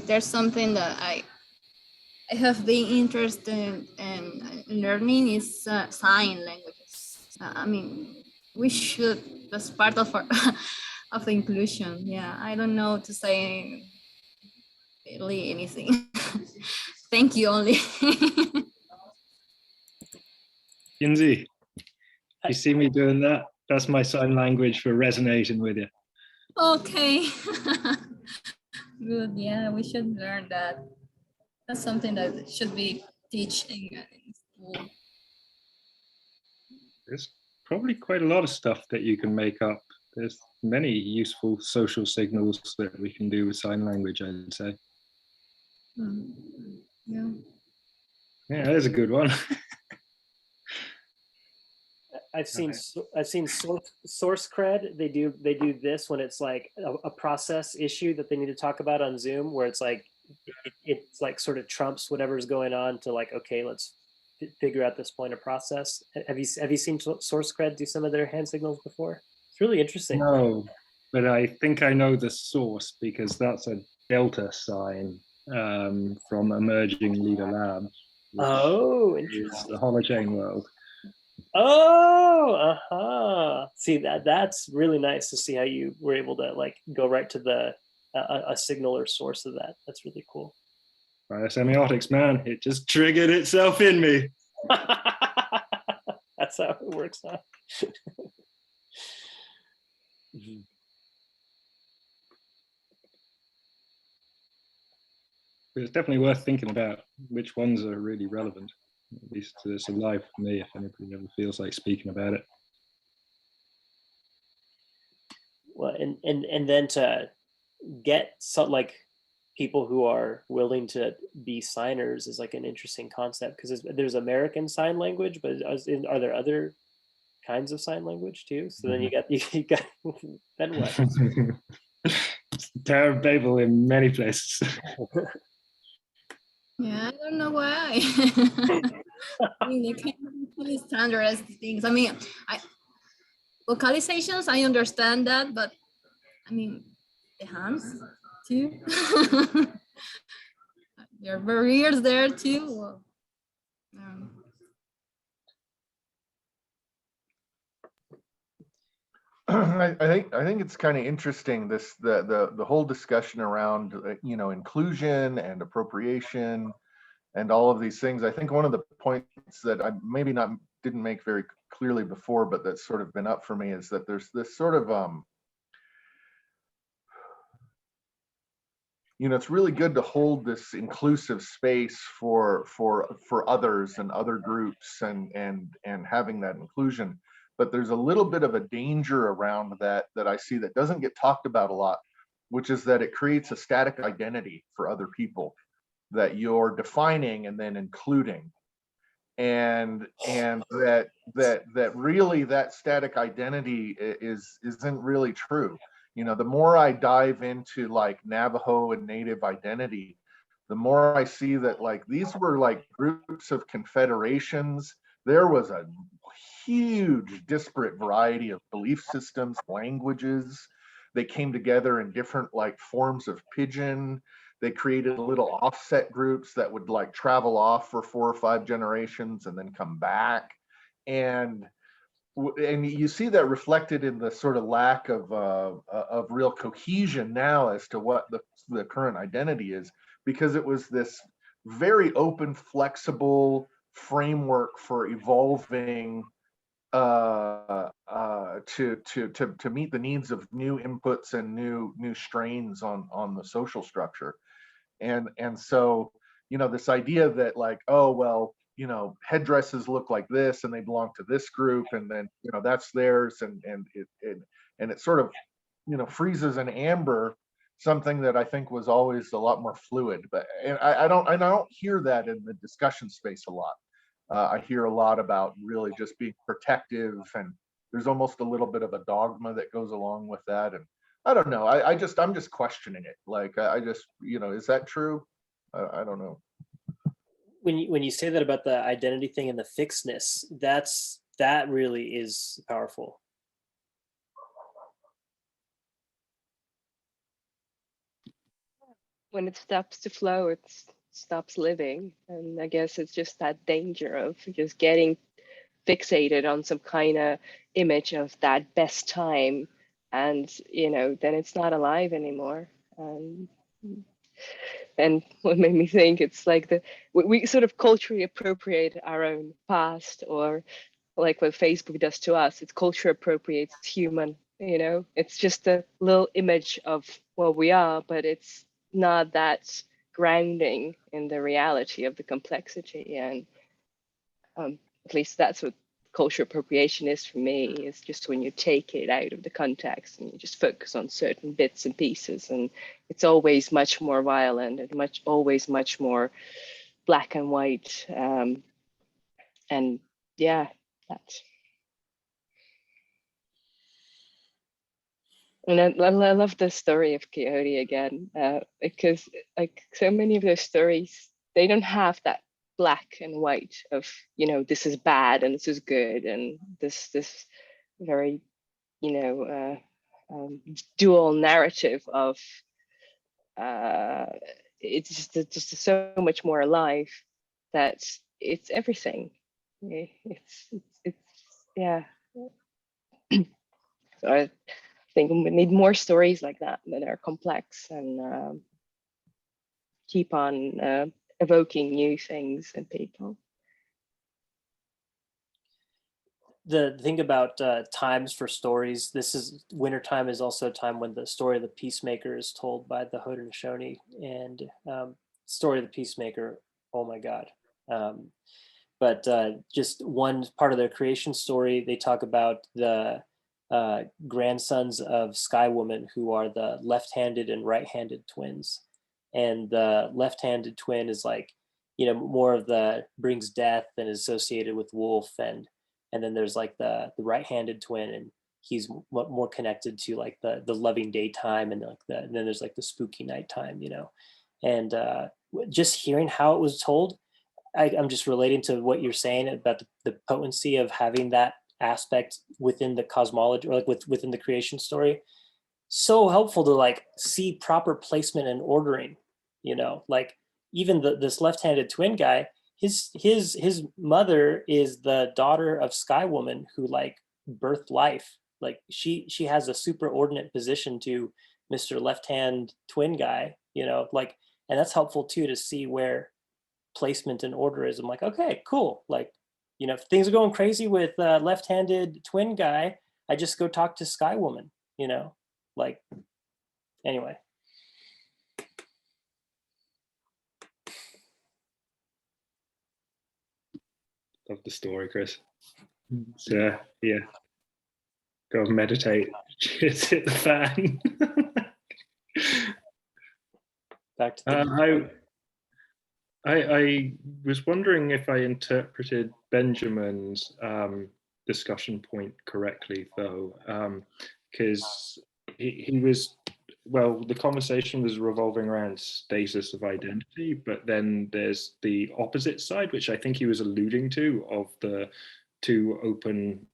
there's something that I have been interested in learning is sign languages. I mean, we should, that's part of our of the inclusion. Yeah, I don't know to say really anything. Thank you only. Yinzi, you see me doing that? That's my sign language for resonating with you. Okay. Good. Yeah, we should learn that. That's something that should be taught in school. There's probably quite a lot of stuff that you can make up. There's many useful social signals that we can do with sign language, I'd say. Yeah. Yeah, there's a good one. I've seen source cred. They do this when it's like a process issue that they need to talk about on Zoom, where it's like it's like sort of trumps whatever's going on to like, okay, let's figure out this point of process. Have you seen source cred do some of their hand signals before? It's really interesting. No, but I think I know the source because that's a delta sign from Emerging Leader Lab. Oh, interesting. The holochain world. Oh, see that's really nice to see how you were able to like go right to the a signal or source of that. That's really cool. Right, semiotics, man, it just triggered itself in me. That's how it works, huh? It's definitely worth thinking about which ones are really relevant. At least it's alive for me if anybody ever feels like speaking about it. Well, and then to get some like people who are willing to be signers is like an interesting concept because there's American Sign Language, but are there other kinds of sign language too? So then you got then what? Tower of Babel in many places. Yeah, I don't know why. I mean, they can't really standardize things. I mean, vocalizations, I understand that, but I mean, the hands too. There are barriers there too. Well, I think it's kind of interesting the whole discussion around inclusion and appropriation and all of these things. I think one of the points that I maybe didn't make very clearly before, but that's sort of been up for me is that there's this sort of it's really good to hold this inclusive space for others and other groups and having that inclusion. But there's a little bit of a danger around that I see that doesn't get talked about a lot, which is that it creates a static identity for other people that you're defining and then including. And that really that static identity isn't really true. The more I dive into like Navajo and Native identity, the more I see that like these were like groups of confederations. There was a huge disparate variety of belief systems, languages. They came together in different like forms of pidgin. They created little offset groups that would like travel off for 4 or 5 generations and then come back. And you see that reflected in the sort of lack of real cohesion now as to what the current identity is, because it was this very open, flexible framework for evolving to meet the needs of new inputs and new strains on the social structure. And so, this idea that like, oh, well, headdresses look like this and they belong to this group, and then, that's theirs, and it sort of, freezes in amber something that I think was always a lot more fluid. But I don't hear that in the discussion space a lot. I hear a lot about really just being protective, and there's almost a little bit of a dogma that goes along with that. And I don't know. I'm just questioning it. Like, I just, is that true? I don't know. When you say that about the identity thing and the fixedness, that really is powerful. When it stops to flow, it stops living. And I guess it's just that danger of just getting fixated on some kind of image of that best time, and then it's not alive anymore. And what made me think, it's like we sort of culturally appropriate our own past, or like what Facebook does to us, it's culture appropriates human. It's just a little image of what we are, but it's not that grounding in the reality of the complexity. And at least that's what cultural appropriation is for me. Is just when you take it out of the context and you just focus on certain bits and pieces, and it's always much more violent and always much more black and white. And yeah, that's. And I love the story of Coyote again, because like so many of those stories, they don't have that black and white of, this is bad and this is good, and this very, dual narrative of it's just so much more alive that it's everything. It's yeah. So I think we need more stories like that are complex and keep on evoking new things in people. The thing about times for stories, wintertime is also a time when the story of the peacemaker is told by the Haudenosaunee, and story of the peacemaker, oh my God. But just one part of their creation story, they talk about the grandsons of Sky Woman, who are the left-handed and right-handed twins. And the left-handed twin is like, more of the brings death and is associated with wolf, and then there's like the right-handed twin, and he's more connected to like the loving daytime, and like and then there's like the spooky nighttime, and just hearing how it was told, I'm just relating to what you're saying about the potency of having that aspect within the cosmology, or like within the creation story. So helpful to like see proper placement and ordering, like even this left-handed twin guy, his mother is the daughter of Sky Woman, who like birthed life. Like she has a superordinate position to Mr. Left-hand twin guy, like, and that's helpful too, to see where placement and order is. I'm like, okay, cool. Like, if things are going crazy with left-handed twin guy, I just go talk to Sky Woman, like, anyway. of the story, Chris. So yeah, go and meditate. Just hit the fan. Back to the I was wondering if I interpreted Benjamin's discussion point correctly, though, because he was, well, the conversation was revolving around status of identity, but then there's the opposite side, which I think he was alluding to, of the two open,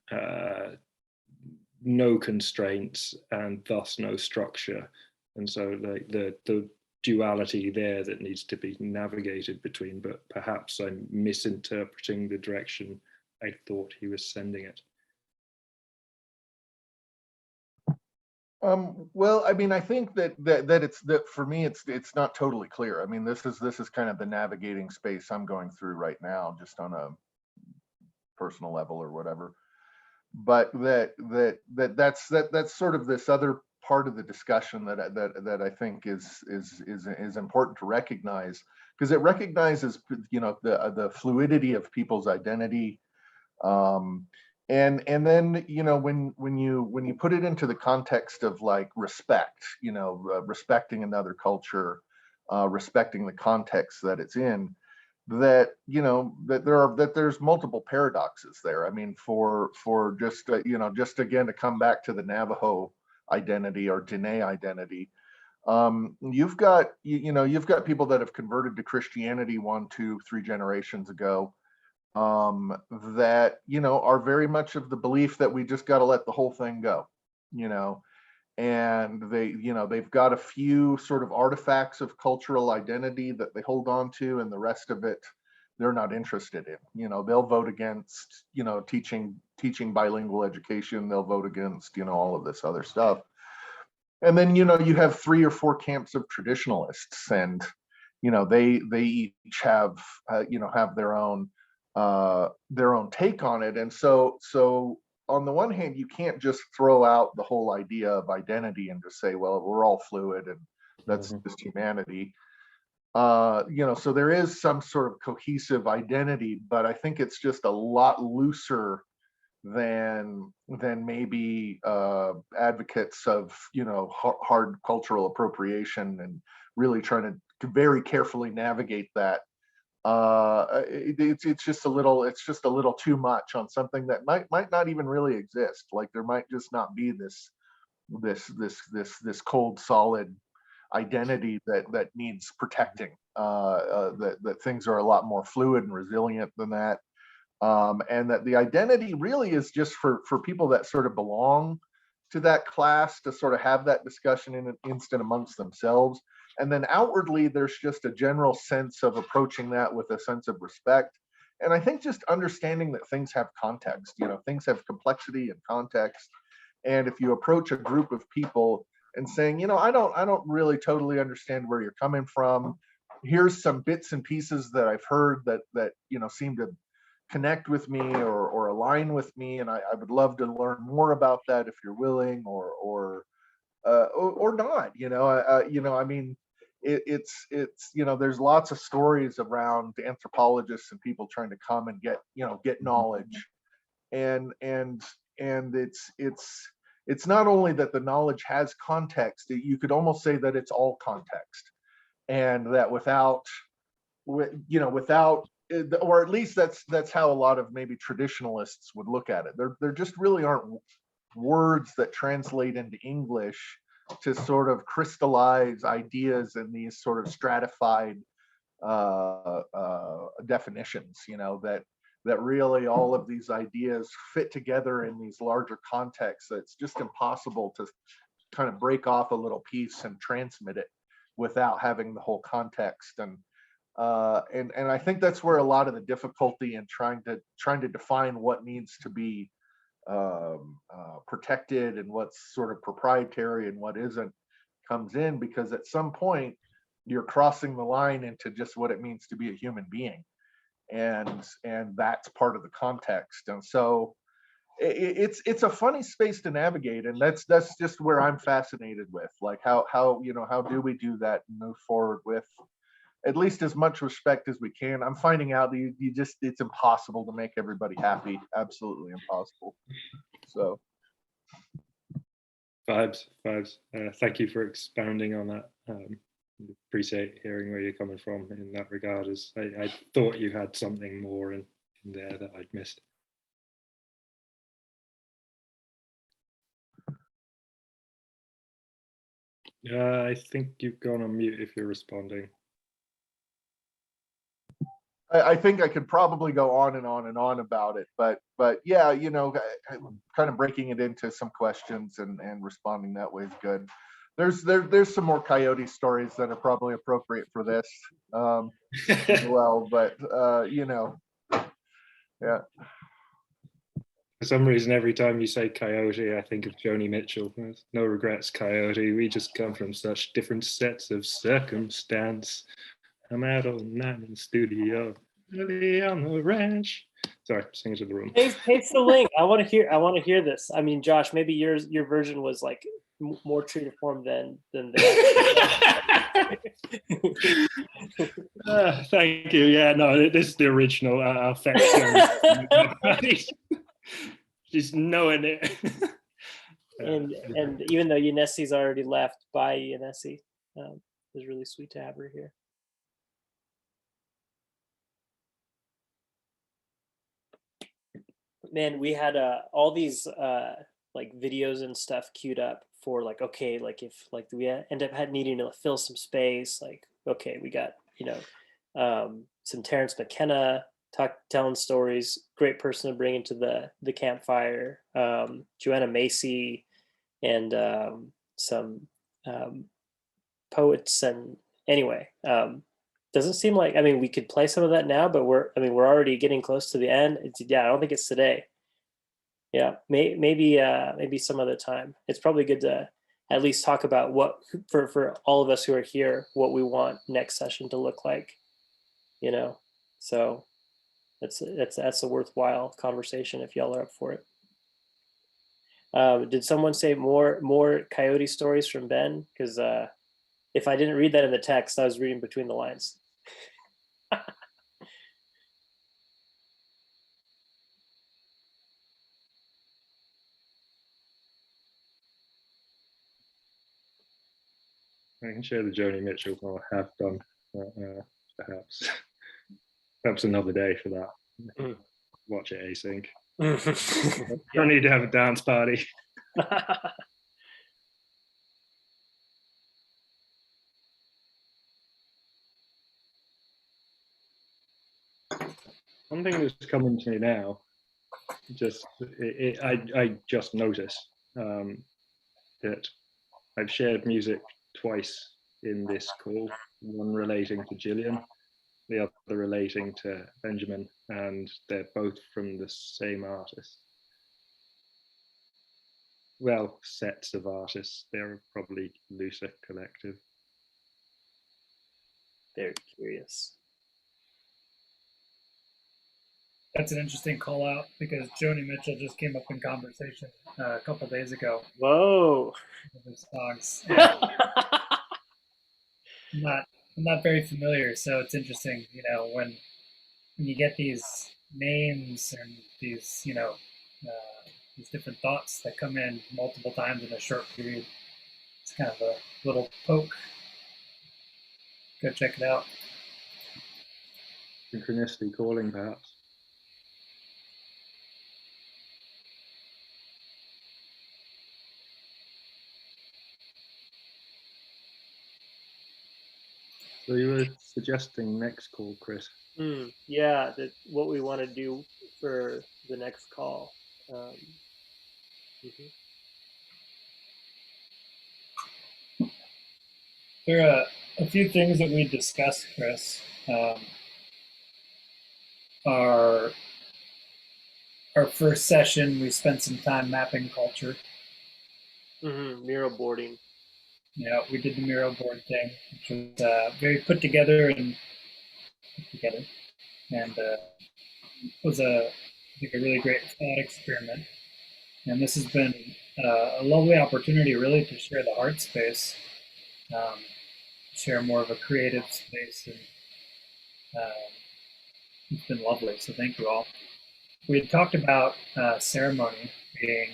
no constraints and thus no structure. And so the duality there that needs to be navigated between, but perhaps I'm misinterpreting the direction I thought he was sending it. Well, I mean, I think that for me, it's not totally clear. I mean, this is kind of the navigating space I'm going through right now, just on a personal level or whatever. But that's sort of this other part of the discussion that I think is important to recognize, because it recognizes, you know, the fluidity of people's identity, and then, you know, when you put it into the context of like respect, you know, respecting another culture, respecting the context that it's in, that, you know, that there's multiple paradoxes there. I mean, for just you know, just again to come back to the Navajo identity or Dene identity, you've got you've got people that have converted to Christianity 1, 2, 3 generations ago, that, you know, are very much of the belief that we just got to let the whole thing go, you know, and they, you know, they've got a few sort of artifacts of cultural identity that they hold on to, and the rest of it they're not interested in. You know, they'll vote against, you know, teaching bilingual education. They'll vote against, you know, all of this other stuff. And then, you know, you have 3 or 4 camps of traditionalists, and, you know, they each have, you know, have their own take on it. And so on the one hand, you can't just throw out the whole idea of identity and just say, well, we're all fluid and that's just humanity. You know, so there is some sort of cohesive identity, but I think it's just a lot looser than maybe advocates of, you know, hard cultural appropriation and really trying to very carefully navigate that. It's just a little too much on something that might not even really exist. Like there might just not be this cold solid identity that needs protecting. That things are a lot more fluid and resilient than that, and that the identity really is just for people that sort of belong to that class to sort of have that discussion in an instant amongst themselves. And then outwardly, there's just a general sense of approaching that with a sense of respect. And I think just understanding that things have context, you know, things have complexity and context. And if you approach a group of people and saying, you know, I don't really totally understand where you're coming from. Here's some bits and pieces that I've heard that you know, seem to connect with me or align with me, and I would love to learn more about that if you're willing, or not. You know, I mean, it's you know, there's lots of stories around anthropologists and people trying to come and get knowledge, and it's not only that the knowledge has context, you could almost say that it's all context, and that without, or at least that's how a lot of maybe traditionalists would look at it. There just really aren't words that translate into English to sort of crystallize ideas in these sort of stratified definitions, you know, that really all of these ideas fit together in these larger contexts. It's just impossible to kind of break off a little piece and transmit it without having the whole context. And I think that's where a lot of the difficulty in trying to define what needs to be protected and what's sort of proprietary and what isn't comes in, because at some point you're crossing the line into just what it means to be a human being, and that's part of the context. And so it's a funny space to navigate, and that's just where I'm fascinated with, like how do we do that and move forward with at least as much respect as we can. I'm finding out that you just, it's impossible to make everybody happy. Absolutely impossible. So. Vibes. Thank you for expounding on that. Appreciate hearing where you're coming from in that regard. As I thought you had something more in there that I'd missed. I think you've gone on mute if you're responding. I think I could probably go on and on and on about it, but yeah, you know, kind of breaking it into some questions and responding that way is good. There's some more coyote stories that are probably appropriate for this as well, but you know, yeah. For some reason, every time you say coyote, I think of Joni Mitchell. There's no regrets, coyote. We just come from such different sets of circumstance. I'm out all night in the studio, early on the ranch. Sorry, sing it to the room. Paste the link. I want to hear this. I mean, Josh, maybe your version was like more true to form than Thank you. Yeah, no, this is the original. Just knowing it. and even though Yanesi's already left, bye Yanesi. It was really sweet to have her here. Man, we had all these like videos and stuff queued up for like, okay, like if like we end up needing to fill some space, like, okay, we got, you know, some Terrence McKenna telling stories, great person to bring into the campfire, Joanna Macy, and some poets. And anyway, doesn't seem like, I mean, we could play some of that now, but we're already getting close to the end. Yeah, I don't think it's today. Yeah, maybe some other time. It's probably good to at least talk about what, for all of us who are here, what we want next session to look like, you know. So that's a worthwhile conversation if y'all are up for it. Did someone say more coyote stories from Ben? Because if I didn't read that in the text, I was reading between the lines. I can share the Joni Mitchell, or have done, perhaps another day for that. Watch it async. Don't need to have a dance party. One thing that's coming to me now, I just noticed that I've shared music twice in this call, one relating to Gillian, the other relating to Benjamin, and they're both from the same artist. Well, sets of artists. They're probably looser collective. Very curious. That's an interesting call out because Joni Mitchell just came up in conversation a couple days ago. Whoa! With songs. I'm not very familiar, so it's interesting, you know, when you get these names and these, you know, these different thoughts that come in multiple times in a short period. It's kind of a little poke. Go check it out. Synchronicity calling, perhaps. So you were suggesting next call, Chris? Yeah, what we want to do for the next call. There are a few things that we discussed, Chris. Our first session, we spent some time mapping culture. Mural boarding. Yeah, we did the mural board thing, which was very put together, and was I think a really great thought experiment. And this has been a lovely opportunity, really, to share the art space, share more of a creative space, and it's been lovely. So thank you all. We had talked about ceremony being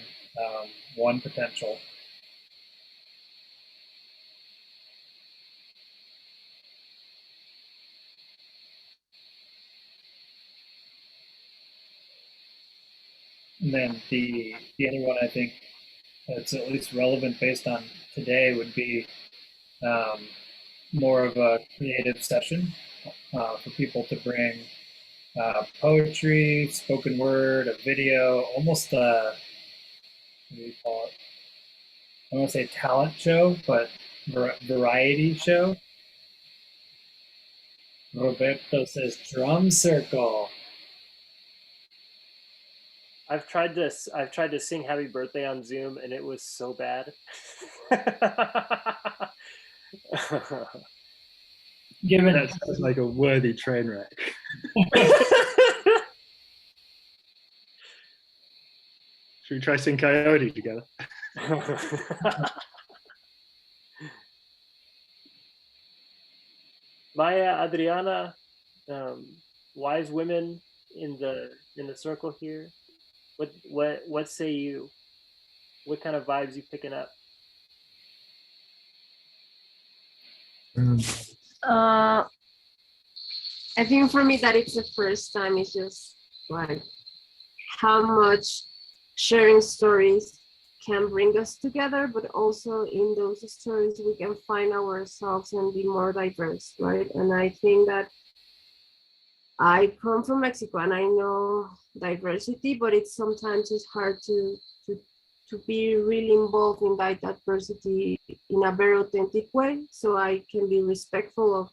one potential. And then the other one I think that's at least relevant based on today would be more of a creative session for people to bring poetry, spoken word, a video, almost a, what do you call it? I don't want to say talent show, but variety show. Roberto says drum circle. I've tried to sing Happy Birthday on Zoom, and it was so bad. Given that sounds like a worthy train wreck. Should we try sing Coyote together? Maya, Adriana, wise women in the circle here. What say you? What kind of vibes you picking up? I think for me that it's the first time. It's just like how much sharing stories can bring us together, but also in those stories we can find ourselves and be more diverse, right? And I think that I come from Mexico and I know diversity, but it's sometimes it's hard to be really involved in that diversity in a very authentic way, so I can be respectful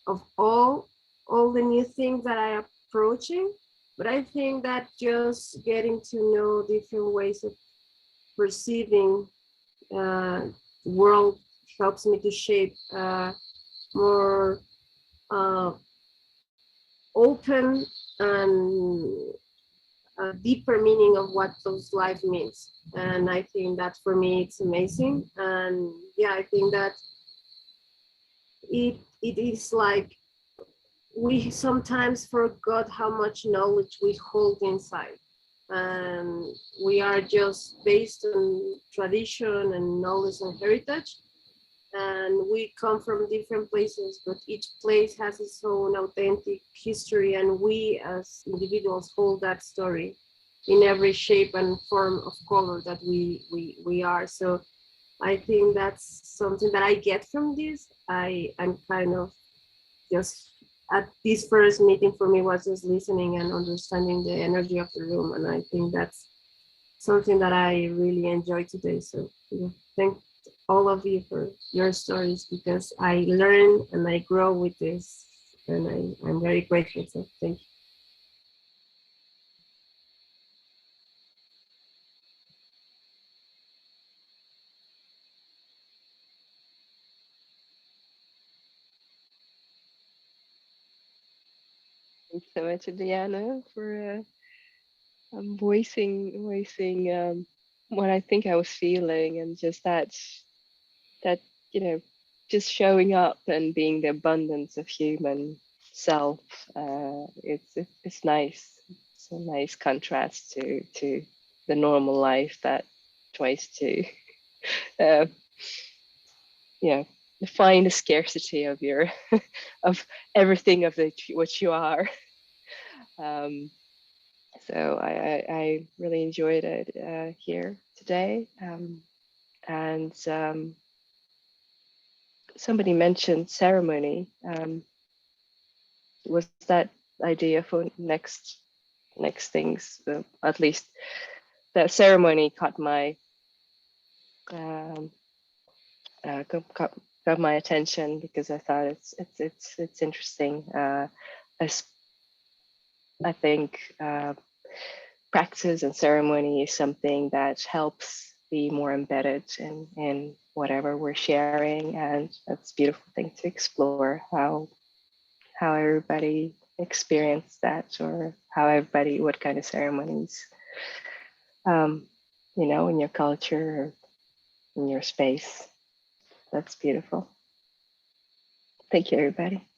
of all the new things that I am approaching. But I think that just getting to know different ways of perceiving world helps me to shape more open and a deeper meaning of what those life means. And I think that for me it's amazing. And yeah, I think that it is like we sometimes forgot how much knowledge we hold inside, and we are just based on tradition and knowledge and heritage, and we come from different places, but each place has its own authentic history, and we as individuals hold that story in every shape and form of color that we are. So I think that's something that I get from this. I'm kind of just at this first meeting for me was just listening and understanding the energy of the room, and I think that's something that I really enjoyed today. So yeah, thank all of you for your stories, because I learn and I grow with this, and I'm very grateful. So thank you. Thanks so much, Adriana, for voicing what I think I was feeling, and just that just showing up and being the abundance of human self. It's nice. It's a nice contrast to the normal life that tries to define the scarcity of your of everything of what you are. So I really enjoyed it here today. And somebody mentioned ceremony. Was that idea for next things? At least the ceremony caught my got my attention, because I thought it's interesting. I think practice and ceremony is something that helps be more embedded in whatever we're sharing, and that's a beautiful thing to explore, how everybody experienced that, or what kind of ceremonies in your culture or in your space. That's beautiful. Thank you, everybody.